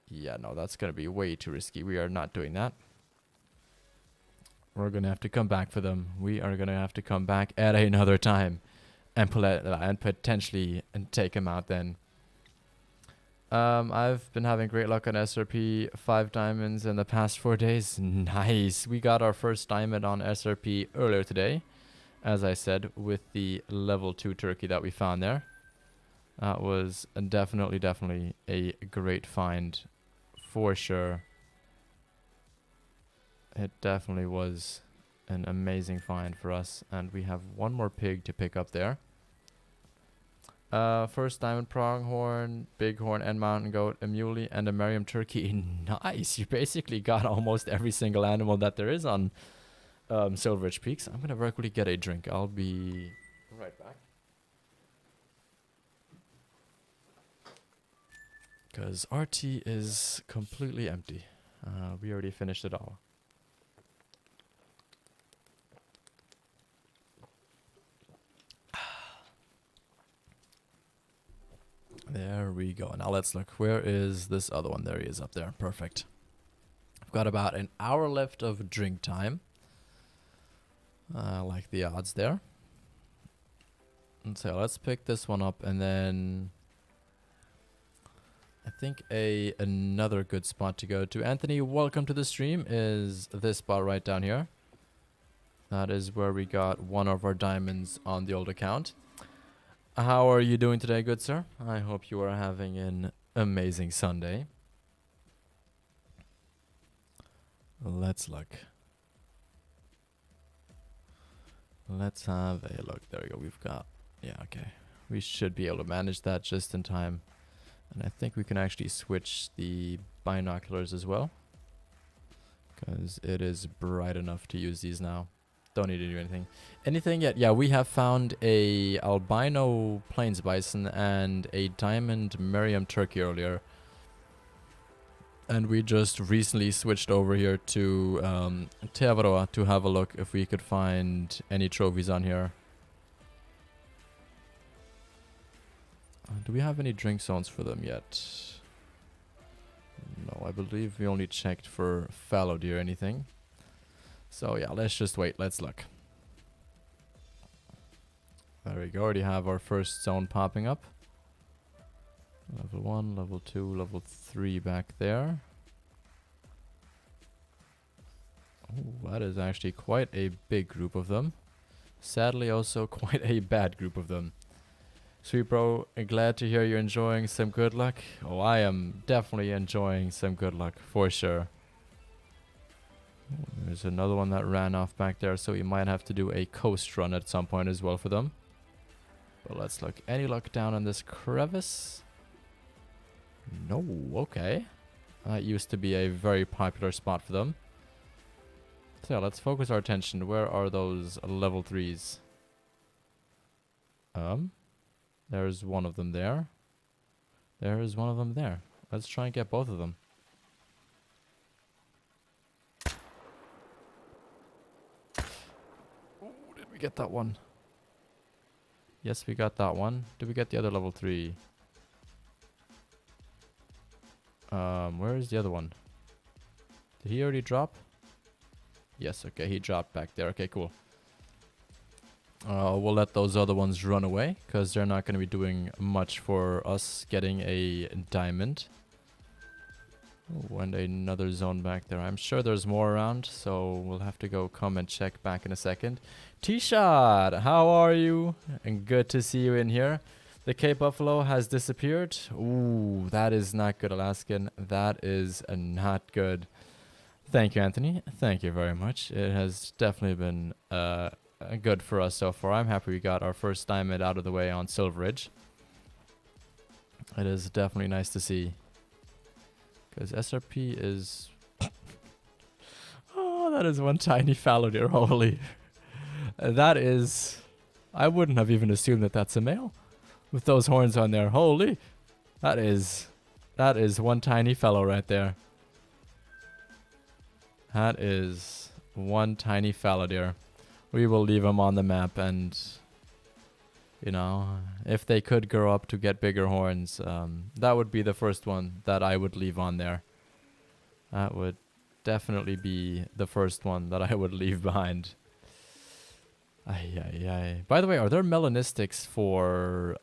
Yeah, no, that's going to be way too risky. We are not doing that. We're going to have to come back for them. We are going to have to come back at another time. And potentially take them out then. I've been having great luck on SRP. 5 diamonds in the past 4 days. Nice. We got our first diamond on SRP earlier today. As I said, with the level 2 turkey that we found there. That was definitely a great find. For sure. It definitely was an amazing find for us. And we have one more pig to pick up there. First diamond pronghorn, bighorn, and mountain goat, a muley, and a Merriam turkey. Nice! You basically got almost every single animal that there is on Silveridge Peaks. I'm gonna very quickly get a drink. I'll be right back. Because our tea is completely empty. We already finished it all. There we go. Now let's look. Where is this other one? There he is up there. Perfect. I've got about an hour left of drink time. I like the odds there. And so let's pick this one up and then I think another good spot to go to. Anthony, welcome to the stream. Is this spot right down here. That is where we got one of our diamonds on the old account. How are you doing today, good sir? I hope you are having an amazing Sunday. Let's look. Let's have a look. There we go. We've got... Yeah, okay. We should be able to manage that just in time. And I think we can actually switch the binoculars as well. Because it is bright enough to use these now. Don't need to do anything. Anything yet? Yeah, we have found a albino plains bison and a diamond Merriam turkey earlier. And we just recently switched over here to Teavaroa to have a look if we could find any trophies on here. Do we have any drink zones for them yet? No, I believe we only checked for fallow deer or anything. So yeah, let's just wait. Let's look. There we go. Already have our first zone popping up. Level 1, level 2, level 3 back there. Oh, that is actually quite a big group of them. Sadly, also quite a bad group of them. Sweet bro, glad to hear you're enjoying some good luck. Oh, I am definitely enjoying some good luck, for sure. There's another one that ran off back there, so we might have to do a coast run at some point as well for them. But let's look. Any luck down in this crevice? No, okay. That used to be a very popular spot for them. So yeah, let's focus our attention. Where are those level 3s? There's one of them there. There's one of them there. Let's try and get both of them. We get that one. Yes, we got that one. Did we get the other level 3? Where is the other one? Did he already drop? Yes, okay, he dropped back there. Okay, cool. We'll let those other ones run away, because they're not going to be doing much for us getting a diamond. Oh, and another zone back there. I'm sure there's more around, so we'll have to go come and check back in a second. T-Shot, how are you? And good to see you in here. The Cape Buffalo has disappeared. Ooh, that is not good, Alaskan. That is not good. Thank you, Anthony. Thank you very much. It has definitely been good for us so far. I'm happy we got our first diamond out of the way on Silver Ridge. It is definitely nice to see. Because SRP is... oh, that is one tiny fallow deer. Holy. That is... I wouldn't have even assumed that that's a male. With those horns on there. Holy. That is one tiny fellow right there. That is one tiny fallow deer. We will leave him on the map, and you know, if they could grow up to get bigger horns, that would be the first one that I would leave on there. That would definitely be the first one that I would leave behind. Ay, ay, ay. By the way, are there melanistics for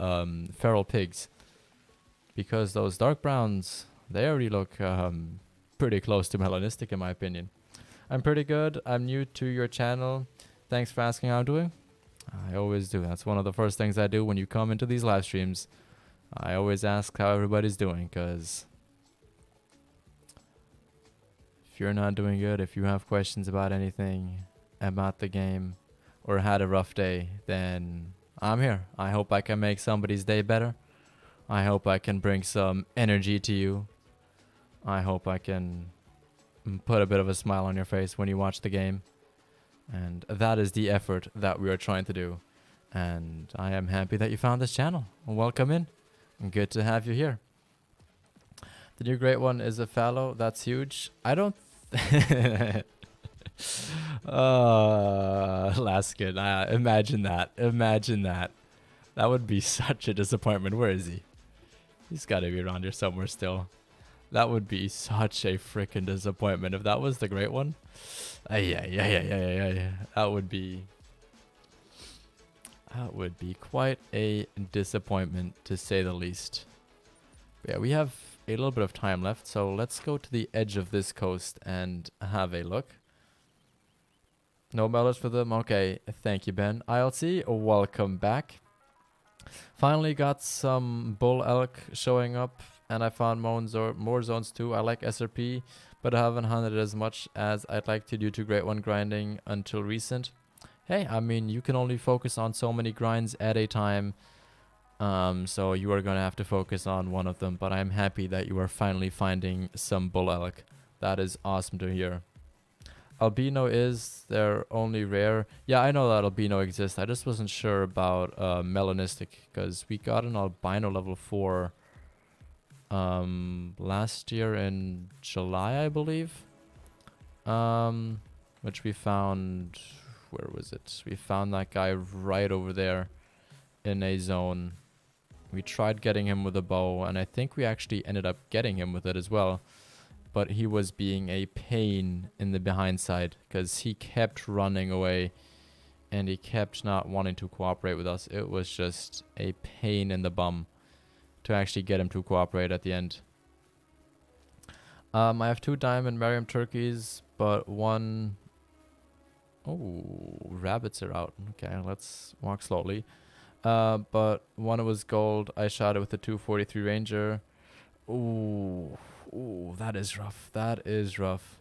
feral pigs? Because those dark browns, they already look pretty close to melanistic in my opinion. I'm pretty good. I'm new to your channel. Thanks for asking how I'm doing. I always do. That's one of the first things I do when you come into these live streams. I always ask how everybody's doing, because if you're not doing good, if you have questions about anything, about the game, or had a rough day, then I'm here. I hope I can make somebody's day better. I hope I can bring some energy to you. I hope I can put a bit of a smile on your face when you watch the game. And that is the effort that we are trying to do. And I am happy that you found this channel. Welcome in. Good to have you here. The new great one is a fallow. That's huge. I don't... Laskin, imagine that. Imagine that. That would be such a disappointment. Where is he? He's got to be around here somewhere still. That would be such a freaking disappointment if that was the great one. Yeah. That would be quite a disappointment, to say the least. But yeah, we have a little bit of time left, so let's go to the edge of this coast and have a look. No melons for them? Okay, thank you, Ben. ILC, welcome back. Finally got some bull elk showing up, and I found more zones too. I like SRP, but I haven't hunted as much as I'd like to due to Great One grinding until recent. Hey, I mean, you can only focus on so many grinds at a time, so you are going to have to focus on one of them, but I'm happy that you are finally finding some bull elk. That is awesome to hear. Albino they're only rare. Yeah, I know that albino exists. I just wasn't sure about melanistic, because we got an albino level 4 last year in July, I believe. Which we found... where was it? We found that guy right over there in a zone. We tried getting him with a bow, and I think we actually ended up getting him with it as well. But he was being a pain in the behind side, because he kept running away and he kept not wanting to cooperate with us. It was just a pain in the bum to actually get him to cooperate at the end. I have 2 diamond Merriam turkeys, but one... oh, rabbits are out. Okay, let's walk slowly. But one was gold. I shot it with a 243 Ranger. Ooh, that is rough. That is rough.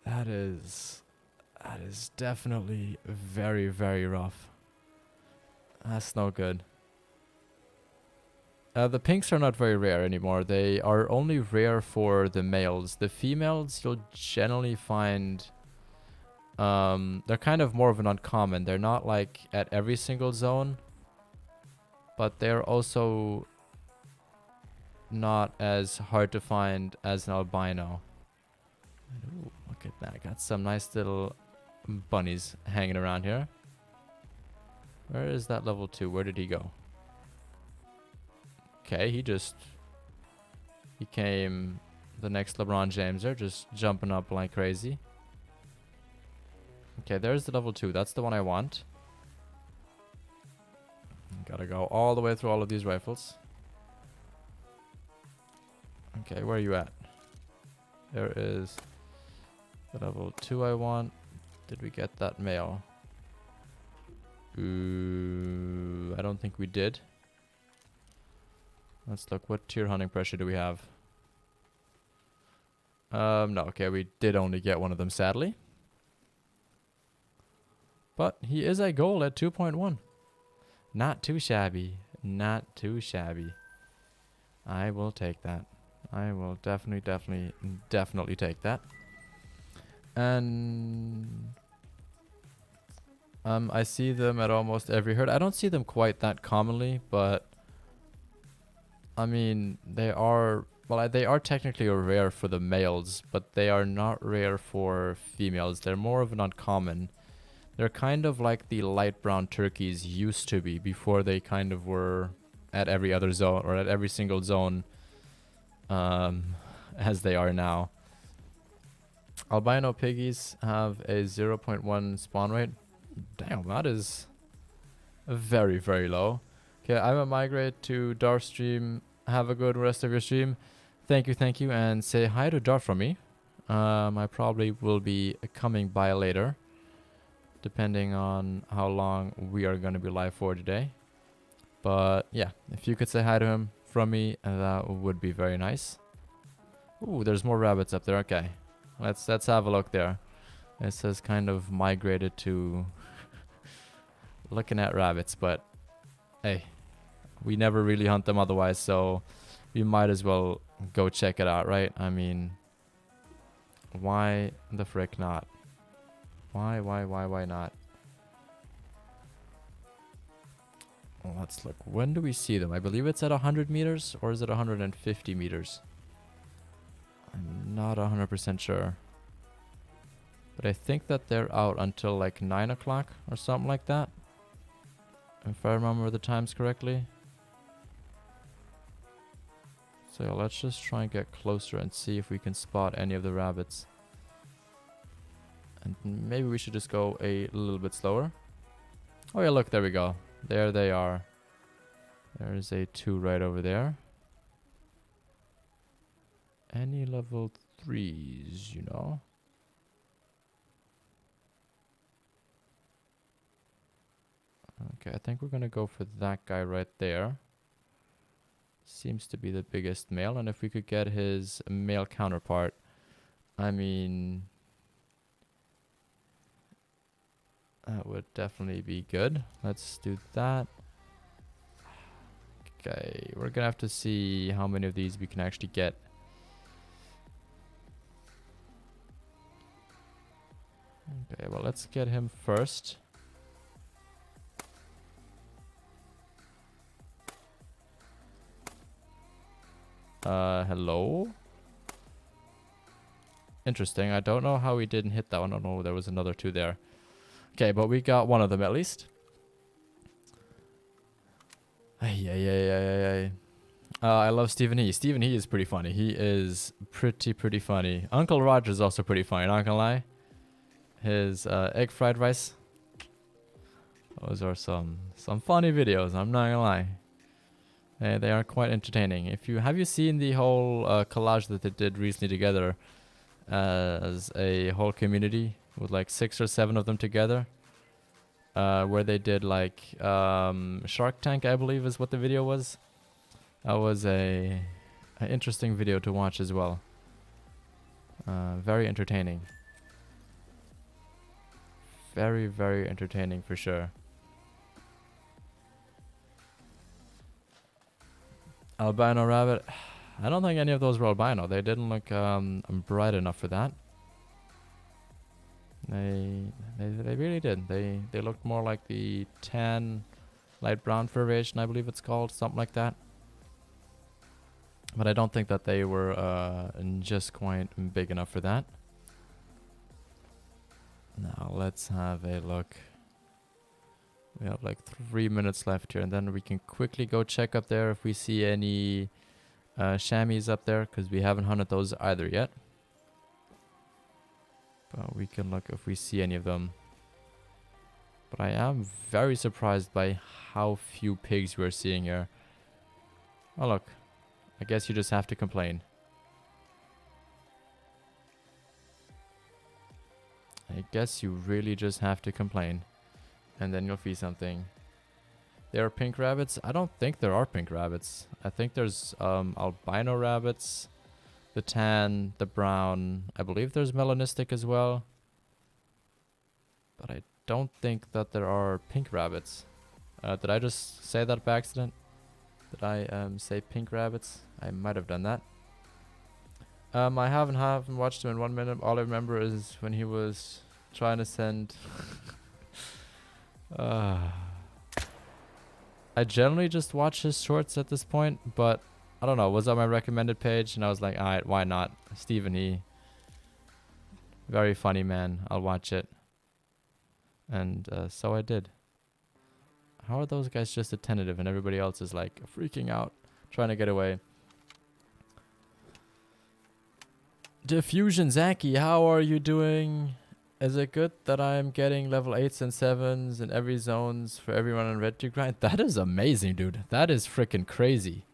That is definitely very, very rough. That's no good. The pinks are not very rare anymore. They are only rare for the males. The females you'll generally find... they're kind of more of an uncommon. They're not like at every single zone, but they're also not as hard to find as an albino. Ooh, look at that. Got some nice little bunnies hanging around here. Where is that level 2? Where did he go? Okay, he just became the next LeBron James. They're just jumping up like crazy. Okay, there's the level 2. That's the one I want. Gotta go all the way through all of these rifles. Okay, where are you at? There is the level 2 I want. Did we get that mail? Ooh, I don't think we did. Let's look. What tier hunting pressure do we have? No. Okay, we did only get one of them, sadly. But he is a goal at 2.1. Not too shabby. Not too shabby. I will take that. I will definitely take that. And I see them at almost every herd. I don't see them quite that commonly, but I mean, they are, well, they are technically rare for the males, but they are not rare for females. They're more of an uncommon. They're kind of like the light brown turkeys used to be before they kind of were at every other zone, or at every single zone, as they are now. Albino piggies have a 0.1 spawn rate. Damn, that is very, very low. Okay, I'm gonna migrate to Darth stream. Have a good rest of your stream. Thank you, and say hi to Darth from me. I probably will be coming by later, depending on how long we are gonna be live for today. But yeah, if you could say hi to him from me, that would be very nice. Ooh, there's more rabbits up there. Okay, let's have a look there. It says kind of migrated to looking at rabbits, but hey, we never really hunt them otherwise, so we might as well go check it out, right? I mean, why the frick not? Why not? Well, let's look. When do we see them? I believe it's at 100 meters, or is it 150 meters? I'm not 100% sure. But I think that they're out until like 9 o'clock or something like that, if I remember the times correctly. So yeah, let's just try and get closer and see if we can spot any of the rabbits. And maybe we should just go a little bit slower. Oh yeah, look, there we go. There they are. There's a 2 right over there. Any level 3s, you know? Okay, I think we're gonna go for that guy right there. Seems to be the biggest male, and if we could get his male counterpart, I mean, that would definitely be good. Let's do that. Okay, we're gonna have to see how many of these we can actually get. Okay, well, let's get him first. Hello? Interesting. I don't know how he didn't hit that one. Oh no, there was another 2 there. Okay, but we got one of them at least. I love Stephen He. Stephen He is pretty funny. He is pretty funny. Uncle Roger is also pretty funny, not gonna lie. His egg fried rice. Those are some funny videos, I'm not gonna lie. They are quite entertaining. Have you seen the whole collage that they did recently together as a whole community with like 6 or 7 of them together, where they did like Shark Tank, I believe is what the video was. That was an interesting video to watch as well. Very entertaining. Very entertaining for sure. Albino rabbit. I don't think any of those were albino. They didn't look bright enough for that. They really did. They looked more like the tan, light brown fur variation, I believe it's called, something like that. But I don't think that they were just quite big enough for that. Now let's have a look. We have like 3 minutes left here, and then we can quickly go check up there if we see any chamois up there because we haven't hunted those either yet. But we can look if we see any of them. But I am very surprised by how few pigs we're seeing here. Oh look, I guess you just have to complain. I guess you really just have to complain. And then you'll feed something. There are pink rabbits? I don't think there are pink rabbits. I think there's albino rabbits, the tan, the brown. I believe there's melanistic as well. But I don't think that there are pink rabbits. Did I just say that by accident? Did I say pink rabbits? I might have done that. I haven't watched him in 1 minute. All I remember is when he was trying to send... I generally just watch his shorts at this point, but I don't know, it was on my recommended page and I was like, alright, why not? Stephen, he very funny man, I'll watch it. And so I did. How are those guys just attentive and everybody else is like freaking out, trying to get away? Diffusion Zaki, how are you doing? Is it good that I'm getting level 8s and 7s in every zones for everyone on Red to grind? That is amazing, dude. That is freaking crazy.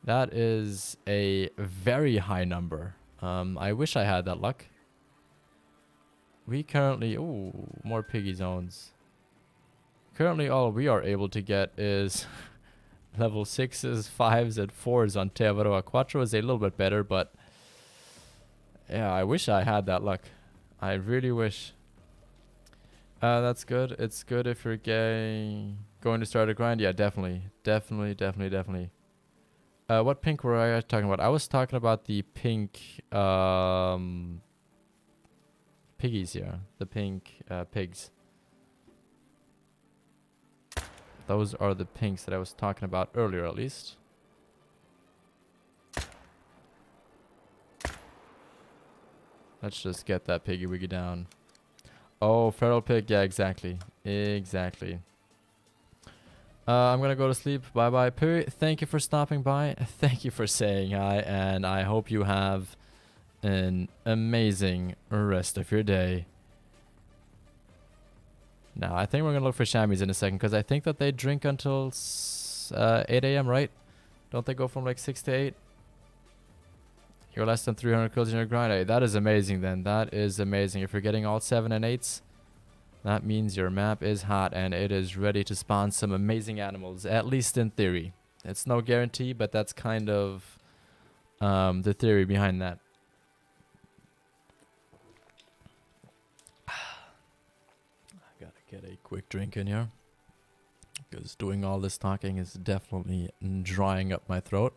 That is a very high number. I wish I had that luck. We currently... Ooh, more piggy zones. Currently all we are able to get is level 6s, 5s, and 4s on Teavaroa. Quattro is a little bit better, but... Yeah, I wish I had that luck. I really wish. That's good. It's good if you're going to start a grind. Yeah, definitely. Definitely. What pink were I talking about? I was talking about the pink piggies here. The pink pigs. Those are the pinks that I was talking about earlier, at least. Let's just get that piggy wiggy down. Oh, feral pig. Yeah, exactly. Exactly. I'm gonna go to sleep. Bye bye. Pooh, thank you for stopping by. Thank you for saying hi. And I hope you have an amazing rest of your day. Now, I think we're gonna look for chamois in a second. Because I think that they drink until 8 a.m., right? Don't they go from like 6 to 8? You're less than 300 kills in your grind. Hey, that is amazing then. That is amazing. If you're getting all 7 and 8s, that means your map is hot and it is ready to spawn some amazing animals, at least in theory. It's no guarantee, but that's kind of the theory behind that. I gotta get a quick drink in here, because doing all this talking is definitely drying up my throat.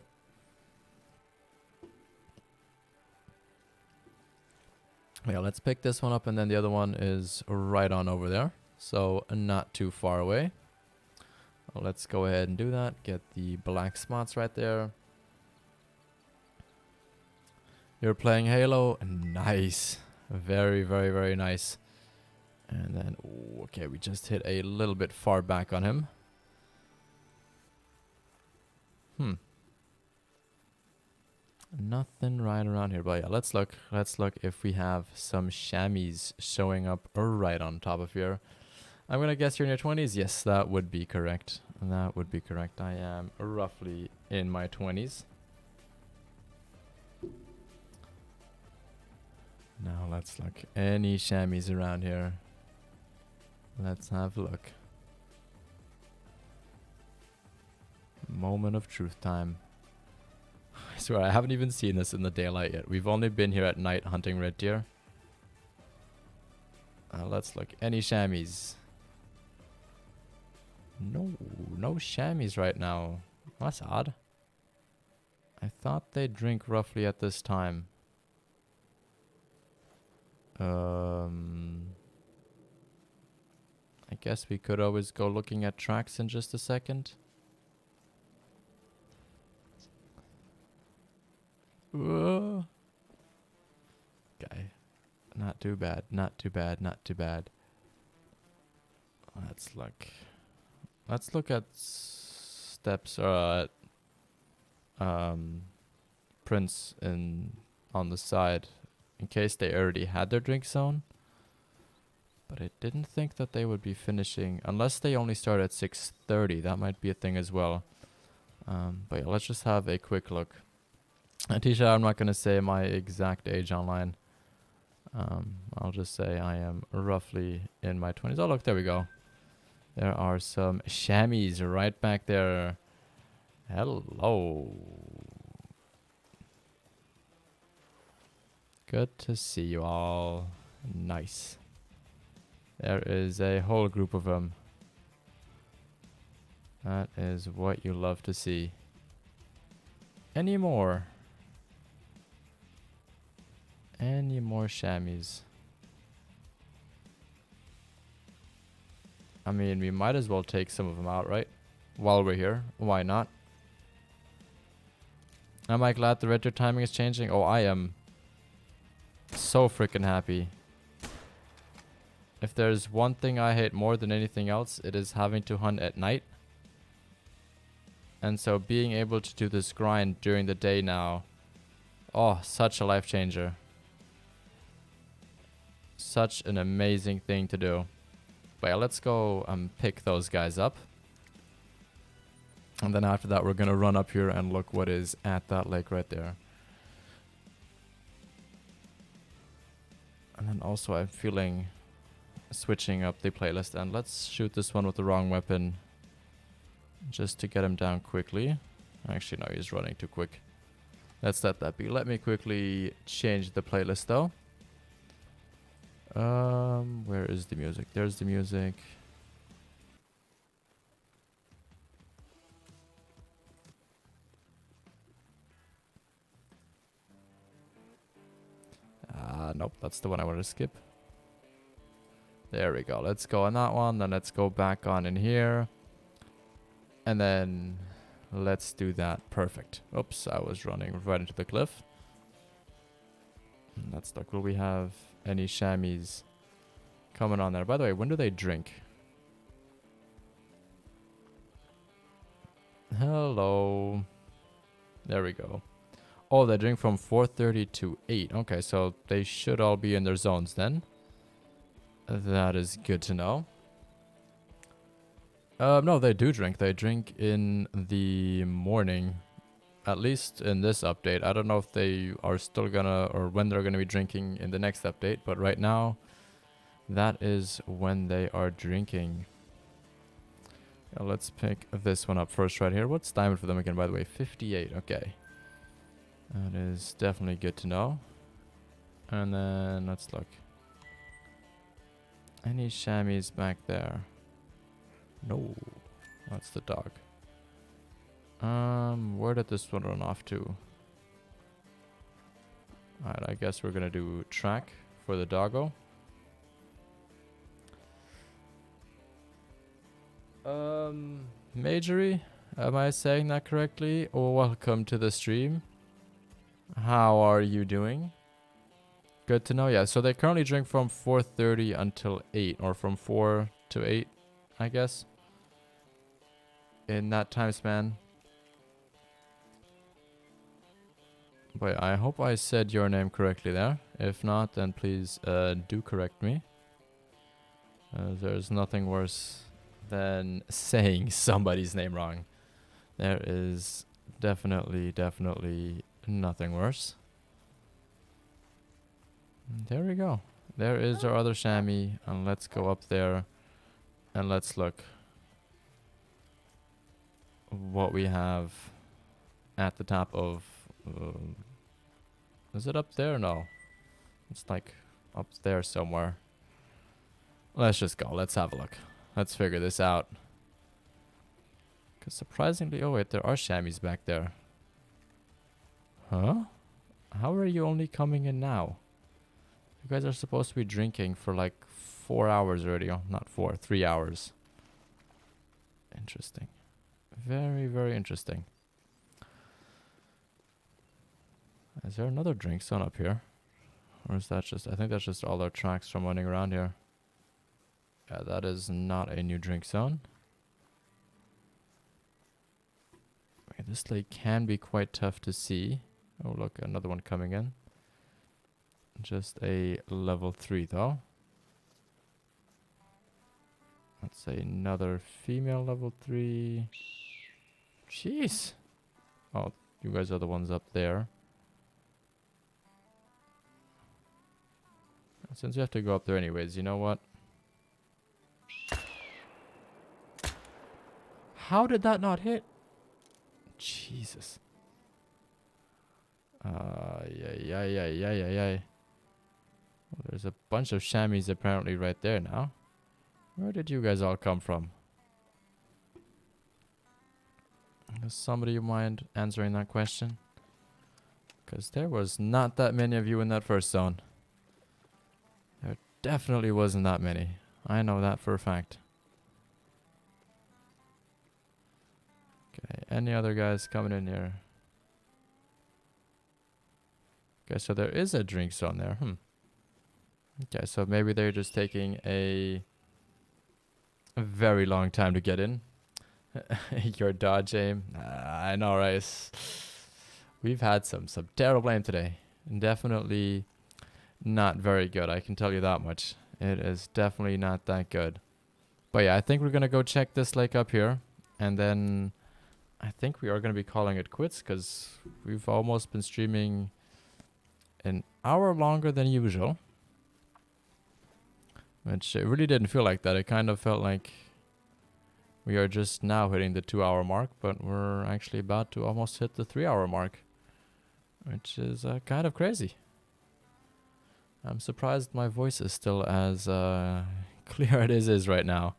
Yeah, let's pick this one up, and then the other one is right on over there. So, not too far away. Well, let's go ahead and do that. Get the black spots right there. You're playing Halo? Nice. Very nice. And then, ooh, okay, we just hit a little bit far back on him. Nothing right around here, but yeah, let's look if we have some chamois showing up right on top of here. I'm gonna guess you're in your 20s. Yes, that would be correct. That would be correct. I am roughly in my 20s. Now let's look. Any chamois around here? Let's have a look. Moment of truth time. I swear, I haven't even seen this in the daylight yet. We've only been here at night hunting red deer. Let's look. Any chamois? No chamois right now. That's odd. I thought they drink roughly at this time. I guess we could always go looking at tracks in just a second. Whoa. Okay. Not too bad. Not too bad. Not too bad. Let's look. Let's look at steps. prints in on the side in case they already had their drink zone. But I didn't think that they would be finishing unless they only start at 6:30. That might be a thing as well. But yeah, let's just have a quick look. Tisha, I'm not gonna say my exact age online. I'll just say I am roughly in my 20s. Oh look, there we go. There are some chamois right back there. Hello. Good to see you all. Nice. There is a whole group of them. That is what you love to see. Any more? Any more chamois? I mean, we might as well take some of them out, right? While we're here. Why not? Am I glad the red deer timing is changing? Oh, I am so freaking happy. If there's one thing I hate more than anything else, it is having to hunt at night. And so being able to do this grind during the day now, oh, such a life changer. Such an amazing thing to do. But yeah, let's go pick those guys up. And then after that, we're going to run up here and look what is at that lake right there. And then also I'm feeling switching up the playlist. And let's shoot this one with the wrong weapon. Just to get him down quickly. Actually, no, he's running too quick. Let's let that be. Let me quickly change the playlist though. Where is the music? There's the music. Nope, that's the one I wanted to skip. There we go. Let's go on that one. Then let's go back on in here. And then let's do that. Perfect. Oops, I was running right into the cliff. Let's look. Will we have any chamois coming on there? By the way, when do they drink? Hello. There we go. Oh, they drink from 4:30 to 8. Okay, so they should all be in their zones then. That is good to know. No, they do drink. They drink in the morning. At least in this update. I don't know if they are still gonna, or when they're gonna be drinking in the next update. But right now, that is when they are drinking. Let's pick this one up first right here. What's diamond for them again, by the way? 58. Okay. That is definitely good to know. And then let's look. Any chamois back there? No. That's the dog. Where did this one run off to? Alright, I guess we're gonna do track for the doggo. Majory, am I saying that correctly? Oh, welcome to the stream. How are you doing? Good to know. Yeah, so they currently drink from 4:30 until 8, or from 4 to 8, I guess. In that time span. But I hope I said your name correctly there. If not, then please do correct me. There's nothing worse than saying somebody's name wrong. There is definitely nothing worse. There we go. There is our other chamois, and let's go up there and let's look what we have at the top of. Is it up there? No, it's like up there somewhere. Let's just go. Let's have a look. Let's figure this out. Because surprisingly, oh wait, there are chamois back there. Huh? How are you only coming in now? You guys are supposed to be drinking for like 4 hours already. Oh, not 4, 3 hours. Interesting. Very interesting. Is there another drink zone up here? Or is that just... I think that's just all our tracks from running around here. Yeah, that is not a new drink zone. This lake can be quite tough to see. Oh, look, another one coming in. Just a level 3, though. Let's say another female level 3. Jeez. Oh, you guys are the ones up there. Since we have to go up there anyways, you know what? How did that not hit? Jesus. Yeah. Well, there's a bunch of chamois apparently right there now. Where did you guys all come from? Does somebody mind answering that question? Because there was not that many of you in that first zone. There definitely wasn't that many. I know that for a fact. Okay, any other guys coming in here? Okay, so there is a drink zone there. Okay, so maybe they're just taking a very long time to get in. Your dodge aim. I know, right? We've had some terrible aim today. Definitely not very good, I can tell you that much. It is definitely not that good. But yeah, I think we're going to go check this lake up here. And then I think we are going to be calling it quits because we've almost been streaming an hour longer than usual. Which it really didn't feel like that. It kind of felt like we are just now hitting the 2-hour mark, but we're actually about to almost hit the 3-hour mark, which is kind of crazy. I'm surprised my voice is still as clear as it is right now,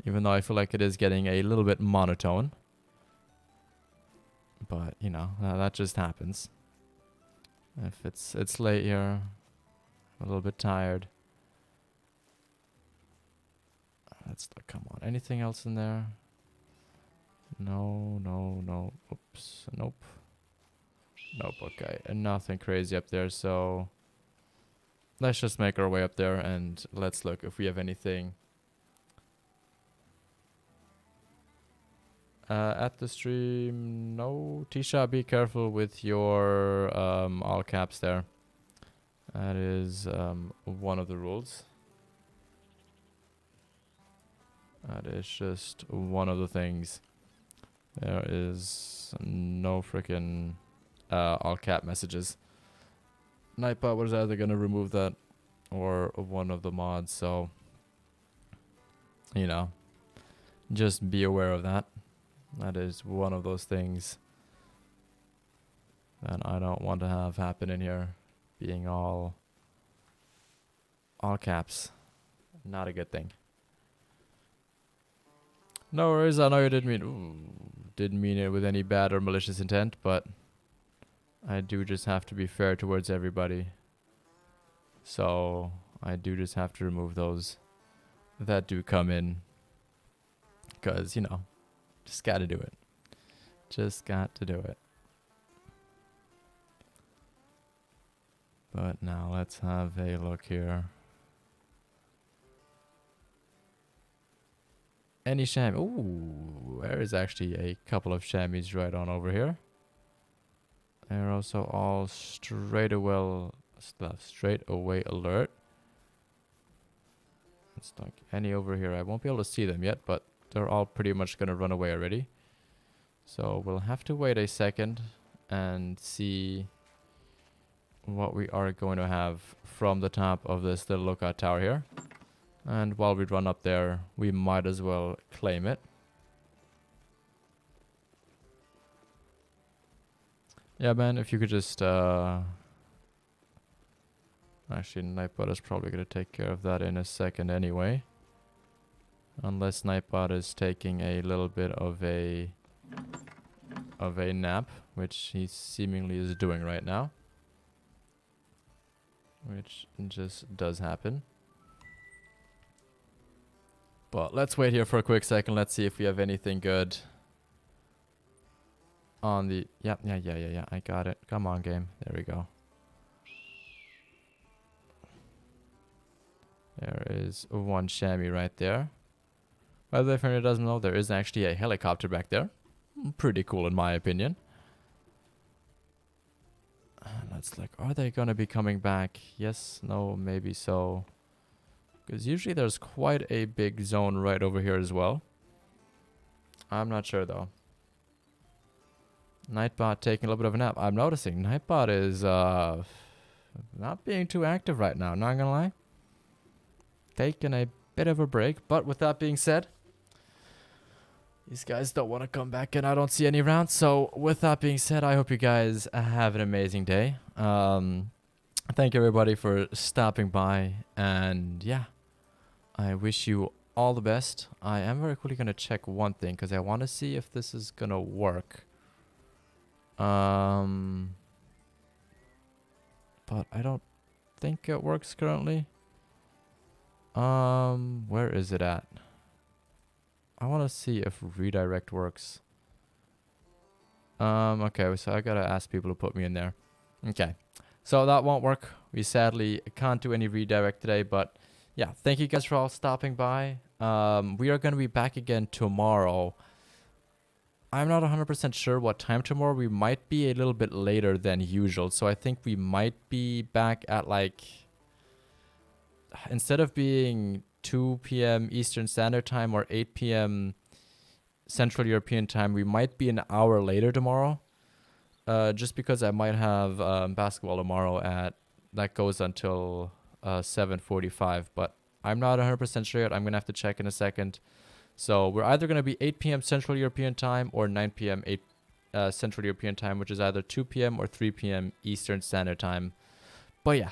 even though I feel like it is getting a little bit monotone. But you know, that just happens. If it's late here, I'm a little bit tired. Let's look, come on. Anything else in there? No. Oops. Nope. Okay. And nothing crazy up there. So let's just make our way up there and let's look if we have anything. At the stream, no. Tisha, be careful with your all caps there. That is one of the rules. That is just one of the things. There is no freaking all cap messages. Nightbot was either going to remove that or one of the mods, so you know, just be aware of that. That is one of those things that I don't want to have happen in here, being all caps. Not a good thing. No worries, I know you didn't mean it with any bad or malicious intent, but I do just have to be fair towards everybody. So I do just have to remove those that do come in. Because, you know, just gotta do it. Just got to do it. But now let's have a look here. Any chamois? Ooh, there is actually a couple of chamois right on over here. They're also all straight away alert. Let's look. Any over here? I won't be able to see them yet, but they're all pretty much gonna run away already. So we'll have to wait a second and see what we are going to have from the top of this little lookout tower here. And while we run up there, we might as well claim it. Yeah, man, if you could just... Actually, Nightbot is probably going to take care of that in a second anyway. Unless Nightbot is taking a little bit of a nap, which he seemingly is doing right now. Which just does happen. But let's wait here for a quick second. Let's see if we have anything good on the... Yeah, I got it. Come on, game. There we go. There is one chamois right there. By the way, if anyone doesn't know, there is actually a helicopter back there. pretty cool in my opinion. Let's look. Are they gonna be coming back? Yes, no, maybe so. Because usually there's quite a big zone right over here as well. I'm not sure though. Nightbot taking a little bit of a nap. I'm noticing Nightbot is not being too active right now, not gonna lie. Taking a bit of a break. But with that being said, these guys don't want to come back and I don't see any rounds. So with that being said, I hope you guys have an amazing day. Thank you everybody for stopping by. And yeah, I wish you all the best. I am very quickly going to check one thing because I want to see if this is going to work. But I don't think it works currently. Where is it at? I want to see if redirect works. Okay, so I gotta ask people to put me in there. Okay, so that won't work. We sadly can't do any redirect today, but yeah, thank you guys for all stopping by. We are gonna be back again tomorrow. I'm not 100% sure what time tomorrow. We might be a little bit later than usual, so I think we might be back at like, instead of being 2 p.m. Eastern Standard Time or 8 p.m. Central European Time, we might be an hour later tomorrow. Just because I might have basketball tomorrow that goes until 7:45, but I'm not 100% sure yet. I'm going to have to check in a second. So we're either going to be 8 p.m. Central European Time or 9 p.m. Central European Time, which is either 2 p.m. or 3 p.m. Eastern Standard Time. But yeah,